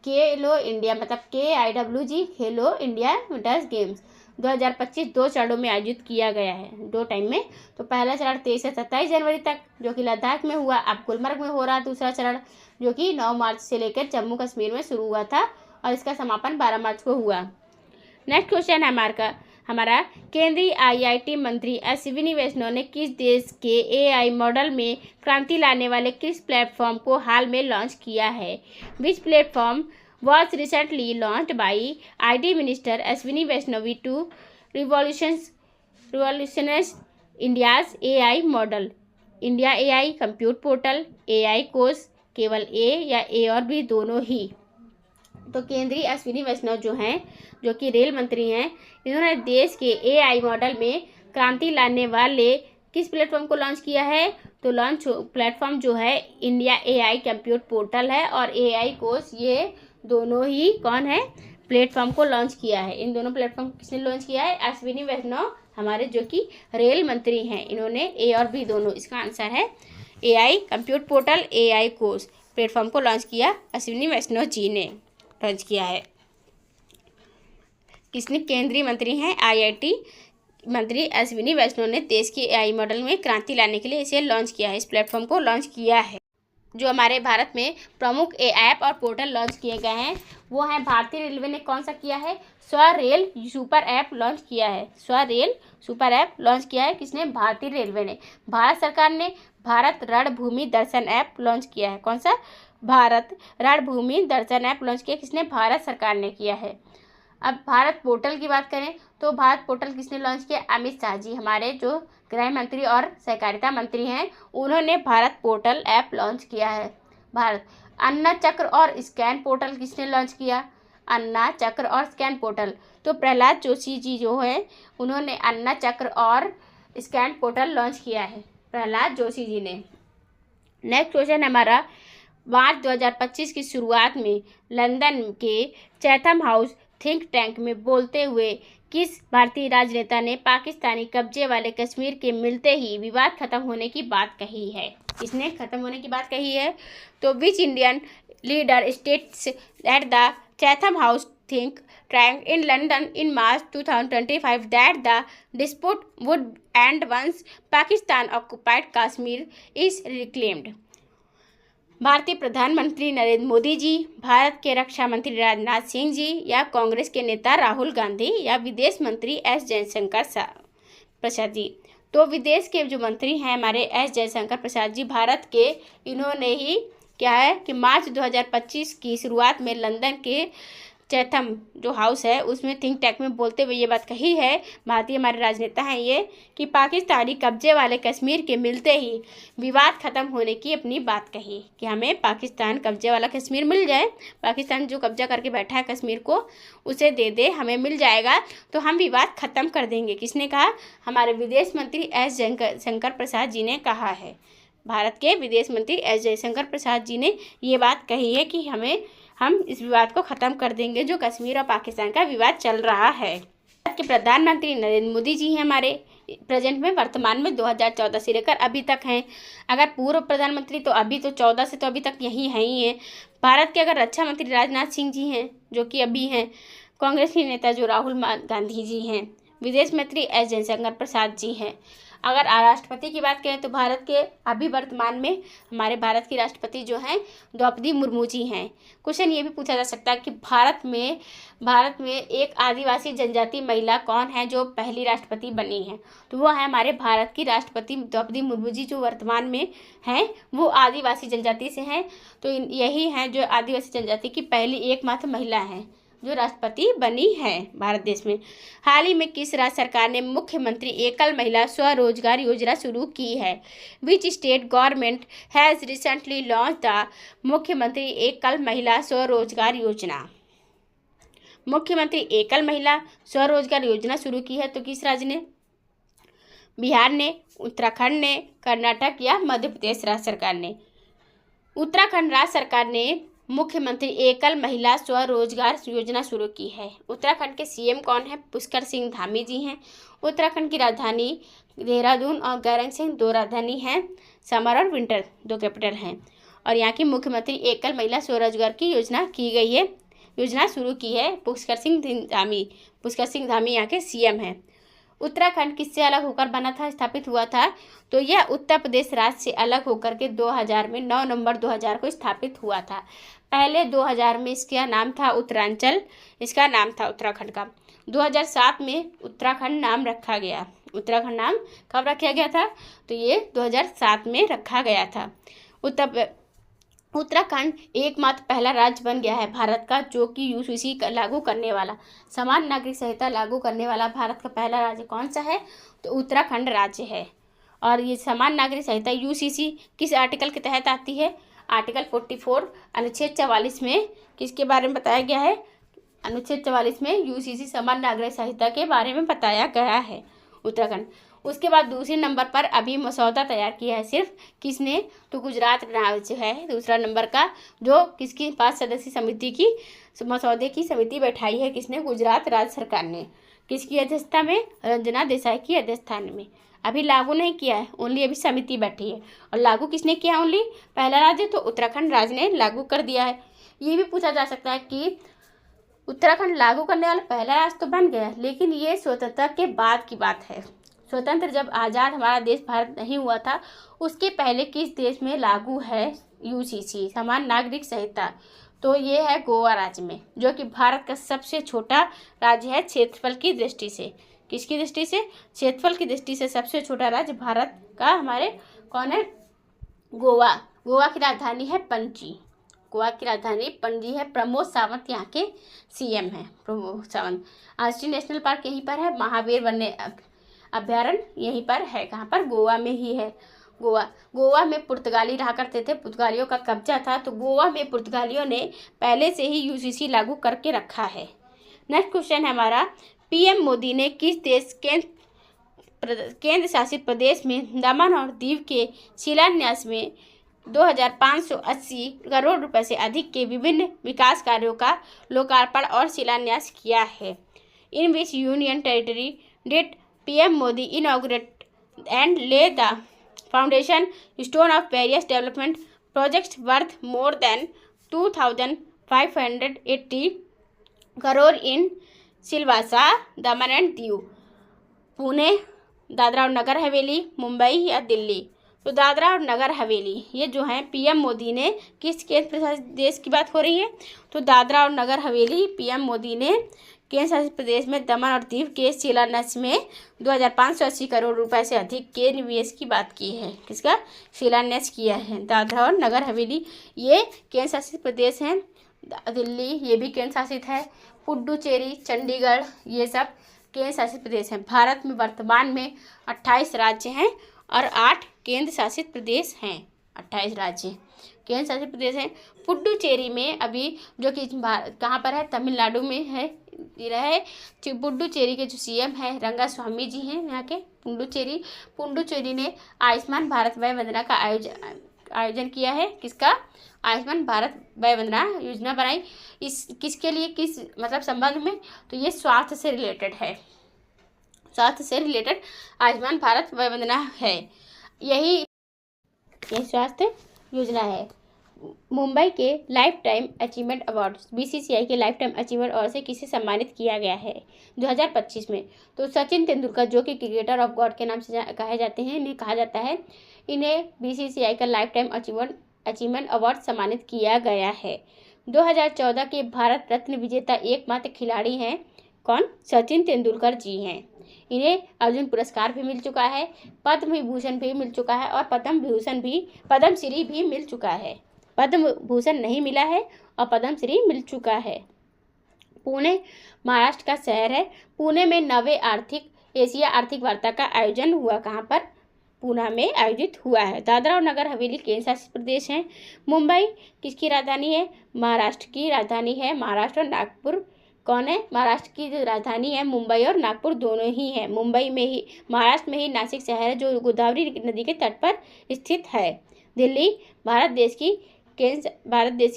खेलो इंडिया मतलब KIWG खेलो इंडिया विंटर्स गेम्स 2025 2 चरणों में आयोजित किया गया है, 2 टाइम में। तो पहला चरण 23 से 27 जनवरी तक जो कि लद्दाख में हुआ। अब गुलमर्ग में हो रहा दूसरा चरण जो कि 9 मार्च से लेकर जम्मू कश्मीर में शुरू हुआ था और इसका समापन 12 मार्च को हुआ। नेक्स्ट क्वेश्चन है हमारा केंद्रीय IIT मंत्री अश्विनी वैष्णव ने किस देश के AI मॉडल में क्रांति लाने वाले किस प्लेटफॉर्म को हाल में लॉन्च किया है? Which platform was recently launched by IT Minister Ashwini Vaishnavi to revolutionize India's AI model. India AI compute portal, AI course, केवल A या A और B दोनों ही? तो केंद्रीय अश्विनी वैष्णव जो हैं जो कि रेल मंत्री हैं, इन्होंने देश के AI मॉडल में क्रांति लाने वाले किस प्लेटफॉर्म को लॉन्च किया है? तो लॉन्च प्लेटफॉर्म जो है इंडिया AI कंप्यूट पोर्टल है और AI कोर्स, ये दोनों ही कौन है? प्लेटफॉर्म को लॉन्च किया है। इन दोनों प्लेटफॉर्म को किसने लॉन्च किया है? अश्विनी वैष्णव हमारे जो कि रेल मंत्री हैं, इन्होंने A और B दोनों। इसका आंसर है AI compute portal, AI course platform को लॉन्च किया अश्विनी वैष्णव जी ने लॉन्च किया है। किसने? केंद्रीय मंत्री हैं IIT मंत्री अश्विनी वैष्णव ने देश के AI मॉडल में क्रांति लाने के लिए इसे लॉन्च किया है, इस प्लेटफॉर्म को लॉन्च किया है। जो हमारे भारत में प्रमुख ऐप और पोर्टल लॉन्च किए गए हैं वो हैं, भारतीय रेलवे ने कौन सा किया है? स्वरेल सुपर ऐप लॉन्च किया है। स्वरेल सुपर ऐप लॉन्च किया है किसने? भारतीय रेलवे ने। भारत सरकार ने भारत रणभूमि दर्शन ऐप लॉन्च किया है। कौन सा? भारत रणभूमि दर्शन ऐप लॉन्च किया किसने? भारत सरकार ने किया है। अब भारत पोर्टल की बात करें तो भारत पोर्टल किसने लॉन्च किया? अमित शाह जी, हमारे जो गृह मंत्री और सहकारिता मंत्री हैं, उन्होंने भारत पोर्टल ऐप लॉन्च किया है। भारत अन्ना चक्र और स्कैन पोर्टल किसने लॉन्च किया? अन्ना चक्र और स्कैन पोर्टल तो प्रहलाद जोशी जी जो है उन्होंने अन्ना चक्र और स्कैन पोर्टल लॉन्च किया है, प्रहलाद जोशी जी ने। नेक्स्ट क्वेश्चन हमारा, मार्च 2025 की शुरुआत में लंदन के चैथम हाउस थिंक टैंक में बोलते हुए किस भारतीय राजनेता ने पाकिस्तानी कब्जे वाले कश्मीर के मिलते ही विवाद खत्म होने की बात कही है? किसने खत्म होने की बात कही है? तो which Indian leader states at the Chatham House think tank in London in March 2025 that the dispute would end once Pakistan occupied Kashmir is reclaimed? भारतीय प्रधानमंत्री नरेंद्र मोदी जी, भारत के रक्षा मंत्री राजनाथ सिंह जी, या कांग्रेस के नेता राहुल गांधी, या विदेश मंत्री एस जयशंकर प्रसाद जी? तो विदेश के जो मंत्री हैं हमारे एस जयशंकर प्रसाद जी, भारत के, इन्होंने ही क्या है कि मार्च 2025 की शुरुआत में लंदन के चैथम जो हाउस है उसमें थिंक टैंक में बोलते हुए ये बात कही है, भारतीय हमारे राजनेता हैं ये, कि पाकिस्तानी कब्जे वाले कश्मीर के मिलते ही विवाद खत्म होने की अपनी बात कही कि हमें पाकिस्तान कब्जे वाला कश्मीर मिल जाए, पाकिस्तान जो कब्जा करके बैठा है कश्मीर को उसे दे दे, हमें मिल जाएगा तो हम विवाद खत्म कर देंगे। किसने कहा? हमारे विदेश मंत्री एस जयशंकर प्रसाद जी ने कहा है। भारत के विदेश मंत्री एस जयशंकर प्रसाद जी ने ये बात कही है कि हम इस विवाद को ख़त्म कर देंगे जो कश्मीर और पाकिस्तान का विवाद चल रहा है। भारत के प्रधानमंत्री नरेंद्र मोदी जी हैं हमारे, प्रेजेंट में वर्तमान में 2014 से लेकर अभी तक हैं। अगर पूर्व प्रधानमंत्री तो अभी तो 14 से तो अभी तक यही हैं ही हैं। भारत के अगर रक्षा मंत्री राजनाथ सिंह जी हैं जो कि अभी हैं। कांग्रेस के नेता जो राहुल गांधी जी हैं। विदेश मंत्री एस जयशंकर प्रसाद जी हैं। अगर राष्ट्रपति की बात करें तो भारत के अभी वर्तमान में हमारे भारत की राष्ट्रपति जो हैं द्रौपदी मुर्मू जी हैं। क्वेश्चन ये भी पूछा जा सकता है कि भारत में एक आदिवासी जनजाति महिला कौन है जो पहली राष्ट्रपति बनी है? तो वो है हमारे भारत की राष्ट्रपति द्रौपदी मुर्मू जी, जो वर्तमान में हैं वो आदिवासी जनजाति से हैं। तो यही हैं जो आदिवासी जनजाति की पहली एकमात्र महिला हैं जो राष्ट्रपति बनी है भारत देश में। हाल ही में किस राज्य सरकार ने मुख्यमंत्री एकल महिला स्वरोजगार योजना शुरू की है? Which state government has recently launch the मुख्यमंत्री एकल महिला स्वरोजगार योजना? मुख्यमंत्री एकल महिला स्वरोजगार योजना शुरू की है तो किस राज्य ने? बिहार ने, उत्तराखंड ने, कर्नाटक या मध्य प्रदेश राज्य सरकार ने? उत्तराखंड राज्य सरकार ने मुख्यमंत्री एकल महिला स्वरोजगार योजना शुरू की है। उत्तराखंड के सीएम कौन है? पुष्कर सिंह धामी जी हैं। उत्तराखंड की राजधानी देहरादून और गैरंग सिंह दो राजधानी हैं, समर और विंटर दो कैपिटल हैं। और यहाँ की मुख्यमंत्री एकल महिला स्वरोजगार की योजना की गई है, योजना शुरू की है पुष्कर सिंह धामी। पुष्कर सिंह धामी यहाँ के सीएम हैं। उत्तराखंड किससे अलग होकर बना था, स्थापित हुआ था? तो यह उत्तर प्रदेश राज्य से अलग होकर के 2000 में 9 नवंबर 2000 को स्थापित हुआ था। पहले 2000 में इसका नाम था उत्तरांचल, इसका नाम था उत्तराखंड का। 2007 में उत्तराखंड नाम रखा गया। उत्तराखंड नाम कब रखा गया था? तो ये 2007 में रखा गया था। उत्तराखंड एकमात्र पहला राज्य बन गया है भारत का जो कि यूसीसी लागू करने वाला, समान नागरिक संहिता लागू करने वाला भारत का पहला राज्य कौन सा है? तो उत्तराखंड राज्य है। और ये समान नागरिक संहिता यूसीसी किस आर्टिकल के तहत आती है? आर्टिकल 44 अनुच्छेद 44 में किसके बारे में बताया गया है? अनुच्छेद 44 में यूसीसी समान नागरिक संहिता के बारे में बताया गया है उत्तराखंड। उसके बाद दूसरे नंबर पर अभी मसौदा तैयार किया है सिर्फ किसने? तो गुजरात राज्य है दूसरा नंबर का, जो किसकी 5 सदस्यीय समिति की मसौदे की समिति बैठाई है किसने? गुजरात राज्य सरकार ने। किसकी अध्यक्षता में? रंजना देसाई की अध्यक्षता में। अभी लागू नहीं किया है, ओनली अभी समिति बैठी है। और लागू किसने किया? ओनली पहला राज्य तो उत्तराखंड राज्य ने लागू कर दिया है। ये भी पूछा जा सकता है कि उत्तराखंड लागू करने वाला पहला राज्य तो बन गया, लेकिन ये स्वतंत्रता के बाद की बात है। स्वतंत्र जब आज़ाद हमारा देश भारत नहीं हुआ था उसके पहले किस देश में लागू है यूसीसी समान नागरिक संहिता? तो ये है गोवा राज्य में, जो कि भारत का सबसे छोटा राज्य है क्षेत्रफल की दृष्टि से। किसकी दृष्टि से? क्षेत्रफल की दृष्टि से सबसे छोटा राज्य भारत का हमारे कौन है? गोवा। गोवा की राजधानी है पणजी। गोवा की राजधानी पणजी है। प्रमोद सावंत यहाँ के सीएम हैं। प्रमोद सावंत। राष्ट्रीय नेशनल पार्क यहीं पर है। महावीर वन्य अभ्यारण्य यहीं पर है। कहाँ पर? गोवा में ही है। गोवा में पुर्तगाली रहा करते थे, पुर्तगालियों का कब्जा था, तो गोवा में पुर्तगालियों ने पहले से ही यूसीसी लागू करके रखा है। नेक्स्ट क्वेश्चन है हमारा, पीएम मोदी ने किस देश केंद्र शासित प्रदेश में दमन और दीव के शिलान्यास में 2580 करोड़ रुपए से अधिक के विभिन्न विकास कार्यों का लोकार्पण और शिलान्यास किया है? In which union territory did PM Modi inaugurate and lay the foundation stone of various development projects worth more than 2,580 crore in Silvassa, Daman and Diu. Pune, Dadra और नगर हवेली, मुंबई या दिल्ली? तो दादरा और नगर हवेली ये जो हैं PM मोदी ने किस केंद्र शासित देश की बात हो रही है? तो दादरा और नगर हवेली PM मोदी ने केंद्र शासित प्रदेश में दमन और दीव के शिलान्यास में 2580 करोड़ रुपए से अधिक के निवेश की बात की है। किसका शिलान्यास किया है? दादरा और नगर हवेली ये केंद्र शासित प्रदेश हैं। दिल्ली ये भी केंद्र शासित है। पुडुचेरी, चंडीगढ़ ये सब केंद्र शासित प्रदेश हैं। भारत में वर्तमान में 28 राज्य हैं और 8 केंद्र शासित प्रदेश हैं। 28 राज्य केंद्र शासित प्रदेश हैं। पुडुचेरी में अभी जो कि कहाँ पर है? तमिलनाडु में है। रहे पुडुचेरी के जो सीएम है रंगास्वामी जी हैं यहाँ के। पुडुचेरी ने आयुष्मान भारत वय वंदना का आयोजन किया है। किसका? आयुष्मान भारत वय वंदना योजना बनाई। इस किसके लिए, किस मतलब संबंध में? तो ये स्वास्थ्य से रिलेटेड है। स्वास्थ्य से रिलेटेड आयुष्मान भारत वय वंदना है। यही स्वास्थ्य योजना है। मुंबई के life time achievement award BCCI के लाइफ टाइम अचीवमेंट अवार्ड से किसे सम्मानित किया गया है 2025 में? तो सचिन तेंदुलकर जो कि क्रिकेटर ऑफ गॉड के नाम से कहे जाते हैं, इन्हें कहा जाता है। इन्हें BCCI का लाइफ टाइम अचीवमेंट अवार्ड सम्मानित किया गया है। 2014 के भारत रत्न विजेता एकमात्र खिलाड़ी हैं कौन? सचिन तेंदुलकर जी हैं। इन्हें अर्जुन पुरस्कार भी मिल चुका है, पद्म विभूषण भी मिल चुका है और पद्मश्री भी मिल चुका है। पद्म भूषण नहीं मिला है और पद्मश्री मिल चुका है। पुणे महाराष्ट्र का शहर है। पुणे में 9वें एशिया आर्थिक वार्ता का आयोजन हुआ। कहाँ पर? पुणे में आयोजित हुआ है। दादरा और नगर हवेली केंद्र शासित प्रदेश हैं। मुंबई किसकी राजधानी है? महाराष्ट्र की राजधानी है। महाराष्ट्र और नागपुर कौन है? महाराष्ट्र की जो राजधानी है मुंबई और नागपुर दोनों ही है। मुंबई में ही, महाराष्ट्र में ही नासिक शहर है जो गोदावरी नदी के तट पर स्थित है। दिल्ली भारत देश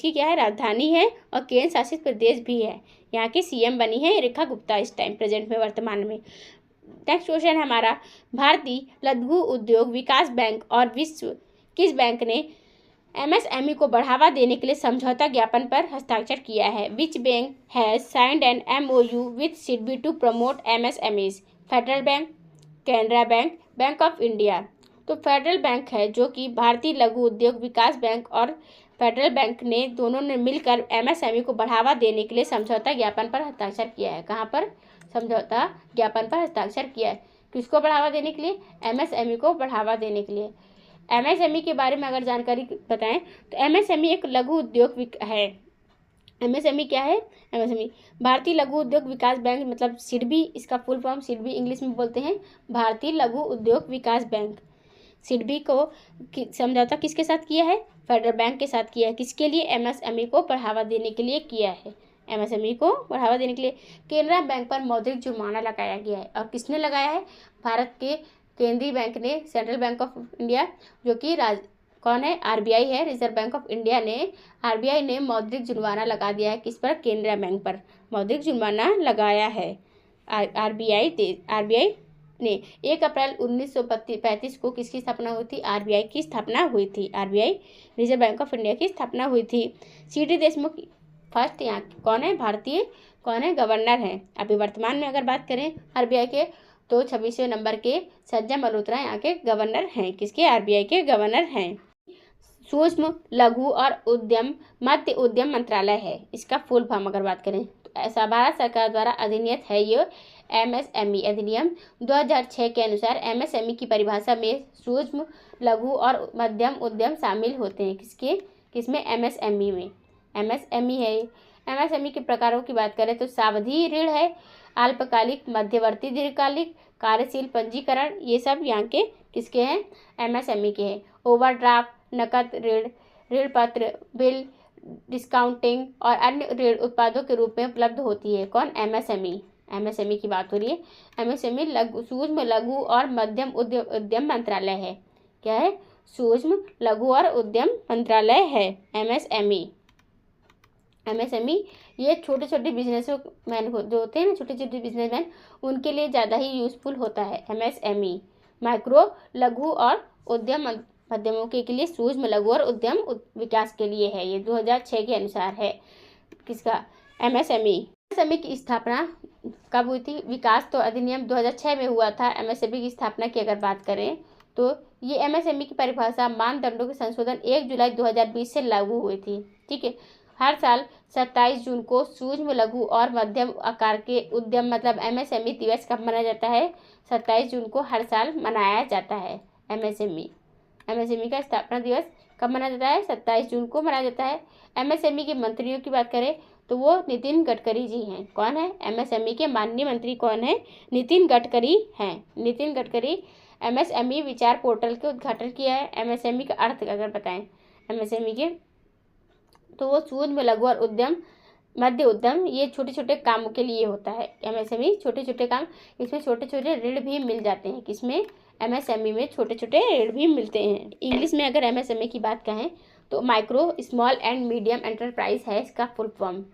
की क्या है? राजधानी है और केंद्र शासित प्रदेश भी है। यहाँ की सीएम बनी है रेखा गुप्ता इस टाइम प्रेजेंट में, वर्तमान में। नेक्स्ट क्वेश्चन है हमारा, भारतीय लघु उद्योग विकास बैंक और विश्व किस बैंक ने एमएसएमई को बढ़ावा देने के लिए समझौता ज्ञापन पर हस्ताक्षर किया है? Which bank has signed an MoU with SIDBI to promote MSMEs? Federal Bank, Canara Bank, Bank of India. तो फेडरल बैंक है जो कि भारतीय लघु उद्योग विकास बैंक और फेडरल बैंक ने दोनों ने मिलकर एमएसएमई को बढ़ावा देने के लिए समझौता ज्ञापन पर हस्ताक्षर किया है। कहाँ पर? समझौता ज्ञापन पर हस्ताक्षर किया है। किसको बढ़ावा देने के लिए? एमएसएमई को बढ़ावा देने के लिए। एमएसएमई के बारे में अगर जानकारी बताएं तो एमएसएमई एक लघु उद्योग है। एमएसएमई क्या है? एमएसएमई भारतीय लघु उद्योग विकास बैंक, मतलब सिडबी, इसका फुल फॉर्म सिडबी इंग्लिश में बोलते हैं, भारतीय लघु उद्योग विकास बैंक। सिडबी को समझौता किसके साथ किया है? फेडरल बैंक के साथ किया है। किसके लिए? एमएसएमई को बढ़ावा देने के लिए किया है। एमएसएमई को बढ़ावा देने के लिए केनरा बैंक पर मौद्रिक जुर्माना लगाया गया है। और किसने लगाया है? भारत के केंद्रीय बैंक ने, सेंट्रल बैंक ऑफ इंडिया, जो कि कौन है? आरबीआई है, रिजर्व बैंक ऑफ इंडिया ने, आरबीआई ने मौद्रिक जुर्माना लगा दिया है। किस पर? केनरा बैंक पर मौद्रिक जुर्माना लगाया है आरबीआई ने। 1 अप्रैल 1935 को किसकी स्थापना हुई थी? आरबीआई की स्थापना हुई थी। RBI, reserve bank of India की स्थापना हुई थी। सीडी देशमुख फर्स्ट यहाँ कौन है? भारतीय कौन है? गवर्नर हैं। अभी वर्तमान में अगर बात करें आरबीआई के तो 26वें नंबर के सज्जन मल्होत्रा यहाँ के गवर्नर हैं। किसके? आरबीआई के गवर्नर हैं। सूक्ष्म लघु और मध्य उद्यम मंत्रालय है। इसका फुल फॉर्म अगर बात करें तो ऐसा भारत सरकार द्वारा अधिनियत है ये एमएसएमई अधिनियम 2006 के अनुसार एमएसएमई की परिभाषा में सूक्ष्म लघु और मध्यम उद्यम शामिल होते हैं। किसमें? एमएसएमई में। एमएसएमई है। एमएसएमई के प्रकारों की बात करें तो सावधि ऋण है, अल्पकालिक, मध्यवर्ती, दीर्घकालिक, कार्यशील पंजीकरण, ये सब यहाँ के किसके हैं? एमएसएमई के हैं। ओवरड्राफ्ट, नकद ऋण, ऋण पत्र, बिल डिस्काउंटिंग और अन्य ऋण उत्पादों के रूप में उपलब्ध होती है। कौन? एमएसएमई। एमएसएमई की बात हो रही है। एमएसएमई सूक्ष्म लघु और मध्यम उद्यम मंत्रालय है। क्या है? सूक्ष्म लघु और उद्यम मंत्रालय है एमएसएमई। एमएसएमई ये छोटे छोटे बिजनेसमैन जो होते हैं ना, छोटे छोटे बिजनेसमैन, उनके लिए ज़्यादा ही यूज़फुल होता है एमएसएमई। माइक्रो लघु और उद्यम मध्यमों के लिए सूक्ष्म लघु और उद्यम विकास के लिए है। ये 2006 के अनुसार है। किसका? एमएसएमई। एमएसएमई की स्थापना कब हुई थी? विकास तो अधिनियम 2006 में हुआ था। एमएसएमई की स्थापना की अगर बात करें तो ये एमएसएमई की परिभाषा मानदंडों के संशोधन 1 जुलाई 2020 से लागू हुई थी। ठीक है। हर साल 27 जून को सूक्ष्म लघु और मध्यम आकार के उद्यम, मतलब एमएसएमई दिवस कब मनाया जाता है? 27 जून को हर साल मनाया जाता है एमएसएमई का स्थापना दिवस कब मनाया जाता है? 27 जून को मनाया जाता है। एमएसएमई के मंत्रियों की बात करें तो वो नितिन गडकरी जी हैं। कौन है? एमएसएमई के माननीय मंत्री कौन है? नितिन गडकरी हैं। नितिन गडकरी एमएसएमई विचार पोर्टल के उद्घाटन किया है। एमएसएमई का अर्थ अगर बताएं एमएसएमई के तो वो सूक्ष्म लघु और उद्यम मध्य उद्यम, ये छोटे छोटे कामों के लिए होता है। एमएसएमई छोटे छोटे काम, इसमें छोटे छोटे ऋण भी मिल जाते हैं। किसमें? एमएसएमई में छोटे छोटे ऋण भी मिलते हैं। इंग्लिश में अगर एमएसएमई की बात कहें तो micro small and medium enterprise है इसका फुल फॉर्म।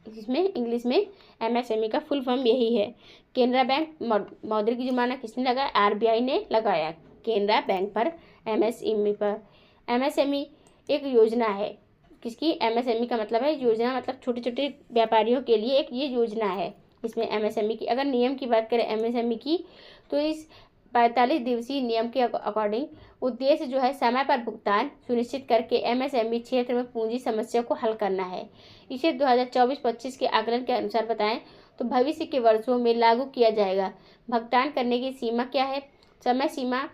इसमें इंग्लिश में एमएसएमई का फुल फॉर्म यही है। केनरा बैंक मौद्रिक जुर्माना किसने लगाया? आरबीआई ने लगाया केनरा बैंक पर, एमएसएमई पर। एमएसएमई एक योजना है। किसकी? एमएसएमई का मतलब है योजना, मतलब छोटे छोटे व्यापारियों के लिए एक ये योजना है। इसमें एमएसएमई की अगर नियम की बात करें एमएसएमई की तो इस 45 दिवसीय नियम के अकॉर्डिंग उद्देश्य जो है समय पर भुगतान सुनिश्चित करके एमएसएमई क्षेत्र में पूंजी समस्या को हल करना है। इसे 2024-25 के आकलन के अनुसार बताएं तो भविष्य के वर्षों में लागू किया जाएगा। भुगतान करने की सीमा क्या है? समय सीमा